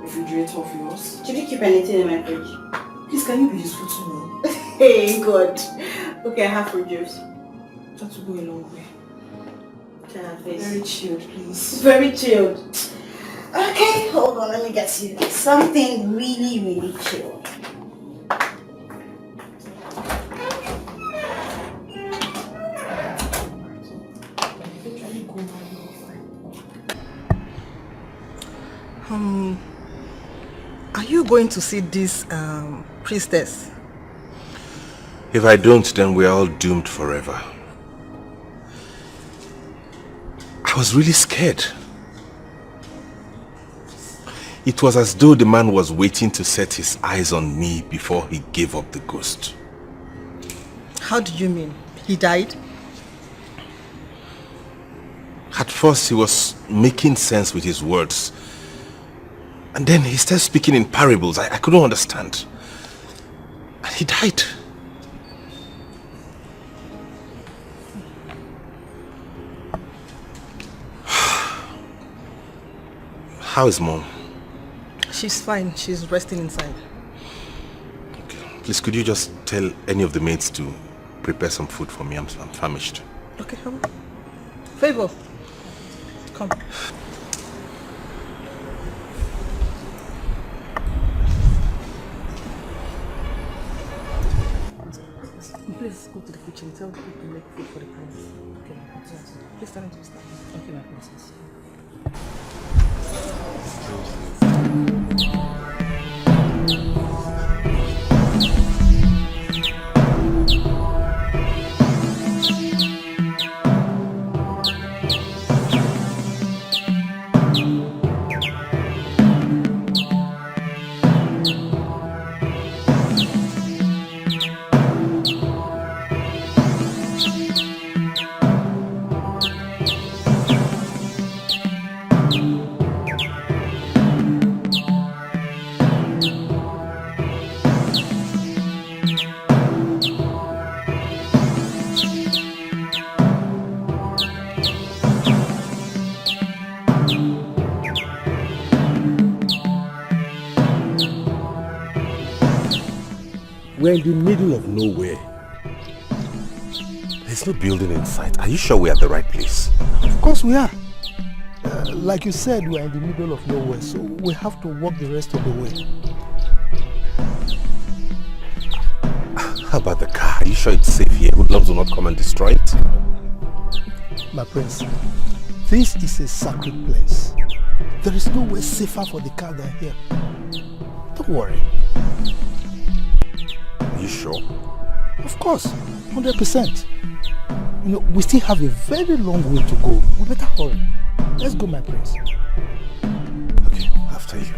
A: refrigerator of yours?
P: Did you keep anything in my fridge?
A: Please, can you be useful to me?
P: Hey, God. Okay, I have fruit juice.
A: That will go a long way.
P: Can I have this?
A: Very chilled, please.
P: Very chilled. Okay, hold on, let me get you something really, really chilled.
L: Are you going to see this priestess?
M: If I don't, then we're all doomed forever. I was really scared. It was as though the man was waiting to set his eyes on me before he gave up the ghost.
L: How do you mean? He died?
M: At first he was making sense with his words. And then he started speaking in parables. I couldn't understand. And he died. How is Mom?
L: She's fine. She's resting inside.
M: Okay. Please, could you just tell any of the maids to prepare some food for me? I'm famished.
L: Okay, come. Favor. Come. Please go to the kitchen. Tell people to make food for the prince. Okay, my princess. Please tell him to start. Okay, my princess.
B: We're in the middle of nowhere. There's no building in sight. Are you sure we're at the right place?
C: Of course we are. Like you said, we're in the middle of nowhere, so we have to walk the rest of the way.
B: How about the car? Are you sure it's safe here? Hoodlums will not come and destroy it?
C: My prince, this is a sacred place. There is nowhere safer for the car than here. Don't worry.
B: Are you sure?
C: Of course, 100%. You know, we still have a very long way to go. We better hurry. Let's go, my prince.
B: Okay, after you.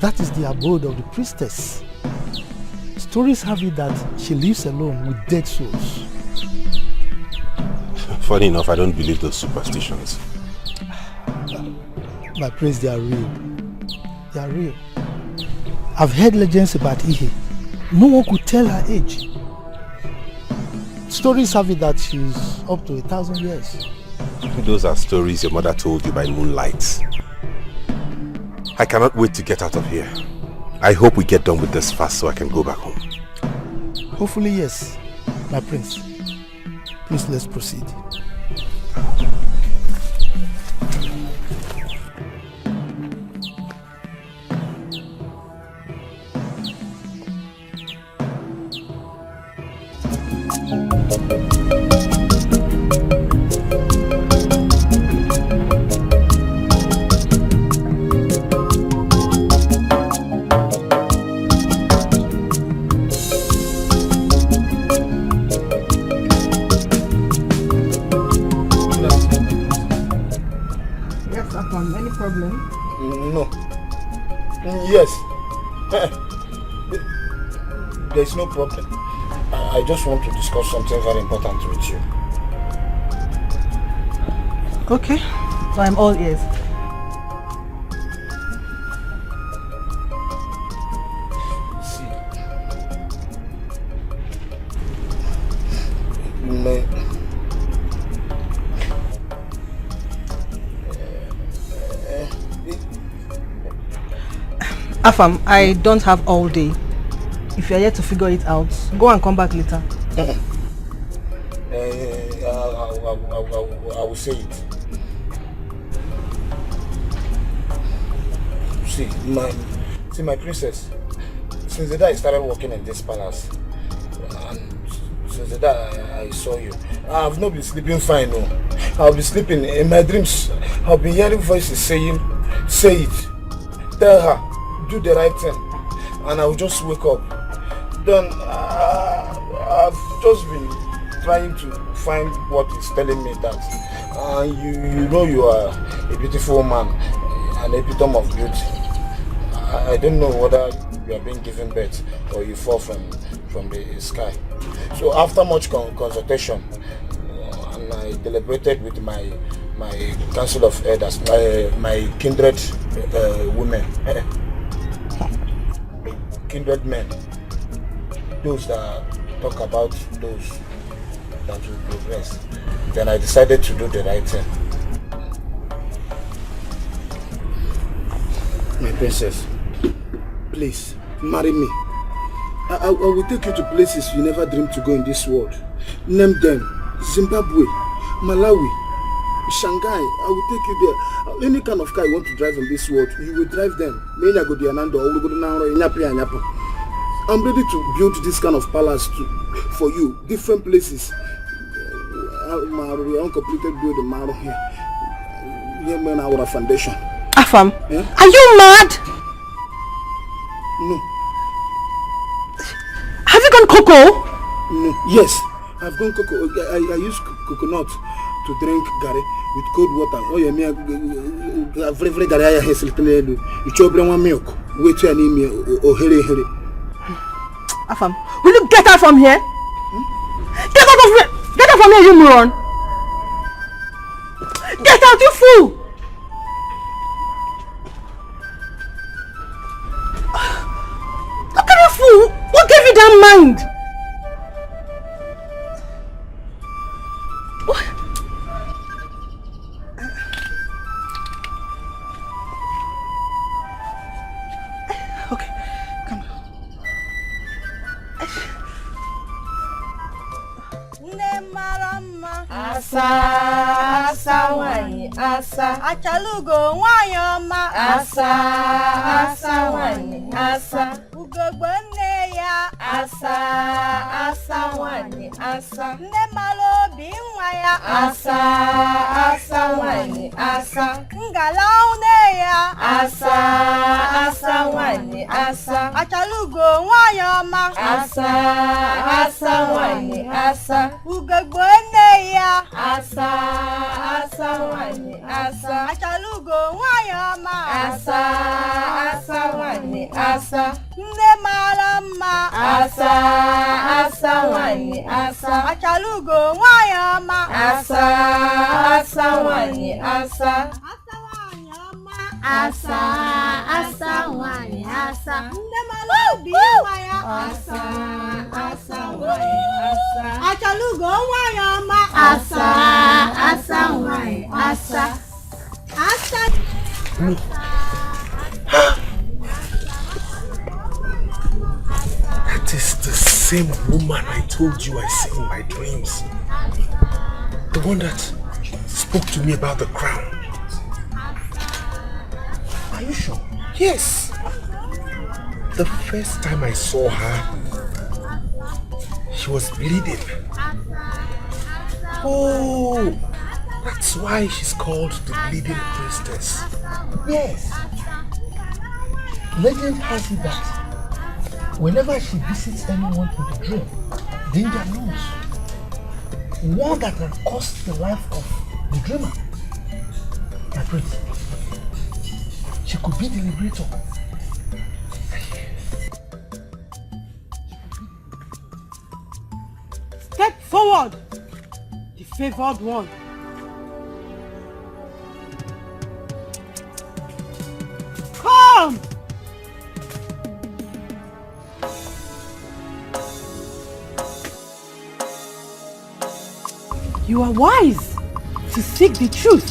C: That is the abode of the priestess. Stories have it that she lives alone with dead souls.
B: Funny enough, I don't believe those superstitions.
C: My prince, they are real. They are real. I've heard legends about Ihe. No one could tell her age. Stories have it that she's up to 1,000 years.
B: Those are stories your mother told you by moonlight. I cannot wait to get out of here. I hope we get done with this fast so I can go back home.
C: Hopefully, yes, my prince. Please, let's proceed.
L: Any problem?
D: No. Yes. There's no problem. I just want to discuss something very important with you.
L: Okay, so I'm all ears. Afam, I don't have all day. If you are yet to figure it out, go and come back later.
D: I will say it. See, my princess. Since the day I started working in this palace, and since the day I saw you, I have not been sleeping fine. No, I'll be sleeping in my dreams. I'll be hearing voices saying, "Say it, tell her, do the right thing," and I'll just wake up. Then I've just been trying to find what is telling me that you know you are a beautiful woman, an epitome of beauty. I don't know whether you are being given birth or you fall from the sky. So after much consultation, and I deliberated with my council of elders, my kindred women, kindred men, those that talk about those that will progress. Then I decided to do the right thing. My princess, please marry me. I will take you to places you never dreamed to go in this world. Name them: Zimbabwe, Malawi, Shanghai. I will take you there. Any kind of car you want to drive in this world, you will drive them. I'm ready to build this kind of palace for you, different places. Uncompleted building here. Here, our foundation.
L: Afam, are you mad?
D: No.
L: Have you gone cocoa?
D: No. Yes, I've gone cocoa. I use coconut to drink gari with cold water. Oh yeah, me very gari I has little. You chop one milk. Wait till I need me. Oh here.
L: Afam, will you get out from here? Get out of here! Get out from here, you moron! Get out, you fool! Look at you, fool! What gave you that mind? What? Okay, come on.
U: Asa, asa wani, asa. Achalugo wanyoma. Asa, asa wani, asa. Ugogbo nne ya. Asa, asa wani, asa. Nne malo bi nwa ya. Asa, asa wani, asa. Ngala une ya. Asa, asa wani, asa. Achalugo wanyoma. Asa, asa wani, asa. Ugogbo nne ya. Asa, asa wani, asa. Achalugo wanyoma. Asa, asa wani, asa. Nne mara mma. Asa, asa wani, asa. Achalugo wanyoma. Asa, asa wani, asa. Asa, asa wani, asa. Nne mara bi wanya. Asa, asa wani, asa. Achalugo wanyoma. Asa, asa wani, asa. Asa.
Q: That is the same woman I told you I see in my dreams. The one that spoke to me about the crown. Are you sure? Yes. The first time I saw her, she was bleeding. Oh, that's why she's called the Bleeding Priestess. Yes. Legend has it that whenever she visits anyone in the dream, danger knows. One that can cost the life of the dreamer. My prince, she could be the liberator.
L: Step forward, the favored one. Come! You are wise to seek the truth.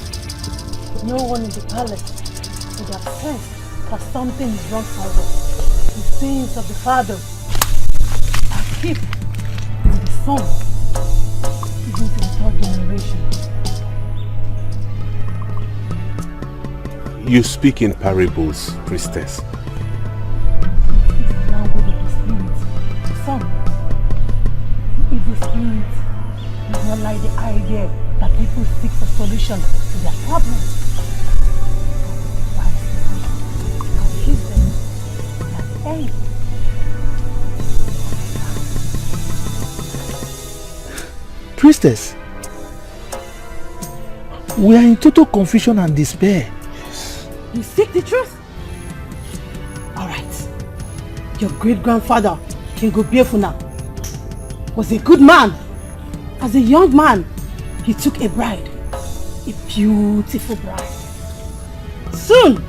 L: No one in the palace would have sensed that something is wrong somewhere. The sins of the father are keep in the son, even to the third generation.
B: You speak in parables, priestess.
L: It's the language of the spirit. Son, the evil spirit does not like the idea that people seek for solution to their problems. Confuse them that hey.
C: Priestess, we are in total confusion and despair.
L: You seek the truth? Alright. Your great-grandfather, King Obiefuna, was a good man. As a young man, he took a bride. A beautiful bride. Soon,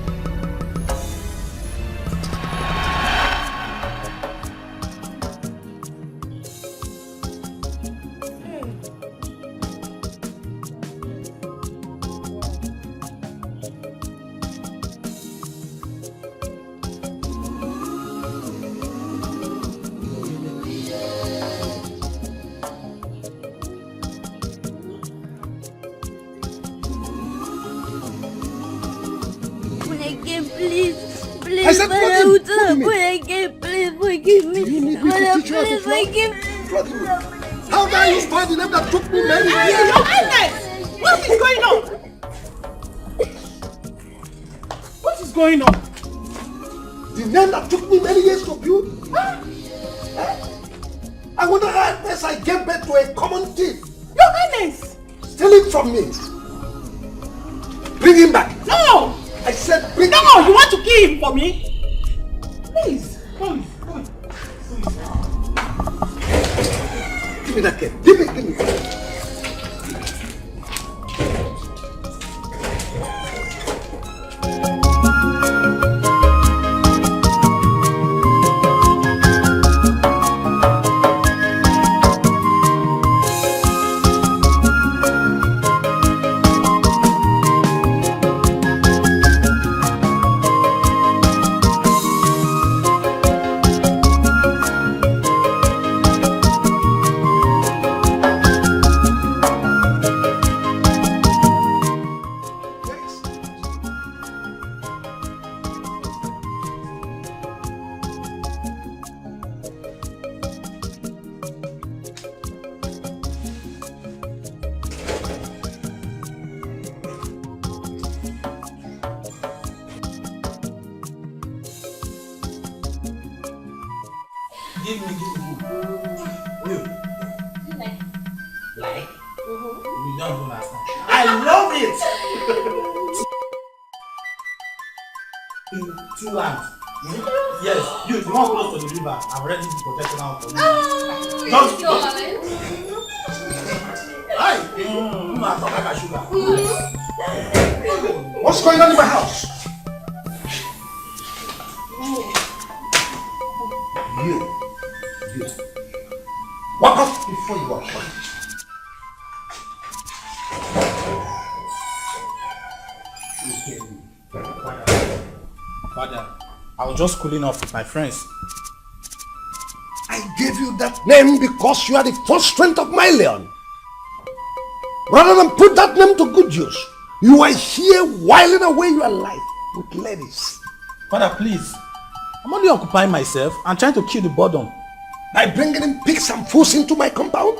U: I said, please forgive me.
S: You need me to teach you how to flog? How dare you spoil the name that took me many years?
L: What is going on? What is going on?
S: The name that took me many years to build? I wonder how best I gave birth to a common thief.
L: Your Highness!
S: Steal it from me. Bring him back.
L: No!
S: I said bring him
L: back. No, you want to kill him for me? Please, come.
S: Give me that cane. Give me.
H: Give me. Will. Like? You don't understand. I love it! In 2 hands. Yes, you want close to the river. I'm ready to protect now for you. Just. Hi! Sugar.
S: What's going on in my house? You. Walk up before you walk on.
H: Father, I was just cooling off with my friends.
S: I gave you that name because you are the first strength of my leon. Rather than put that name to good use, you are here whiling away your life with ladies.
H: Father, please. I'm only occupying myself and trying to kill the boredom.
S: By bringing in pigs and fools into my compound?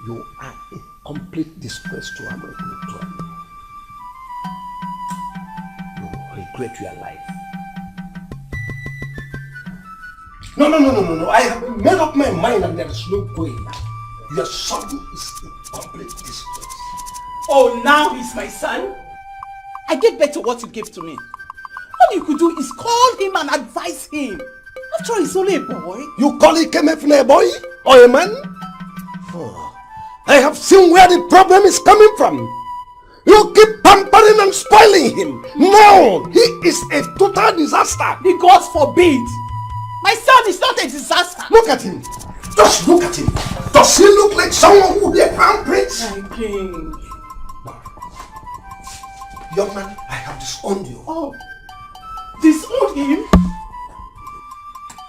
S: You are a complete disgrace to America. You regret your life. No. I have made up my mind and there is no going back. Your son is a complete disgrace.
N: Oh, now he's my son? I get back to what you gave to me. All you could do is call him and advise him. After all, he's only a boy.
S: You call Ikemefune a boy or a man? Oh, I have seen where the problem is coming from. You keep pampering and spoiling him. No, he is a total disaster.
N: The gods forbid. My son is not a disaster.
S: Look at him. Just look at him. Does he look like someone who will be a crown prince?
N: My king.
S: Young man, I have disowned you.
H: Oh, disowned him?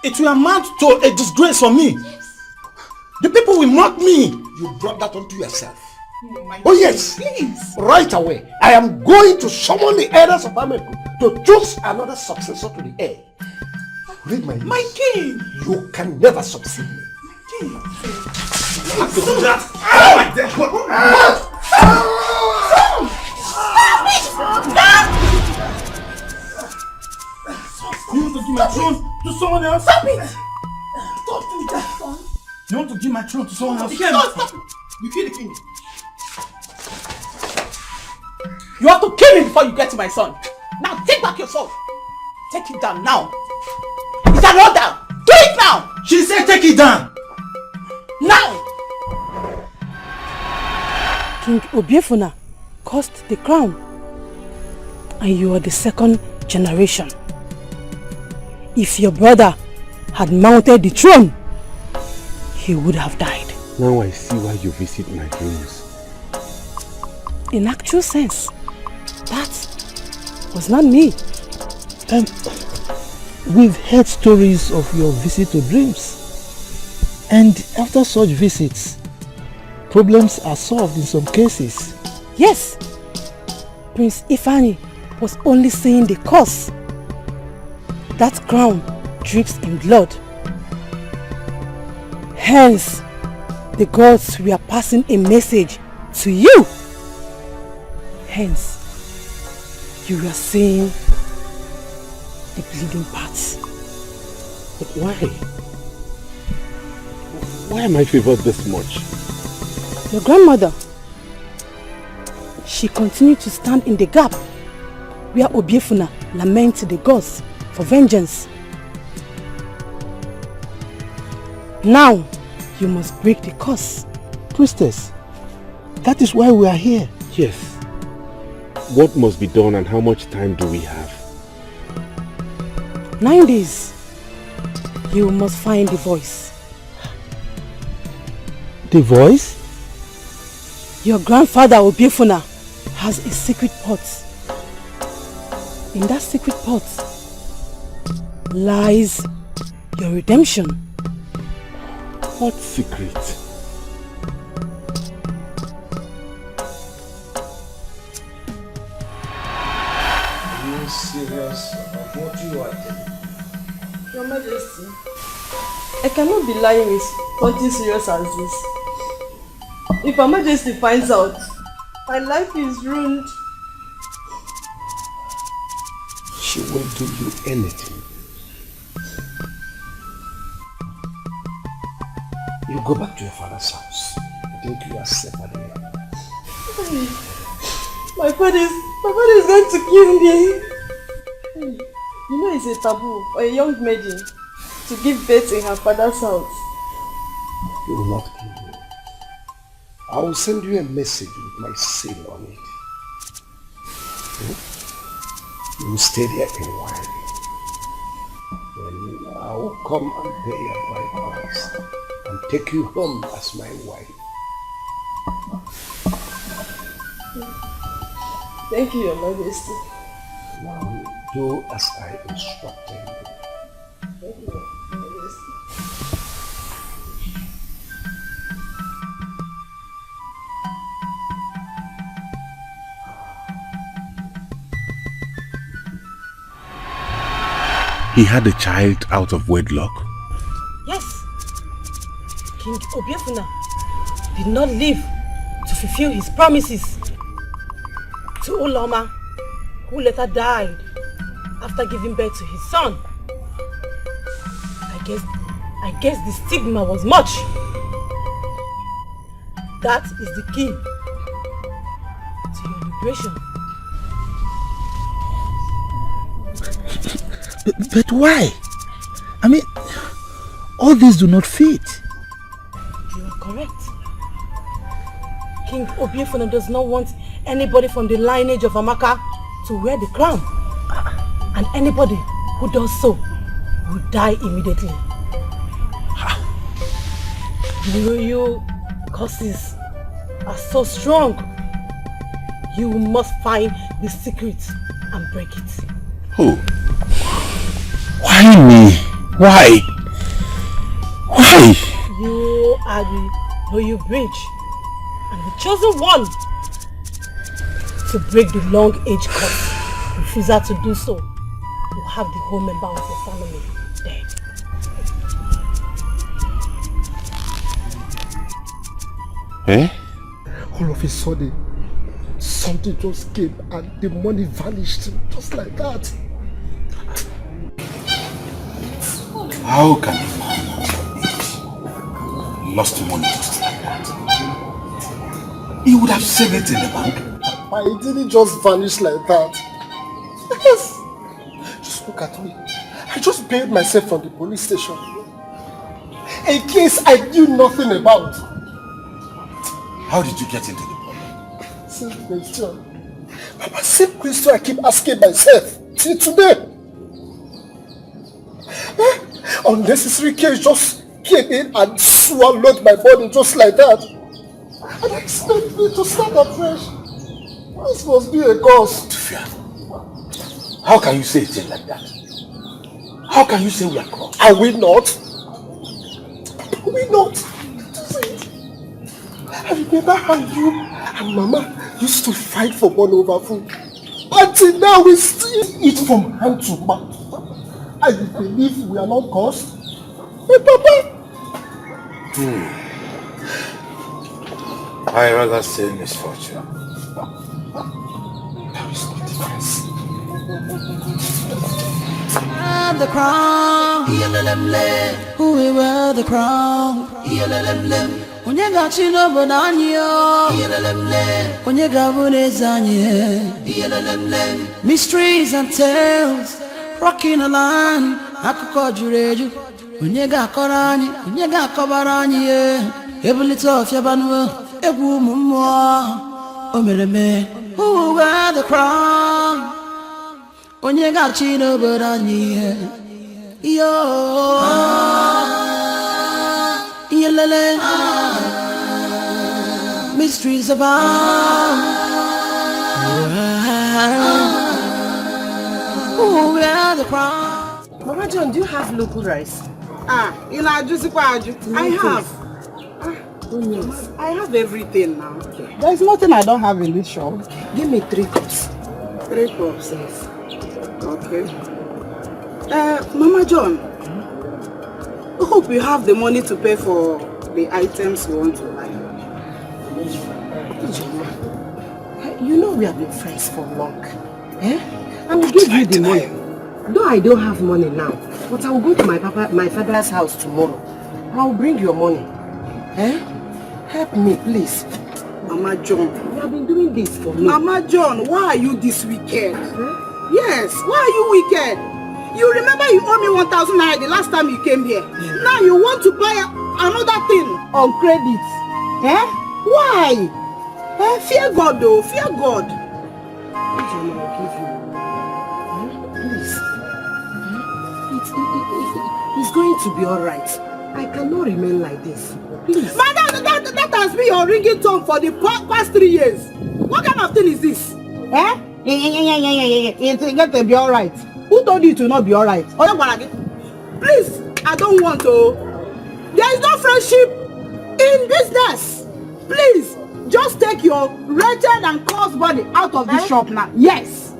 H: It will amount to a disgrace for me. The people will mock me.
S: You brought that onto yourself. Oh yes, please. Right away, I am going to summon the elders of Ameku to choose another successor to the heir. Read my lips.
H: My king!
S: You can never succeed me.
H: King!
S: You have to do that.
H: You want to give my throne to someone else?
A: Stop it!
H: Don't do that, son. You want to give my throne to someone else?
A: Stop it!
H: You kill the king. You have to kill me before you get to my son. Now take back your sword. Take it down now. It's an order. Do it now. She said take it down. Now.
L: King Obiefuna cursed the crown, and you are the second generation. If your brother had mounted the throne, he would have died.
T: Now I see why you visit my dreams.
L: In actual sense, that was not me.
C: We've heard stories of your visit to dreams. And after such visits, problems are solved in some cases.
L: Yes, Prince Ifeanyi was only seeing the cause. That crown drips in blood. Hence, the gods were passing a message to you. Hence, you were seeing the bleeding parts.
T: But why? Why am I favored this much?
L: Your grandmother, she continued to stand in the gap where Obiefuna lamented the gods for vengeance. Now, you must break the curse.
C: Priestess, that is why we are here.
T: Yes. What must be done and how much time do we have?
L: 9 days. You must find the voice.
C: The voice?
L: Your grandfather Obiefuna has a secret pot. In that secret pot lies your redemption.
T: What secret?
S: Are you serious about what you are doing?
N: Your Majesty, I cannot be lying with something serious as this. If Her Majesty finds out, my life is ruined.
S: She won't do you anything. You go back to your father's house. I think you are safer there.
N: My father is going to kill me. You know it's a taboo for a young maiden to give birth in her father's house.
S: He will not kill you. I will send you a message with my seal on it. You will stay there a while. Then I will come and pay your bride price and take you home as my wife.
N: Thank you, Your Majesty.
S: Now do as I instructed you.
N: Thank you, Your Majesty.
T: He had a child out of wedlock?
L: Yes. King Obiefuna did not live to fulfill his promises to Uloma, who later died after giving birth to his son. I guess the stigma was much. That is the key to your liberation.
C: But why? I mean, all these do not fit.
L: You are correct. King Obiefuna does not want anybody from the lineage of Amaka to wear the crown. And anybody who does so will die immediately. The royal curses are so strong. You must find the secret and break it.
Q: Who? Why me? Why? Why?
L: You are the Royal Bridge and the chosen one to break the long age curse. Refusal to do so, you have the whole member of your family dead.
Q: Eh?
S: All of a sudden, something just came and the money vanished just like that.
Q: How can you lost money just like that? You would have saved it in the bank.
S: Papa, it didn't just vanish like that. Yes. Just look at me. I just bailed myself from the police station. A case I knew nothing about.
Q: How did you get into the problem?
S: Same question. Papa, same question I keep asking myself till today. Unnecessary case just came in and swallowed my body just like that. And expect me to start afresh. This must be a ghost.
Q: How can you say a thing like that? How can you say we are crossed?
S: Are we not? Are we not? I remember how you and Mama used to fight for money over food. Until now we still eat from hand to mouth. And you believe we are not cursed? Hey, Papa!
Q: I rather say misfortune. There is no difference.
I: The crown, who will wear the crown? When you got you no banana, when you got mysteries and tales, rocking a line, I could call you ready. When you got Korani, when you got Kabarani, every little of your banwa, a woman more. Oh, me, who will wear the crown? When you got Chino Barani, yo, yelele, mysteries about. Who wear the crown?
E: Mama John, do you have local rice? I have. I have everything now. Okay.
L: There's nothing I don't have in this shop.
E: Give me 3 cups. 3 cups, yes. Okay. Mama John, I hope you have the money to pay for the items you want to buy. You know we have been friends for long. I will give you the money. Though I don't have money now, but I will go to my father's house tomorrow. I will bring your money. Help me, please. Mama John, you have been doing this for me. Mama John, why are you this wicked? Yes, why are you wicked? You remember you owe me 1,000 naira the last time you came here. Now you want to buy another thing on credit. Why? Fear God though, fear God. John, I will give you. Please. It's going to be alright. I cannot remain like this. Please. Madam, that has been your ringing tone for the past 3 years. What kind of thing is this? It's going to be alright. Who told you to not be alright? Please, I don't want to. There is no friendship in business. Please, just take your wretched and cursed body out of this shop now. Yes.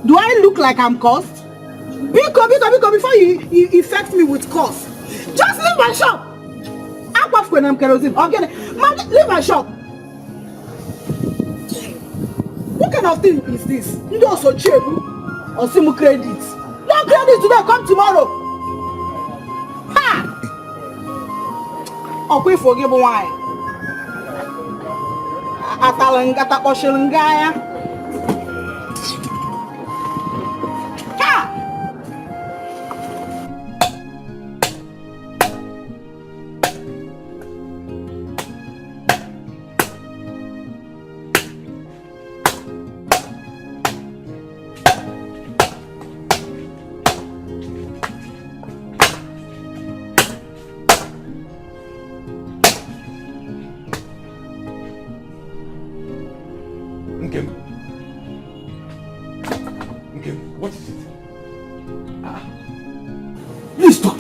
E: Do I look like I'm cursed? Before you infect me with curse. Just leave my shop. I'm off when I'm kerosene. Okay, man, leave my shop. What kind of thing is this? You don't so cheap or some credit. No credit today, come tomorrow. Ha! Okay, forgive why. Atalangata Oshilangaya.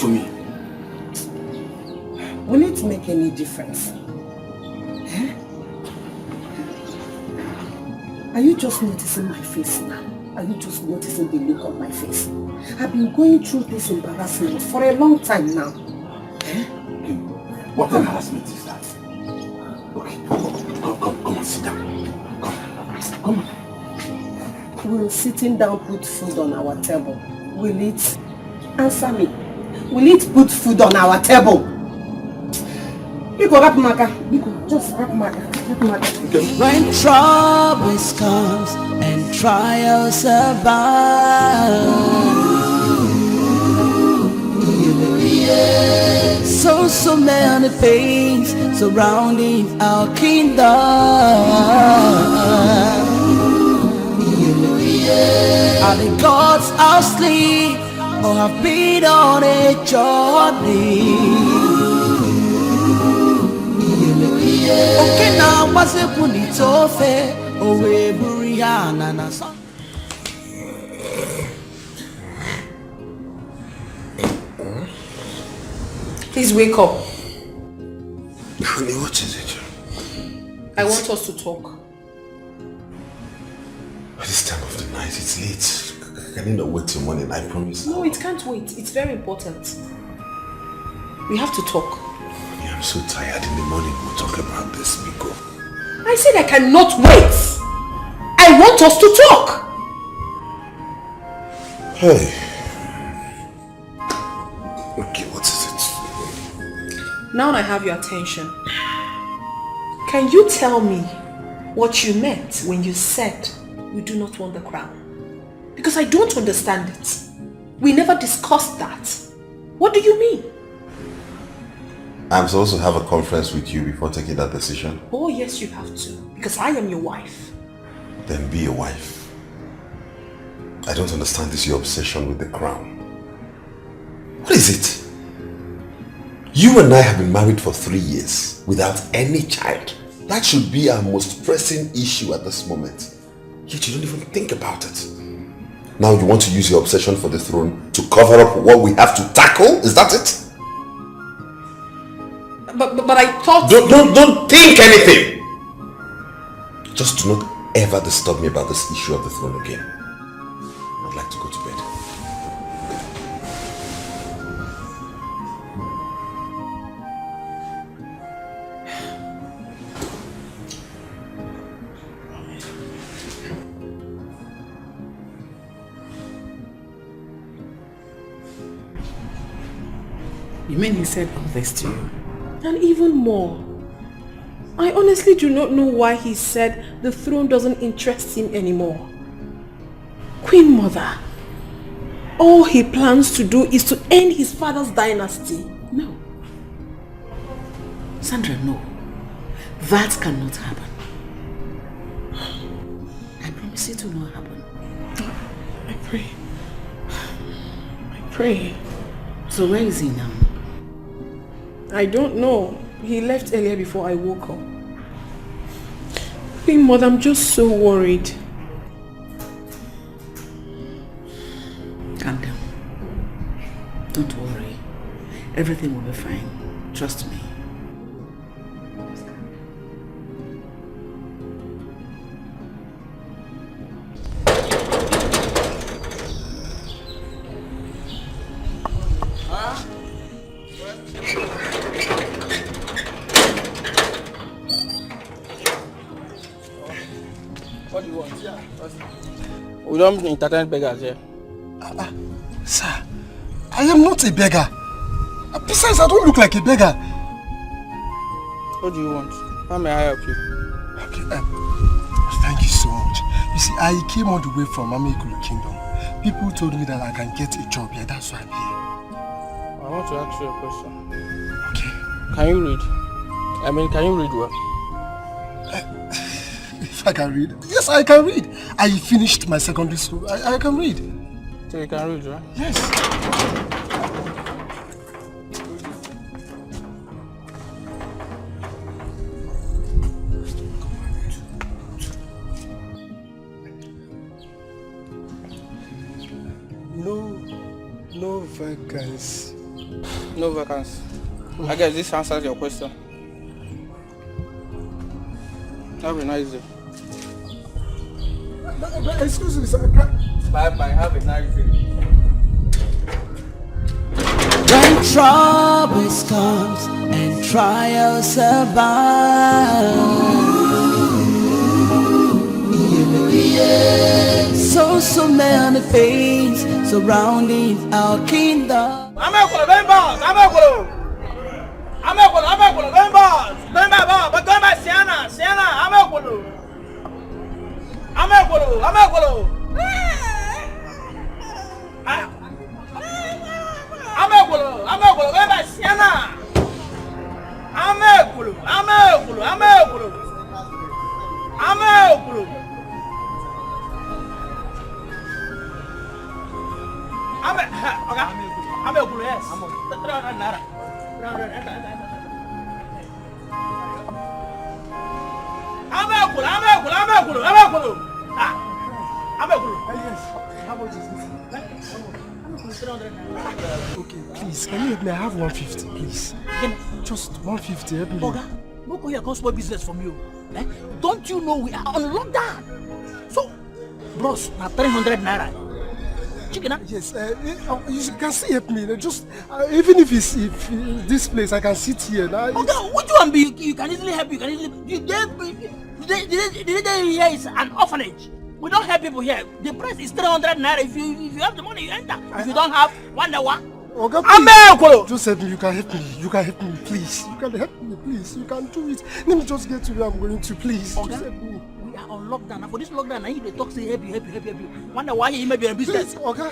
H: to me.
E: Will it make any difference? Eh? Are you just noticing my face now? Are you just noticing the look on my face? I've been going through this embarrassment for a long time now. Eh?
B: What embarrassment is that? Okay, come on, sit down. Come on.
E: Will sitting down put food on our table? Will it? Answer me. Will it put food on our table? Just wrap Maga.
I: When troubles comes and trials abound, so many things surrounding our kingdom. Are the gods asleep or have been on a journey? Okay, now what's a punitofe? Oh, we Buriana na son.
A: Please wake up.
S: Honey, what is it?
A: I want us to talk.
B: This time of the night, it's late. Can you not wait till morning? I promise.
A: No, it can't wait. It's very important. We have to talk.
B: Honey, I'm so tired. In the morning, we'll talk about this, Miko.
A: I said I cannot wait. I want us to talk.
B: Hey. Okay, what is it?
A: Now I have your attention. Can you tell me what you meant when you said you do not want the crown? Because I don't understand it. We never discussed that. What do you mean?
B: I'm supposed to have a conference with you before taking that decision.
A: Oh yes, you have to. Because I am your wife.
B: Then be a wife. I don't understand this your obsession with the crown. What is it? You and I have been married for 3 years without any child. That should be our most pressing issue at this moment. Yet you don't even think about it. Now you want to use your obsession for the throne to cover up what we have to tackle? Is that it?
A: But I thought...
B: Don't think anything! Just do not ever disturb me about this issue of the throne again. I'd like to go to bed.
N: You mean he said all this to you?
A: And even more. I honestly do not know why he said the throne doesn't interest him anymore. Queen Mother, all he plans to do is to end his father's dynasty.
N: No. Sandra, no. That cannot happen. I promise it will not happen.
A: I pray. I pray.
N: So where is he now?
A: I don't know. He left earlier before I woke up. Queen Mother, I'm just so worried.
N: Calm down. Don't worry. Everything will be fine. Trust me.
M: What do you want? We don't entertain beggars here.
D: Sir, I am not a beggar. Besides, I don't look like a beggar.
M: What do you want? How may I help you?
D: Okay, thank you so much. You see, I came all the way from Amekulu Kingdom. People told me that I can get a job here. That's why I'm here.
M: I want to ask you a question.
D: Okay.
M: Can you read? Can you read well?
D: If I can read? Yes, I can read. I finished my secondary school. I can read.
M: So you can read, right?
D: Yes. No vacancy.
G: No vacancy. I guess this answers your question. Have a nice day.
S: Excuse me, sir.
G: Bye-bye. Have a nice day.
I: When troubles comes and trials abound, so many things surrounding our kingdom.
S: Okay, please, can you help me? I have 150, please. Just 150, help me.
J: Oga, no go here come spoil business from you. Eh? Don't you know we are on lockdown? So, bros, now 300 naira. Chicken,
S: yes, you can still help me. Just even if this place, I can sit here.
J: Oga, what you want be? You can easily help. You can easily. The day here is an orphanage. We don't help people here. The price is 300 naira. If you have the money, you enter. If you don't have, wonder what?
S: Okay, just help me. You can help me. You can help me, please. You can help me, please. You can do it. Let me just get to where I'm going to, please.
J: Okay.
S: Just help me.
J: We are on lockdown. And for this lockdown, now they talk say help you. Wonder why he may be in business.
S: Okay.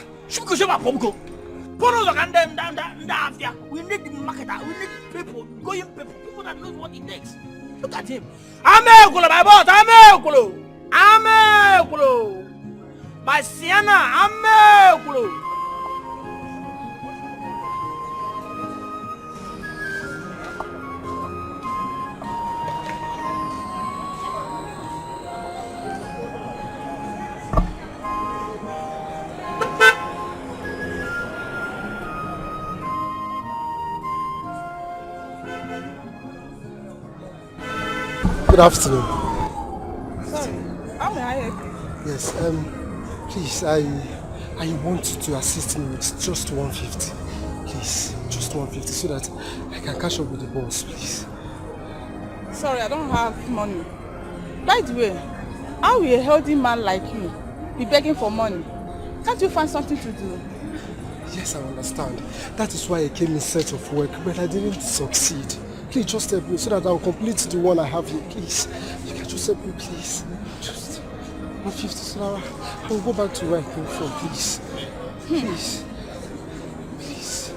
J: We need the marketer. We need people, people that knows what it takes. Look at him. My boss. My Sienna.
S: Good afternoon.
G: Sorry, how may I help you?
S: Yes, please, I want you to assist me with just 150. Please, just 150 so that I can catch up with the boss, please.
G: Sorry, I don't have money. By the way, how will a healthy man like you be begging for money? Can't you find something to do?
S: Yes, I understand. That is why I came in search of work, but I didn't succeed. Please just help me so that I'll complete the one I have here, please. You can just help me, please. Just 150 so that I will go back to where I came from, please. Please. Please.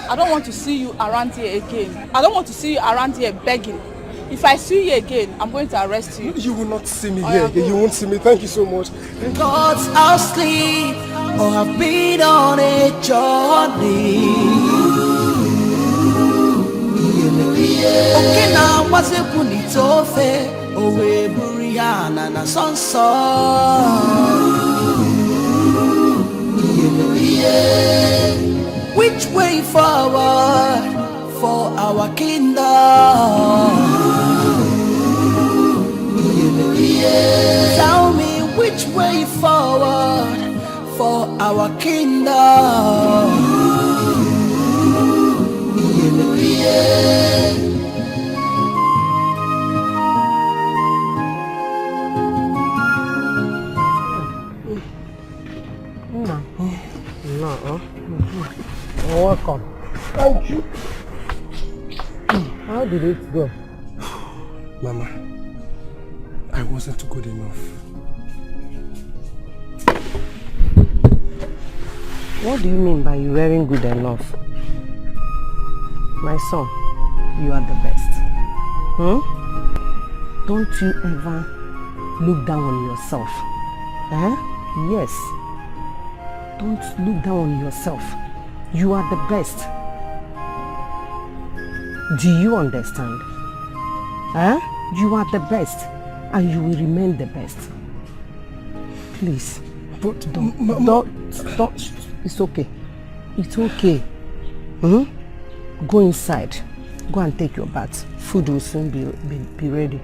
G: I don't want to see you around here again. I don't want to see you around here begging. If I see you again, I'm going to arrest you.
S: You will not see me here again. You won't see me. Thank you so much.
I: Gods are asleep or have been on a journey. Okay, now what's a punitofe? Owe Buriana na sonso. Which way forward for our kingdom? Tell me which way forward for our kingdom.
C: You're welcome. Thank you. How did it go?
S: Mama, I wasn't good enough.
E: What do you mean by you wearing good enough? My son, you are the best. Don't you ever look down on yourself. Yes. Don't look down on yourself. You are the best. Do you understand? You are the best and you will remain the best. Please, Don't. It's okay. It's okay. Go inside. Go and take your bath. Food will soon be ready.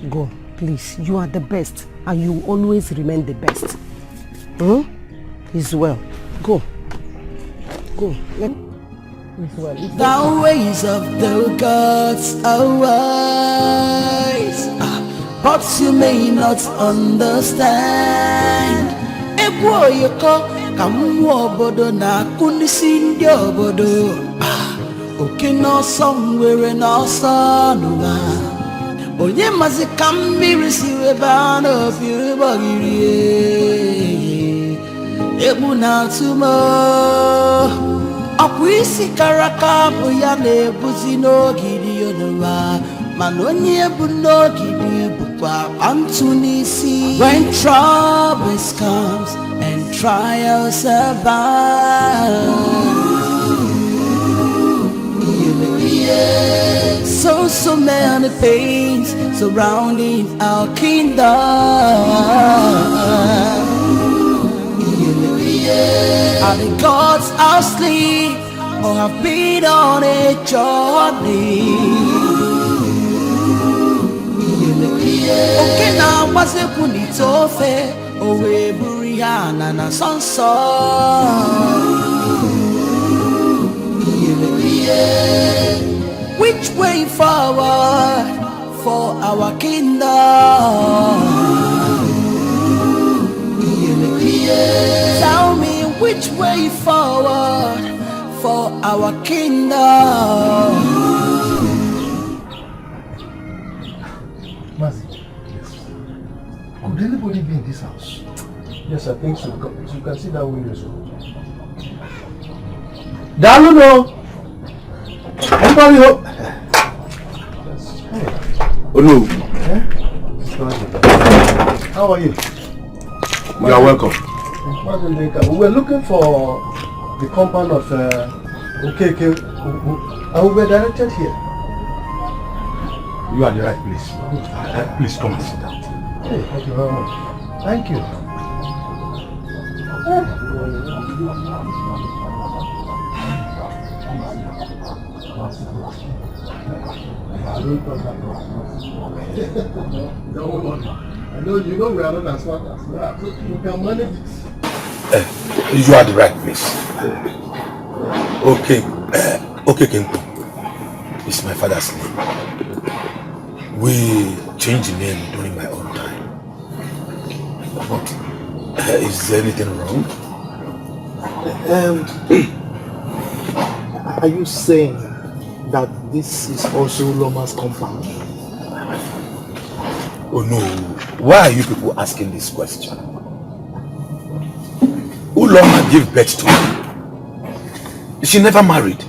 E: Go, please. You are the best, and you will always remain the best. It's well. Go. It's well.
I: The ways of the gods are wise, but you may not understand. Yoko kamu obodo na kunisi ndi obodo. Oke no somewhere no sonuma. Onye mazi kambiri siwe bana ofi bagiri. Ebu na tumo. Akwisi karaka bu ya na-ebuzi n'ogidi yonuwa. Mana onye ebu n'ogidi bukwa antu n'isi. When troubles comes and trials abound, so many pains surrounding our kingdom. Are the gods asleep or have been on a journey? Okay, now what's the punitofe? Oh, we buriana na sonso. Which way forward for our kingdom? Tell me which way forward for our kingdom?
Q: Mazi, could anybody be in this house? Yes, I think so. You can see that window. Daluno! Anybody home?
B: Oh no.
Q: How are you?
B: You are welcome.
Q: We were looking for the compound of Okeke, and we were directed here.
B: You are the right place. Please come and sit down.
Q: Hey, thank you very much. Thank you. I know you know we are not as smart as we are, so you can manage it.
B: You are the right place. Okay, Kenko. It's my father's name. We changed the name during my own time. But is there anything wrong?
C: Are you saying that this is also Loma's compound?
B: Oh no, why are you people asking this question? Uloma gave birth to me. She never married.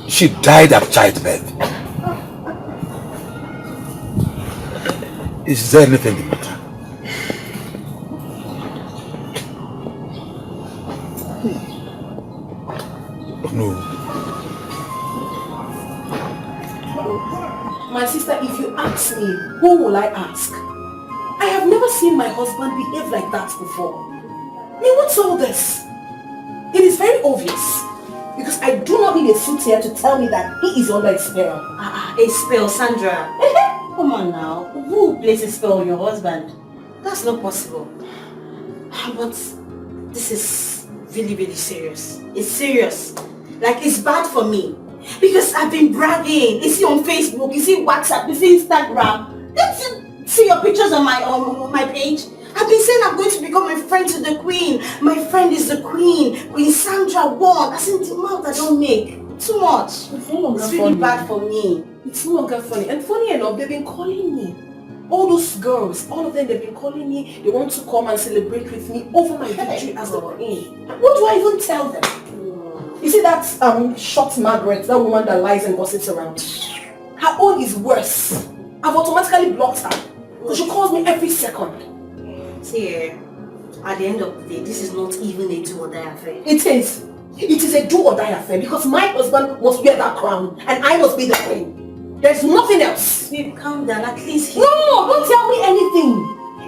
B: She died at childbirth. Is there anything the matter? Oh no.
A: My sister, if you ask me, who will I ask? I have never seen my husband behave like that before. I mean, what's all this? It is very obvious. Because I do not need a suit here to tell me that he is under a spell.
F: A spell, Sandra. Come on now. Who places a spell on your husband? That's not possible. But this is really, really serious. It's serious. Like, it's bad for me. Because I've been bragging. Is he on Facebook? Is he WhatsApp? Is he Instagram? Didn't you see your pictures on my page? I've been saying I'm going to become a friend to the queen. My friend is the queen. Queen Sandra won. That's in the mouth I don't make. Too much. It's really bad for me.
A: It's no longer funny. And funny enough, they've been calling me. All those girls, all of them, they've been calling me. They want to come and celebrate with me over my victory as the queen. What do I even tell them? You see that short Margaret, that woman that lies and gossips around? Her own is worse. I've automatically blocked her. Because she calls me every second.
F: See, at the end of the day, this is not even a do or die affair.
A: It is. It is a do or die affair because my husband must wear that crown and I must be the queen. There's nothing else.
F: Babe, calm down. At least he...
A: No, don't tell me anything.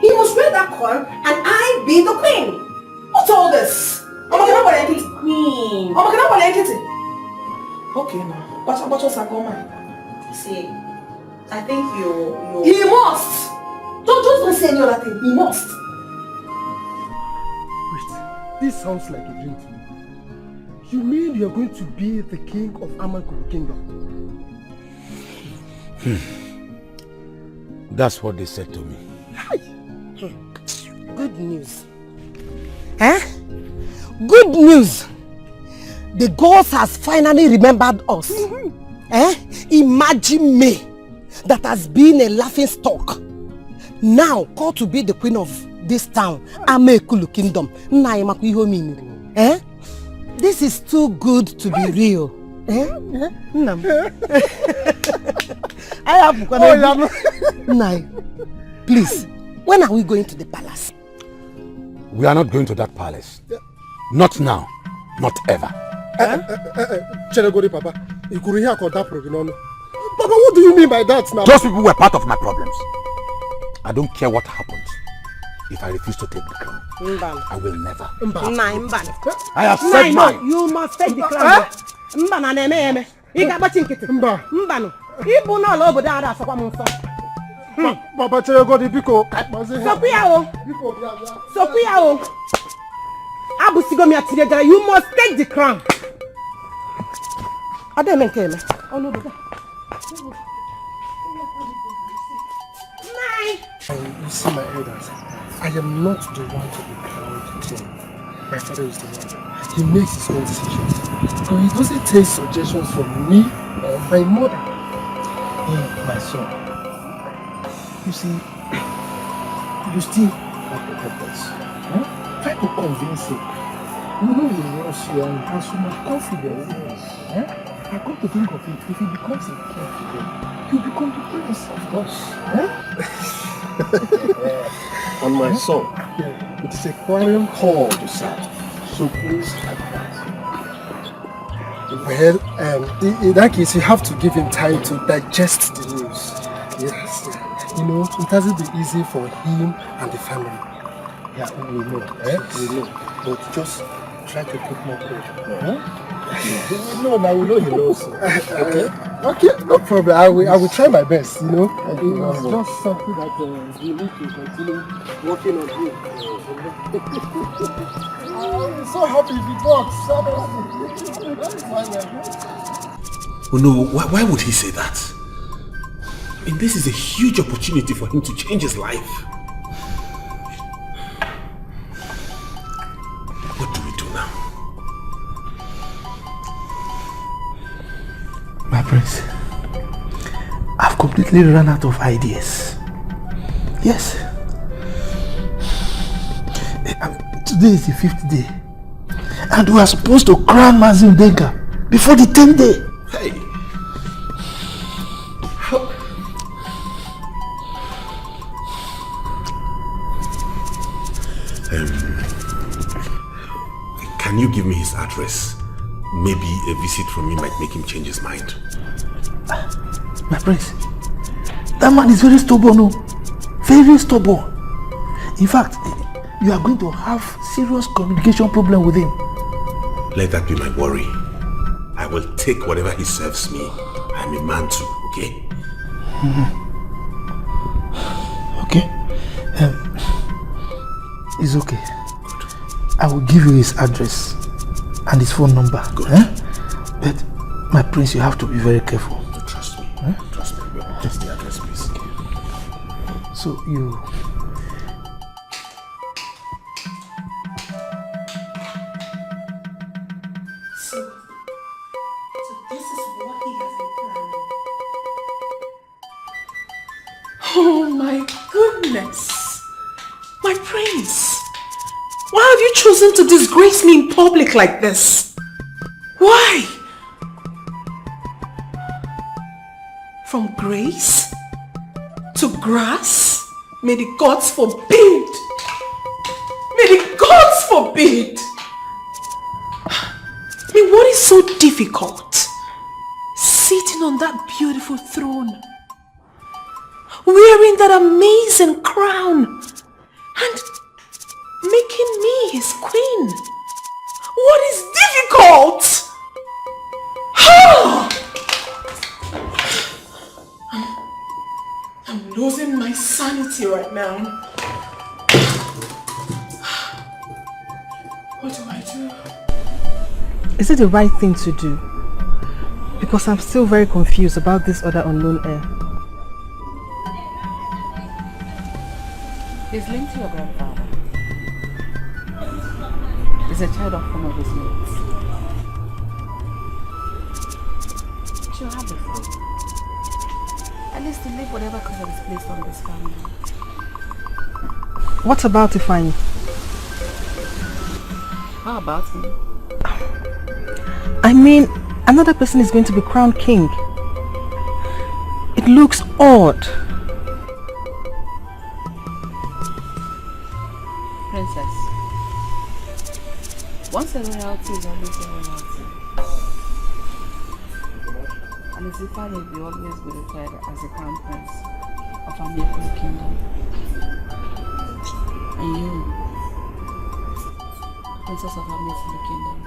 E: He must wear that crown and I be the queen. What's all this?
F: Queen.
A: Okay now. What's going?
F: See, I think you...
E: He must! Don't say any other thing. He must.
T: Wait, this sounds like a dream to me. You mean you're going to be the king of Amakuru Kingdom?
S: That's what they said to me.
E: Good news. Eh? Good news. The gods has finally remembered us. Eh? Imagine me that has been a laughing stock. Now called to be the queen of this town, Amakuru Kingdom. Eh? This is too good to be real. Eh? I have please, when are we going to the palace?
S: We are not going to that palace. Not now. Not ever.
T: Papa, what do you mean by that now?
S: Those people were part of my problems. I don't care what happens. If I refuse to take the crown, I will never. I have said mine.
E: You must take the crown.
T: Papa, Biko.
E: You must take the crown.
T: You see my elders. I am not the one to be crowned king. My father is the one. He makes his own decisions. So he doesn't take suggestions from me or my mother. My son. You see, you still have to help us. Huh? Try to convince him. You know he loves you and has so much confidence in us. Huh? I come to think of it, if he becomes a king today, he'll become the prince of course. And my son, it is a clarion call to serve. So please advise. Well, in that case, you have to give him time to digest the news. Yes. You know, it hasn't been easy for him and the family. Yeah, we know. We know. But just try to keep more cool. No, now we know he knows. Okay, no problem. I will try my best, you know. It's just something that we need to continue working on him. I'm so happy if it works.
B: Oh no, why would he say that? I mean, this is a huge opportunity for him to change his life. What do we do now?
C: My prince, I've completely run out of ideas. Yes. Today is the 5th day. And we are supposed to crown Mazim Denka before the 10th day.
B: Hey. Can you give me his address? Maybe a visit from me might make him change his mind.
C: My prince, that man is very stubborn, no? Very stubborn. In fact, you are going to have serious communication problem with him.
B: Let that be my worry. I will take whatever he serves me. I'm a man too, okay?
C: Okay. It's okay. I will give you his address and his phone number.
B: Good.
C: But my prince, you have to be very careful.
B: Trust me. Trust me. Just the address, please.
C: So you...
F: So this is what he has been planning.
A: Oh my goodness! My prince! Why have you chosen to disgrace me in public like this? Why? From grace to grass? May the gods forbid! May the gods forbid! I mean, what is so difficult? Sitting on that beautiful throne, wearing that amazing crown, and making me his queen. What is difficult? I'm losing my sanity right now. What do I do?
L: Is it the right thing to do? Because I'm still very confused about this other unknown heir.
K: He's linked to your grandfather. He's a child of one of his mates. She'll have the food. At least to leave whatever curse is placed on this family.
L: What about Ifeanyi?
K: How about him?
L: I mean, another person is going to be crowned king. It looks odd.
K: Princess, once a royalty is always a royalty. And his Ifeanyi will always be referred as the crown prince of our Maple kingdom. And you, princess of our Maple kingdom.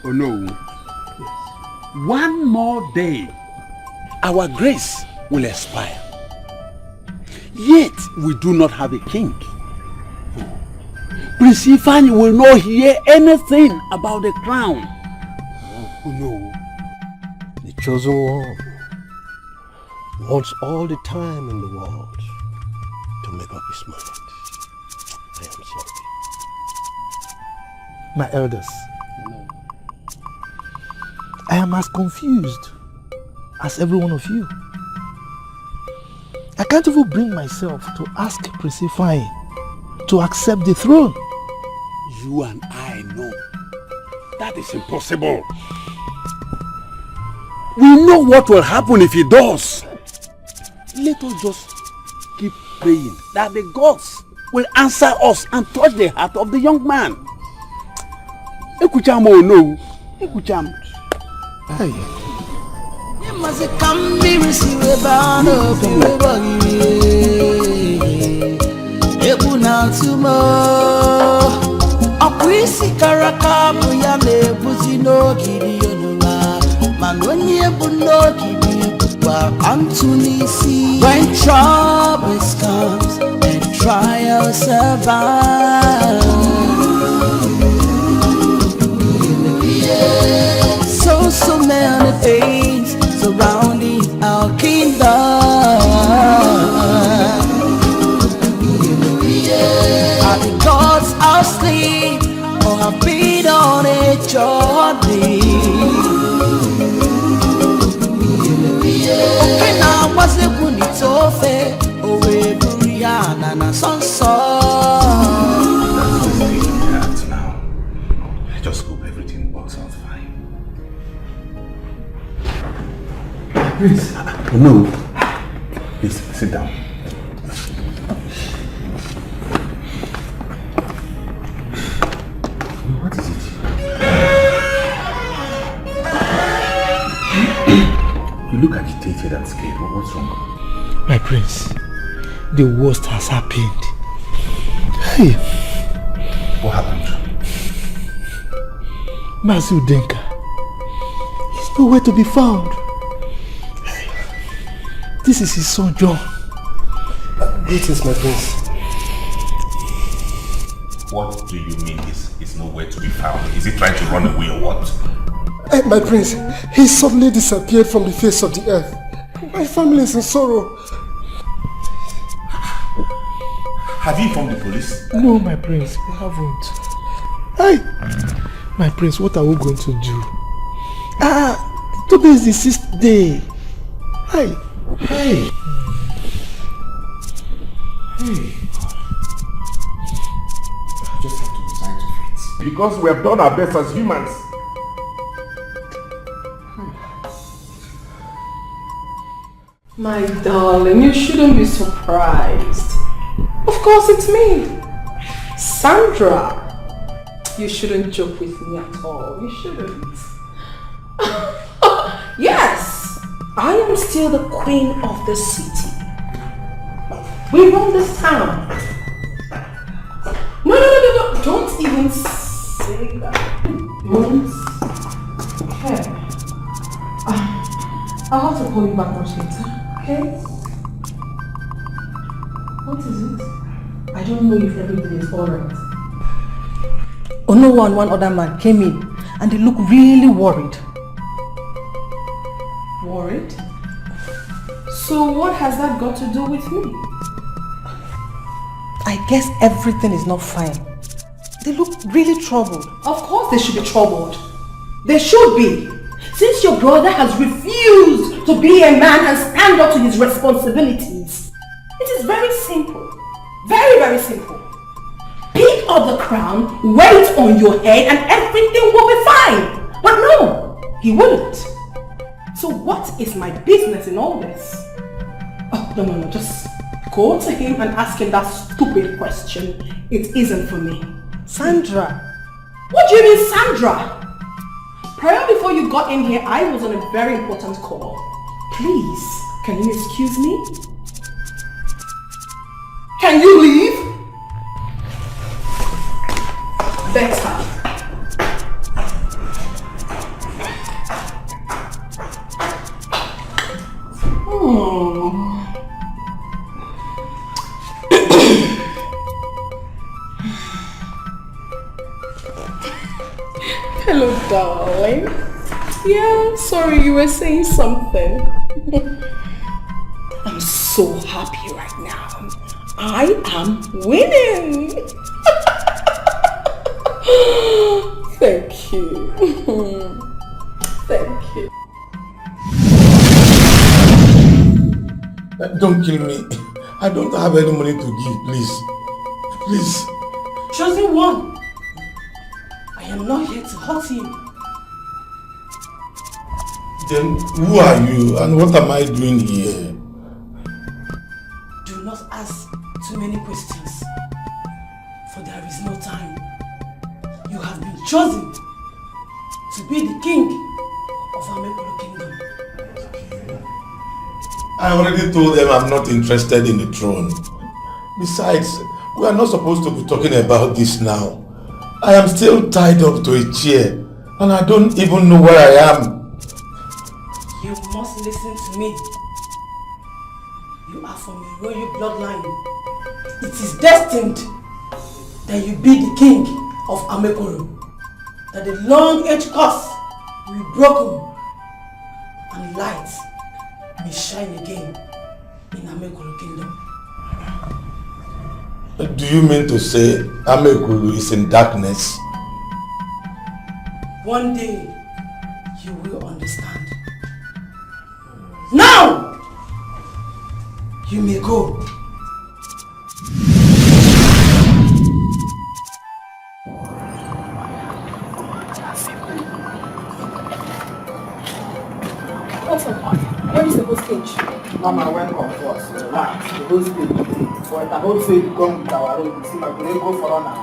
V: Oh no. One more day, our grace will expire. Yet we do not have a king. Prince Ifeanyi will not hear anything about the crown.
Q: Oh no. The chosen one wants all the time in the world to make up his mind. I am sorry.
C: My elders, I am as confused as every one of you. I can't even bring myself to ask Prince Ifeanyi to accept the throne.
V: You and I know that is impossible. We know what will happen if he does. Let us just keep praying that the gods will answer us and touch the heart of the young man. Ekucham oh no. Ekucham.
C: Hey.
I: You must come be received by no Ebuna tumo Akwisi karaka buya nebuzi no gidi onuma Manonye ebuno gidi wa antunisi. When troubles comes and trials survive, so many things surrounding our kingdom. Are the gods asleep or have been on a journey? Okay, now what's the one it's over? Oh, we Brianna and Sonso.
B: I just hope everything works out fine. Please. No. Please, sit down. What is it? You look agitated and scared. What's wrong?
C: My prince, the worst has happened. Hey.
B: What happened?
C: Mazi Udenka. He's nowhere to be found. This is his son, John.
Q: Greetings, my prince.
B: What do you mean he's nowhere to be found? Is he trying to run away or what?
T: My prince, he suddenly disappeared from the face of the earth. My family is in sorrow.
B: Have you informed the police?
C: No, my prince, we haven't. Hey! My prince, what are we going to do? Today is the 6th day. Hey! Hey!
B: Hey! I just have to resign to fate. Because we have done our best as humans.
A: My darling, you shouldn't be surprised. Of course it's me, Sandra. You shouldn't joke with me at all. You shouldn't. Yes, I am still the queen of the city. We run this town. No. Don't even say that. Don't. Okay. I'll have to call you back much later. Okay? What is it? I don't know if everything is alright.
E: Onowo and one other man came in and they look really worried.
A: Worried? So what has that got to do with me?
E: I guess everything is not fine. They look really troubled.
A: Of course they should be troubled. They should be. Since your brother has refused to be a man and stand up to his responsibilities. It is very simple. Very, very simple. Pick up the crown, wear it on your head and everything will be fine. But no, he wouldn't. So what is my business in all this? Oh, no. Just go to him and ask him that stupid question. It isn't for me.
E: Sandra.
A: What do you mean, Sandra? Prior before you got in here, I was on a very important call. Please, can you excuse me? Can you leave? Better. Hello, darling. Yeah, sorry, you were saying something. I'm so happy right now. I am winning. Thank you. Thank you.
S: Don't kill me. I don't have any money to give, please. Please.
A: Chosen one. I am not here to hurt you.
S: Then who are you and what am I doing here?
A: Do not ask too many questions, for there is no time. You have been chosen to be the king of Amekolo Kingdom.
S: I already told them I'm not interested in the throne. Besides, we are not supposed to be talking about this now. I am still tied up to a chair and I don't even know where I am.
A: You must listen to me. You are from a royal bloodline. It is destined that you be the king of Amekolo. That the long-age curse will be broken and light may shine again in Amekolo Kingdom.
S: Do you mean to say Amekolo is in darkness?
A: One day you will understand. Now you may go. What's up? Where is the whole stage?
C: Mama went on first. Relax. The whole stage you take. For the whole stage you come with our own. You see, my brother go for honor.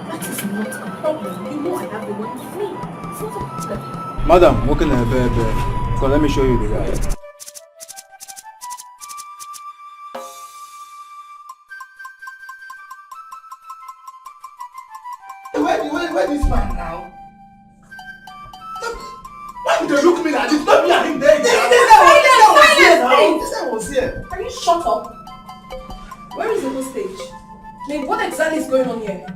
A: That is not a problem. You know I have the money with me. It's not a problem.
O: Madam, walk in the bed. So let me show you the guy.
C: Where this man now? Why did they look me like this? Not me and him there. This guy was here.
A: Can you shut up? Where is the whole stage? What exactly is going on here?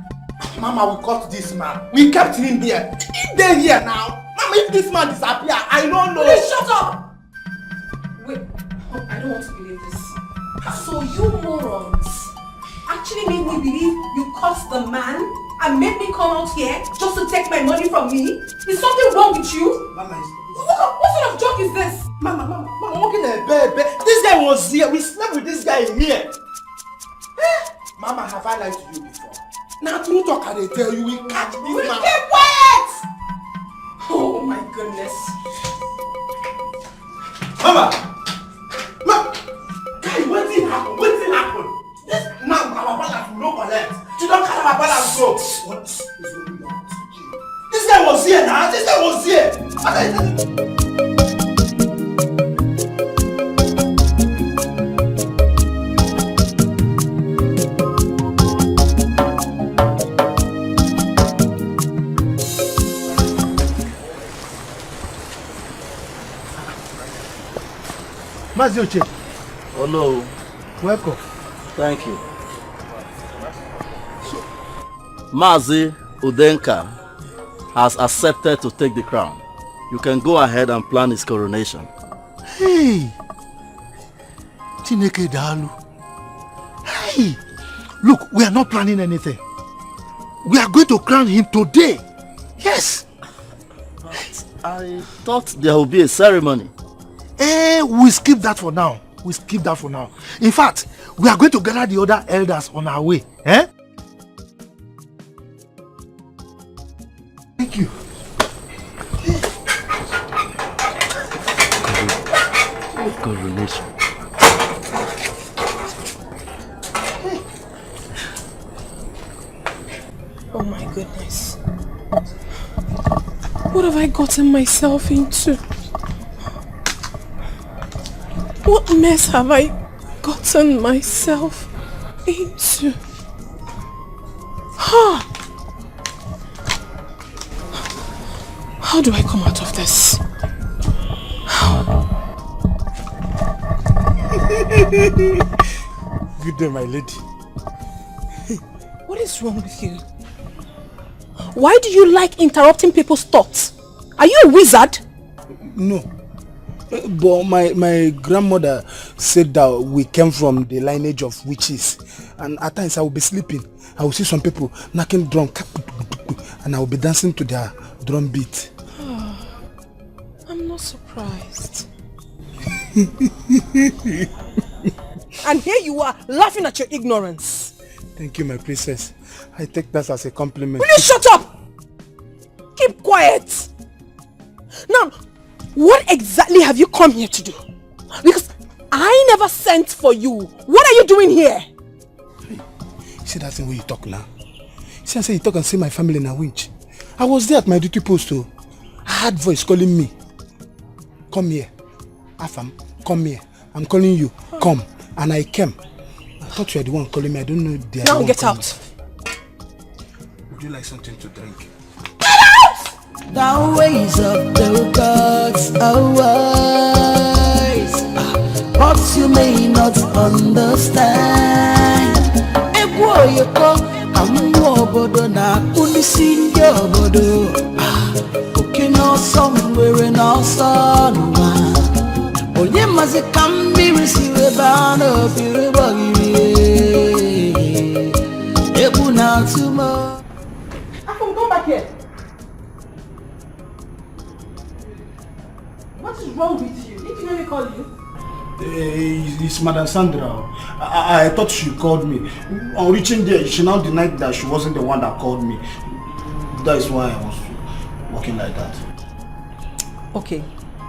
C: Mama, we caught this man. We kept him here. He's there here now. Mama, if this man disappear, I don't know.
A: Please shut up! Wait, I don't want to believe this. So you morons actually made me believe you cursed the man and made me come out here just to take my money from me? Is something wrong with you?
C: Mama,
A: what sort of joke is this?
C: Mama, walking in the bed. This guy was here. We slept with this guy in here. Mama, have I lied to you before? Now, true talk, I tell you, we catch this man.
A: Keep quiet! Oh my goodness.
C: Mama! Guy, what did happen? What did happen? This now, our balance will not collect. You don't carry our balance go. What is going on?
H: here now. Sister was here.
C: Mazioche.
J: Hello.
C: Welcome.
J: Thank you. Mazi Udenka has accepted to take the crown. You can go ahead and plan his coronation.
C: Hey! Chineke Dalu. Hey! Look, we are not planning anything. We are going to crown him today. Yes!
J: But I thought there will be a ceremony.
C: We skip that for now. We skip that for now. In fact, we are going to gather the other elders on our way. Thank you.
J: Coronation.
P: Oh my goodness. What have I gotten myself into? What mess have I gotten myself into? How do I come out of this?
H: Good day, my lady.
P: What is wrong with you? Why do you like interrupting people's thoughts? Are you a wizard?
H: No. But my grandmother said that we came from the lineage of witches, and at times I will be sleeping. I will see some people knocking drum, and I will be dancing to their drum beat.
P: I'm not surprised. And here you are laughing at your ignorance.
H: Thank you, my princess. I take that as a compliment.
P: Will you shut up? Keep quiet. Now, what exactly have you come here to do? Because I never sent for you. What are you doing here?
H: See that thing where you talk now? See, I say you talk and say my family in a winch. I was there at my duty post too. I had voice calling me. Come here. Afam, come here. I'm calling you. Come. And I came. I thought you were the one calling me. I don't know the
P: Now get out.
H: Would you like something to drink?
I: The ways of the gods are wise, but you may not understand. Egwo yoko amu obodo na kunisi ndi obodo. Oke no somewhere no sonwa. Onye mazi kambiri siwe bana biri bagiri. Ebu na tumo.
L: Afam, come back here. What is wrong with you? Didn't you hear me call you?
H: It's Madam Sandra. I thought she called me. On reaching there, she now denied that she wasn't the one that called me. That is why I was walking like that.
L: Okay,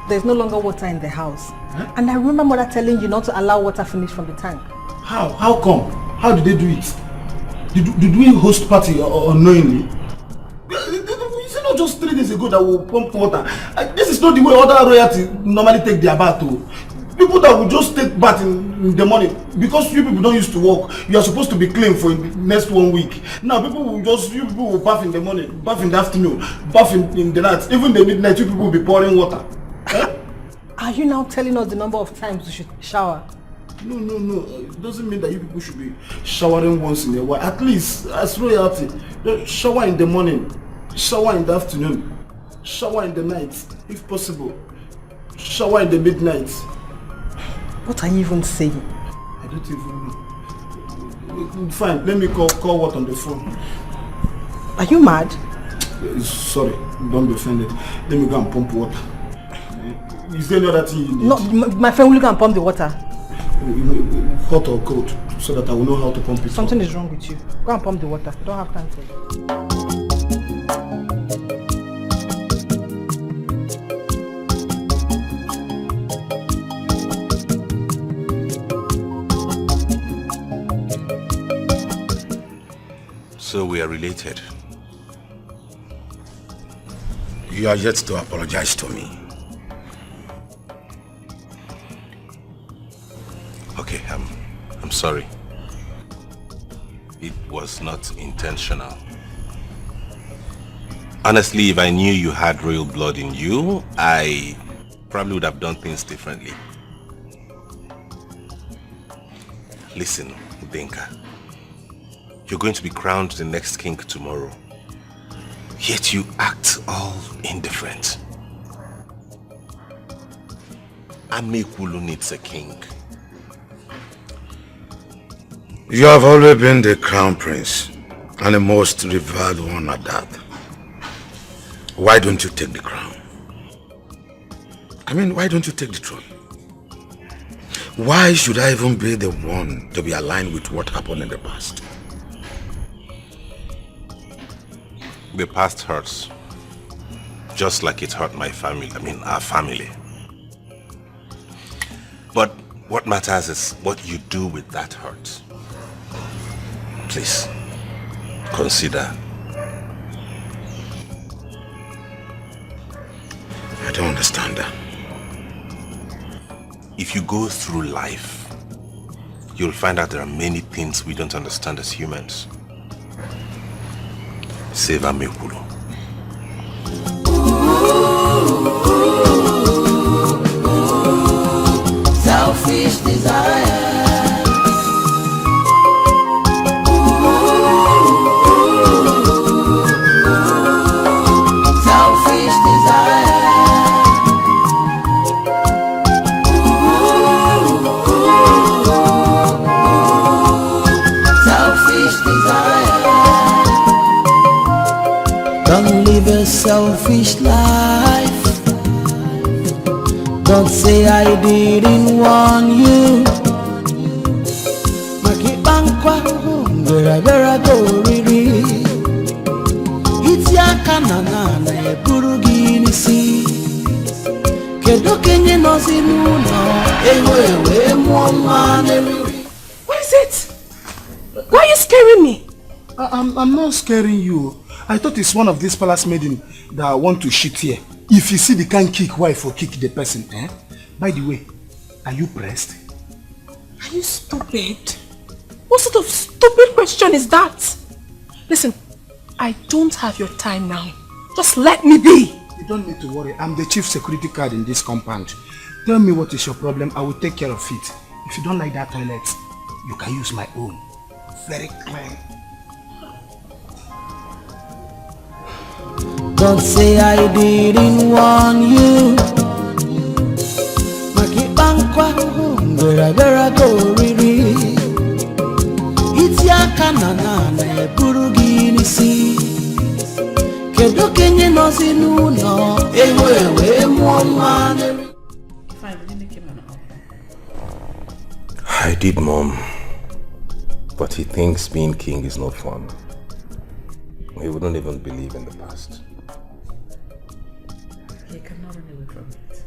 L: there's no longer water in the house. Huh? And I remember mother telling you not to allow water finish from the tank.
H: How? How come? How did they do it? Did we host party unknowingly? Is it not just 3 days ago that we pump water? This is not the way other royalty normally take their bath too. People that will just take bath in the morning, because you people don't used to work, you are supposed to be clean for the next 1 week. Now you people will bath in the morning, bath in the afternoon, bath in the night, even in the midnight you people will be pouring water.
L: Are you now telling us the number of times we should shower?
H: No. It doesn't mean that you people should be showering once in a while. At least, as royalty, shower in the morning, shower in the afternoon, shower in the night, if possible, shower in the midnight.
L: What are you even saying?
H: I don't even know. Fine, let me call what on the phone.
L: Are you mad?
H: Sorry, don't be offended. Let me go and pump water. Is there any other thing you need?
L: No, my friend will go and pump the water.
H: Hot or cold, so that I will know how to pump it.
L: Something is wrong with you. Go and pump the water. I don't have time for it.
B: So we are related.
D: You are yet to apologize to me.
B: Okay, I'm sorry. It was not intentional. Honestly, if I knew you had royal blood in you, I probably would have done things differently. Listen, Udenka. You're going to be crowned the next king tomorrow. Yet you act all indifferent. Amekulu needs a king.
D: You have always been the crown prince, and the most revered one at that. Why don't you take the crown? I mean, why don't you take the throne? Why should I even be the one to be aligned with what happened in the past?
B: The past hurts. Just like it hurt my family, our family. But what matters is what you do with that hurt. Please, consider.
D: I don't understand that.
B: If you go through life, you'll find out there are many things we don't understand as humans. Save Amekulu.
I: Selfish desire. Don't live a selfish life. Don't say I didn't warn you. Makibankwa, vera go riri. It's ya kanana na eburugi nisi. Kedo kenye nozi nuno, ewe mwana riri.
L: What is it? Why are you scaring me?
H: I'm not scaring you. I thought it's one of these palace maidens that want to shit here. If you see the kind kick wife or kick the person, eh? By the way, are you pressed?
L: Are you stupid? What sort of stupid question is that? Listen, I don't have your time now. Just let me be.
H: You don't need to worry. I'm the chief security guard in this compound. Tell me what is your problem. I will take care of it. If you don't like that toilet, you can use my own. Very clean.
I: Don't say I didn't warn you. Makibankwa, vera go riri. It's ya kanana na eburugi nisi. Kedo kenye nozi nuno, ewe mwana.
B: I did, Mom. But he thinks being king is not fun. He wouldn't even believe in the past.
K: He cannot run away from it.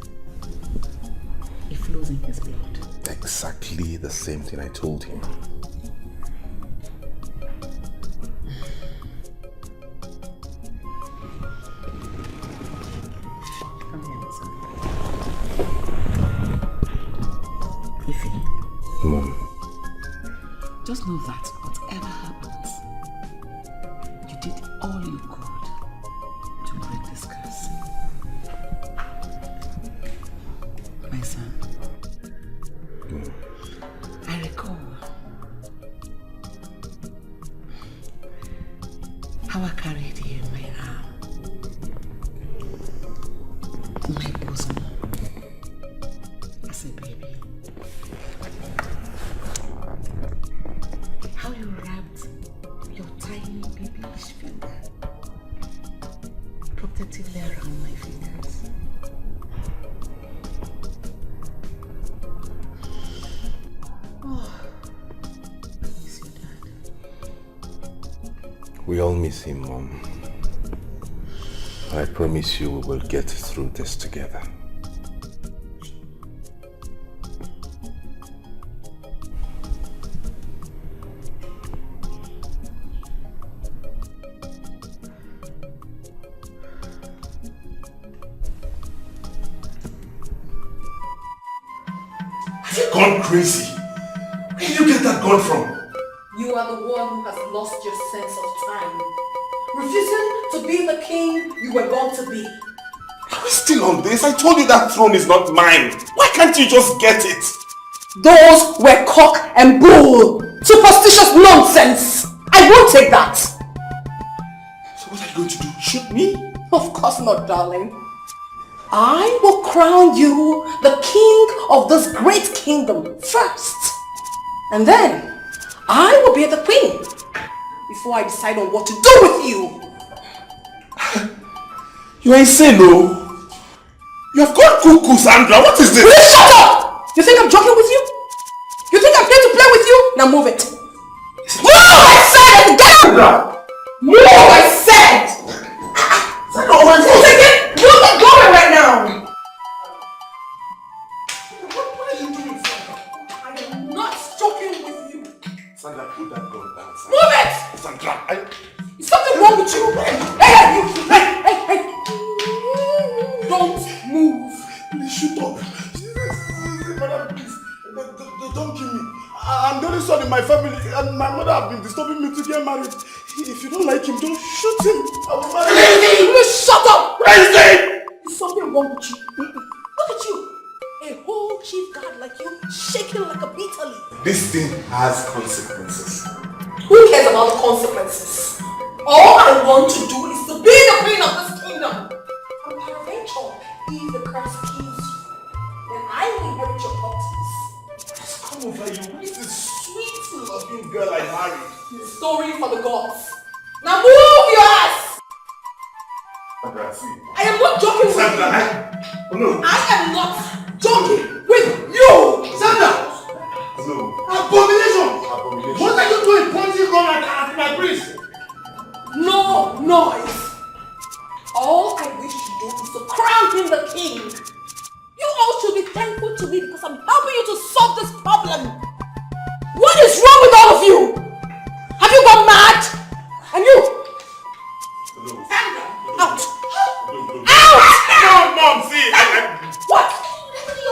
K: It flows in his blood.
B: Exactly the same thing I told him.
K: Come here, son. Ify.
B: Mom.
K: Just know that whatever happens, you did all you could to break this curse. My son, I recall how I carried you in my arm, in my bosom, as a baby. How you wrapped your tiny babyish finger protectively around my fingers. Oh, I miss you, Dad.
B: We all miss him, Mom. I promise you we will get through this together. Have you gone crazy? Where did you get that gun from?
E: You are the one who has lost your sense of time. Refusing to be the king you were born to be.
B: Are we still on this? I told you that throne is not mine. Why can't you just get it?
E: Those were cock and bull. Superstitious nonsense. I won't take that.
B: So what are you going to do? Shoot me?
E: Of course not, darling. I will crown you the king of this great kingdom first. And then I will be the queen before I decide on what to do with you.
B: You are insane, no? You have gone cuckoo, Sandra. What is this?
E: Will you shut up? You think I'm joking with you? You think I'm here to play with you? Now move it. Move, I said, and get out! Move, I said! You're not going right now! What are you doing, Sandra? I am not joking with you.
B: Sandra, put that gun down, Sandra.
E: Move it!
B: Sandra,
E: Is something wrong with you? Hey! Don't move.
H: Please shoot up. Madam, please. Don't kill me. I'm the only son in my family and my mother has been disturbing me to get married. If you don't like him, don't shoot him. I will marry him.
E: Please shut up!
H: Crazy!
E: Is something wrong with you? Look at you. A whole chief guard like you shaking like a bitter leaf.
B: this thing has consequences.
E: Who cares about the consequences? All I want to do is to be the queen of this kingdom. And peradventure, if the curse kills you, then I will inherit your properties.
B: Just come over you. Who is this sweet loving girl I married?
E: The story for the gods. Now move your ass!
B: Sandra, see.
E: I am not joking with
B: Sandra,
E: you.
B: Oh no.
E: I am not joking with you!
H: Sandra!
B: No.
H: Abomination!
B: Abomination.
H: What are you doing pointing gun at my priest?
E: No noise! All I wish to do is to crown him the king. You all should be thankful to me because I'm helping you to solve this problem. What is wrong with all of you? Have you gone mad? And you? Sandra, out! Out!
B: No, Mom, see,
E: What? No,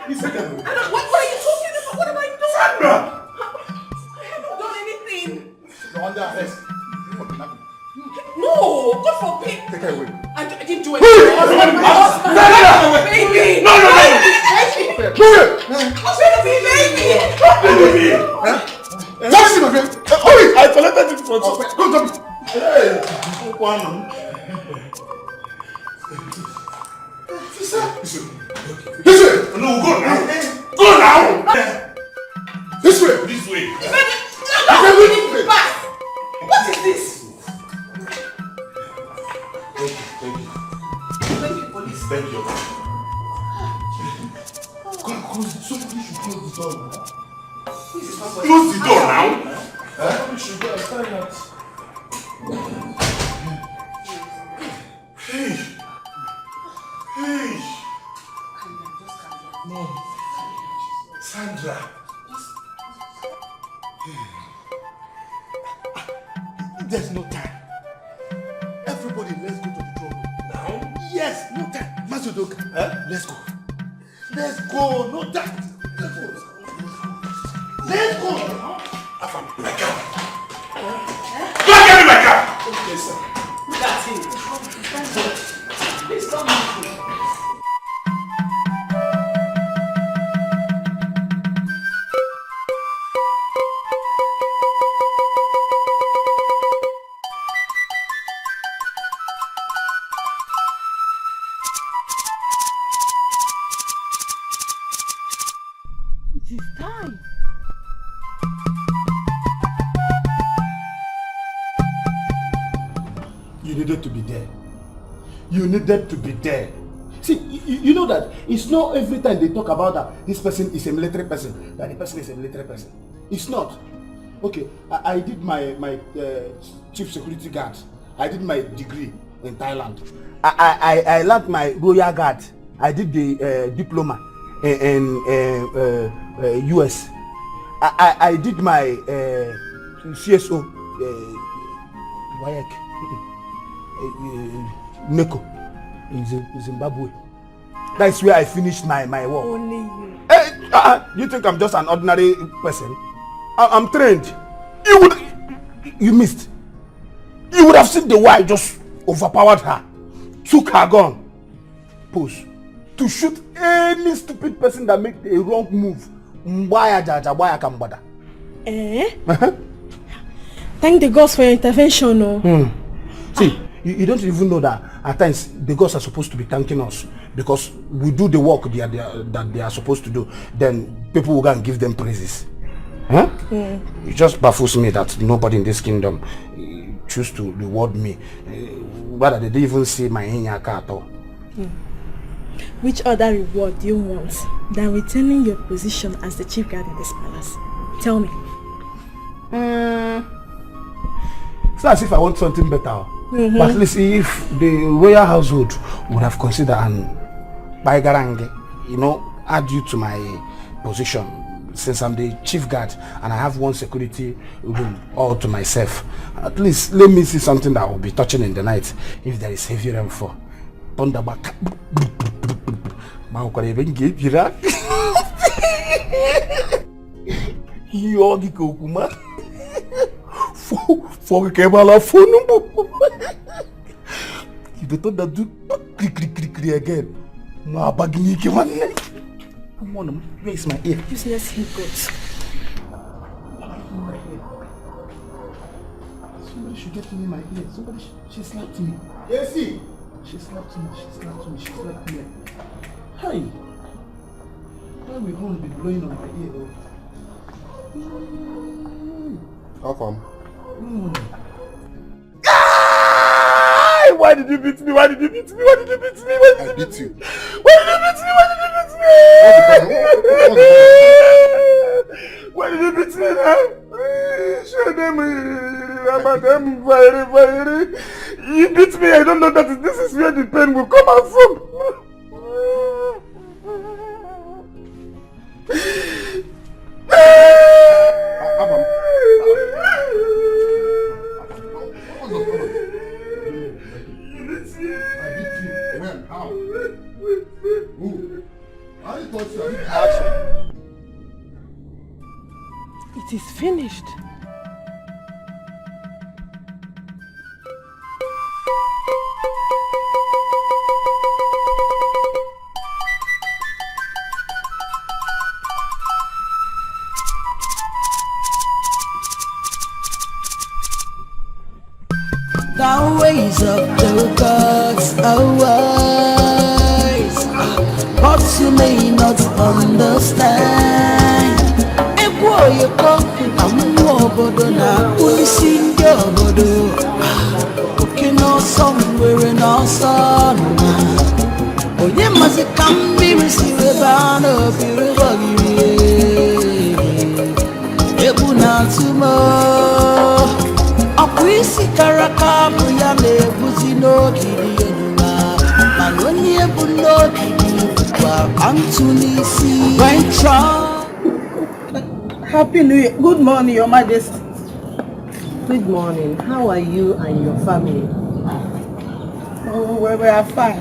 E: this I don't. What is this? What are you talking about? What am I doing?
B: Sandra!
E: I haven't done anything.
H: You're under arrest.
E: No, God forbid.
H: Take her away.
E: I didn't do anything. My husband. Baby.
B: No.
E: Baby. What's going to be, baby?
H: What is it, my friend? Hurry! I collected it from you. Go, come. Hey. This way.
B: No, go now. Go now.
H: This way.
B: This way.
E: What is this?
B: Thank you, police. Thank you.
H: Somebody should close the door now.
B: Close the door now.
H: Somebody should go outside now.
B: Hey. Mom. Sandra.
H: There's no time. Everybody, let's go to the throne room. Now? Yes, no time. Mazudoka, let's go. Let's go, no time. Let's go.
B: Afam, my car. Go and get me my car.
H: Yes, sir.
E: That's it. Please don't move.
L: It is time.
H: You needed to be there. You needed to be there. See, you know that it's not every time they talk about that this person is a military person, that the person is a military person.
D: It's not. Okay, I did my chief security guard. I did my degree in Thailand. I learned my royal guard. I did the diploma in US. I did my CSO WAEC NECO in Zimbabwe. That's where I finished my work.
L: Only you.
D: You think I'm just an ordinary person? I'm trained. You missed. You would have seen the way I just overpowered her, took her gun, pose to shoot any stupid person that make a wrong move.
L: Thank the gods for your intervention. No.
D: See, you don't even know that at times the gods are supposed to be thanking us because we do the work that they are supposed to do. Then people will go and give them praises. Huh? It just baffles me that nobody in this kingdom choose to reward me. Rather, they didn't even see my hinyaka at all.
L: Which other reward do you want than retaining your position as the chief guard in this palace? Tell me.
D: It's not as if I want something better. But at least if the royal household would have considered and add you to my position, since I'm the chief guard and I have one security room all to myself, at least let me see something that will be touching in the night if there is heavy rainfall. Thunderback. You don't do click again. Come on, where is my ear?
L: Useless hiccups.
D: Somebody should get me in my ear. She slapped me. Yes, see? She slapped me. Hey! Why will horn be blowing on my ear though?
Q: How come?
D: Why did you beat me?
Q: I beat you.
D: Why did you beat me now? Show them. You beat me. I don't know that this is where the pain will come out from.
L: It is finished.
I: The ways of the gods are wise, but you may not understand. You come and obodo na polisi ndi obodo. Okay, no somewhere in our sun. Onye mazi kambi receive bano biribagi. Ebu na tumo. Akwisi karaka buya lebuzi no kiri yenuma. Maloni ebu no kiri kwa Antunisi. When Trump.
L: Happy New Year. Good morning, Your Majesty.
E: Good morning. How are you and your family?
L: Oh, we are fine.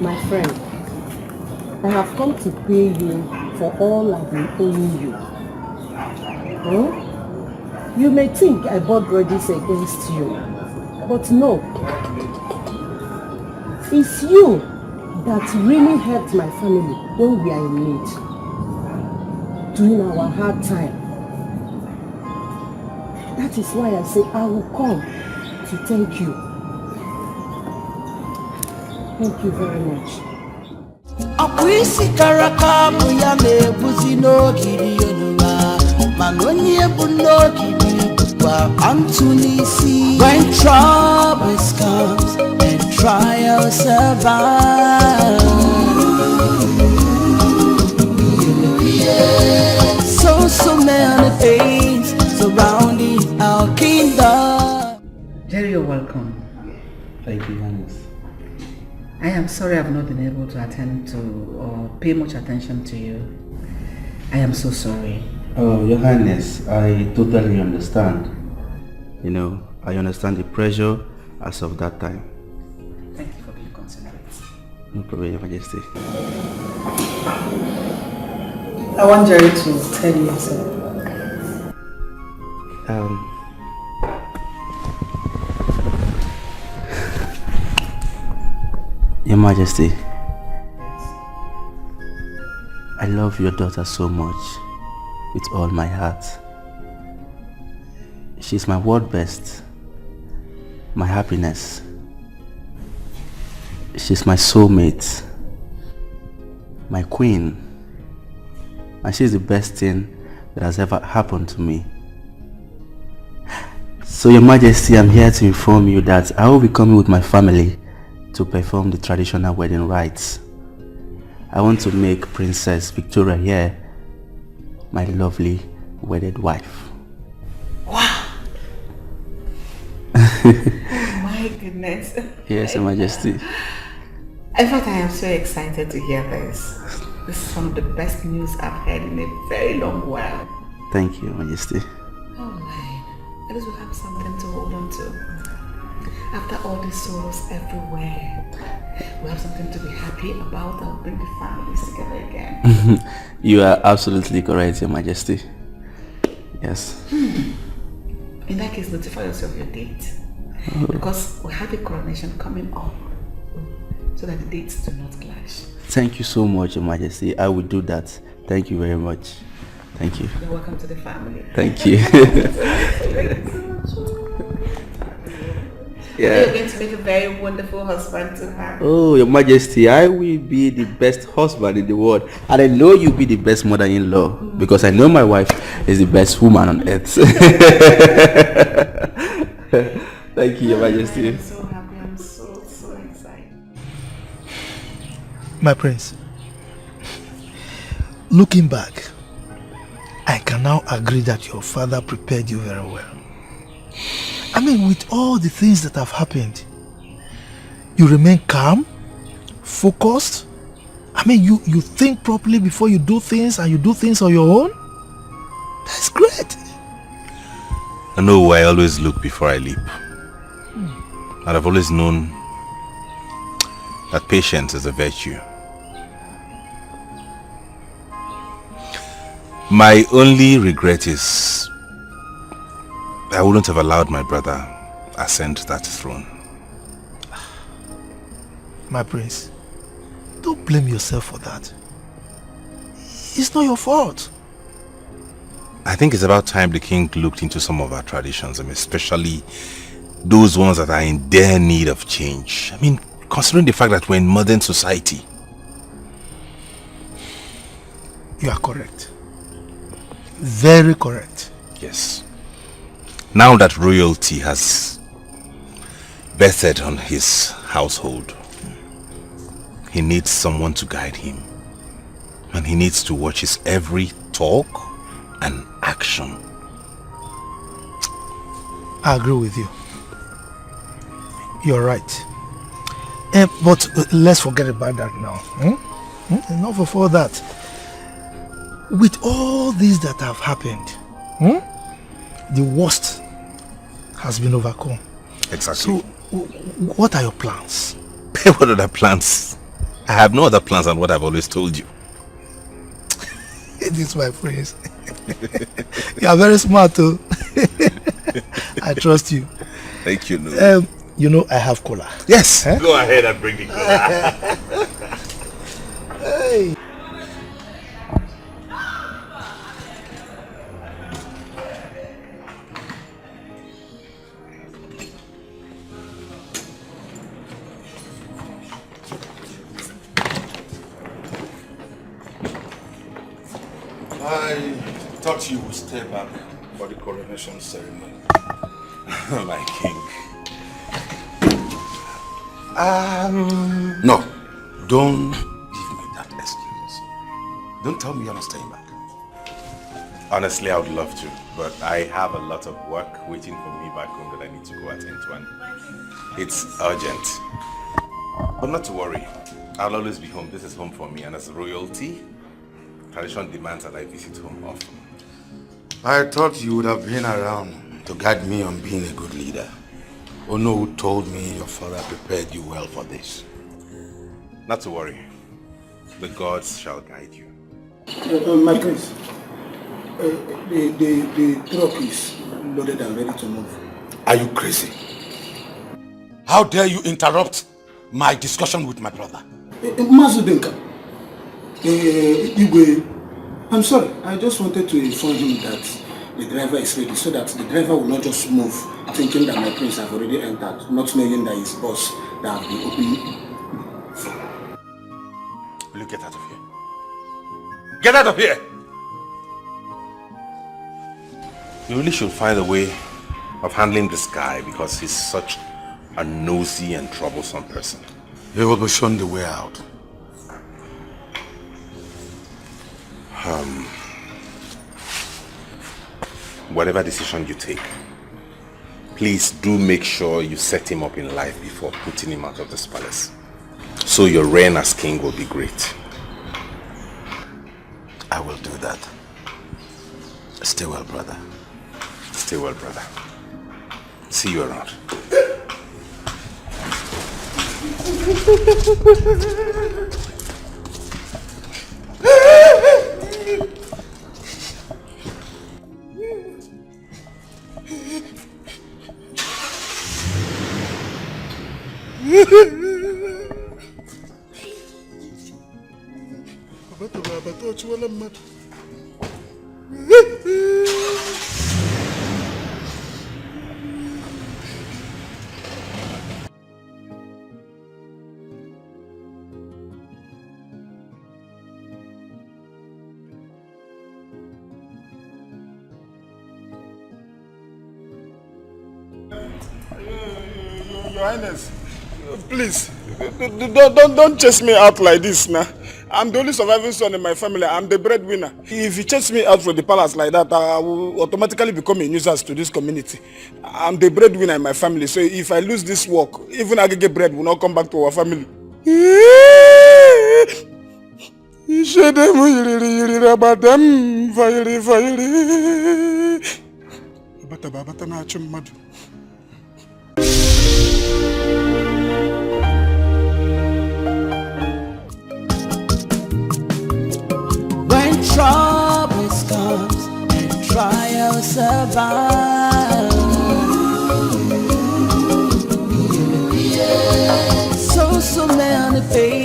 E: My friend, I have come to pay you for all I've been owing you. You may think I bought grudges against you, but no. It's you that really helped my family when we are in need. During our hard time. That is why I say I will come to thank you. Thank you very much.
I: Akwisi karaka buya lebuzi no kiri yenuma. Maloni ebu no kiri kwa Antunisi. When troubles comes and trials survive. Yeah.
K: welcome.
M: Thank you, Highness.
K: I am sorry I've not been able to attend to or pay much attention to you. I am so sorry.
M: Oh, Your Highness, I totally understand. You know, I understand the pressure as of that time.
K: Thank you for being considerate.
M: No problem, Your Majesty.
A: I want Jerry to tell you something.
M: Your Majesty, I love your daughter so much with all my heart. She's my world best, my happiness. She's my soulmate, my queen, and she's the best thing that has ever happened to me. So Your Majesty, I'm here to inform you that I will be coming with my family to perform the traditional wedding rites. I want to make Princess Victoria here my lovely wedded wife.
K: Wow! My goodness.
M: Yes, Your Majesty.
K: In fact, I am so excited to hear this. This is one of the best news I've heard in a very long while.
M: Thank you, Your Majesty.
K: Oh my, at least we'll have something to hold on to. After all these sorrows everywhere, we have something to be happy about and bring the families together again.
M: You are absolutely correct, Your Majesty. Yes.
K: In that case, notify us of your date. Because we have a coronation coming up, so that the dates do not clash.
M: Thank you so much, Your Majesty. I will do that. Thank you very much. Thank you.
K: You're welcome to the family.
M: Thank you.
K: Thank you so much.
M: Yeah.
K: You're going to make a very wonderful husband to her.
M: Oh, Your Majesty, I will be the best husband in the world. And I know you'll be the best mother-in-law. Because I know my wife is the best woman on earth. Thank you, Your Majesty.
K: I'm so happy. I'm so excited.
C: My prince, looking back, I can now agree that your father prepared you very well. I mean, with all the things that have happened, you remain calm, focused. I mean, you think properly before you do things, and you do things on your own. That's great.
B: I know I always look before I leap. And I've always known that patience is a virtue. My only regret is I wouldn't have allowed my brother ascend that throne.
C: My prince, don't blame yourself for that. It's not your fault.
B: I think it's about time the king looked into some of our traditions, especially those ones that are in dire need of change. I mean, considering the fact that we're in modern society.
C: You are correct. Very correct.
B: Yes. Now that royalty has vested on his household, he needs someone to guide him. And he needs to watch his every talk and action.
C: I agree with you. You're right. But let's forget about that now. Enough of all that. With all these that have happened, the worst has been overcome.
B: Exactly.
C: So, what are your plans?
B: What other plans? I have no other plans than what I've always told you.
C: This is my prince. You are very smart too. I trust you.
B: Thank you, no.
C: You know I have cola.
B: Yes. Go ahead and bring the cola.
C: Hey.
B: I thought you would stay back for the coronation ceremony. My king. No, don't give me that excuse. Don't tell me you're not staying back. Honestly, I would love to, but I have a lot of work waiting for me back home that I need to go attend to. And It's urgent. But not to worry. I'll always be home. This is home for me, and as royalty, tradition demands that I visit home often.
H: I thought you would have been around to guide me on being a good leader. Ono told me your father prepared you well for this.
B: Not to worry. The gods shall guide you.
D: My prince, the truck is loaded and ready to move.
H: Are you crazy? How dare you interrupt my discussion with my brother?
D: Mazudenka, Igwe, I'm sorry. I just wanted to inform him that the driver is ready so that the driver will not just move thinking that my prince have already entered, not knowing that his boss that have been opening.
B: Will you get out of here? Get out of here! You really should find a way of handling this guy because he's such a nosy and troublesome person.
H: He will be shown the way out.
B: Whatever decision you take, please do make sure you set him up in life before putting him out of this palace. So your reign as king will be great.
H: I will do that. Stay well, brother.
B: Stay well, brother. See you around.
H: Your Highness, please, don't chase me out like this now. I'm the only surviving son in my family. I'm the breadwinner. If you chase me out from the palace like that, I will automatically become a nuisance to this community. I'm the breadwinner in my family, so if I lose this work, even Agege bread will not come back to our family.
I: When troubles comes and trials survive, so many pain.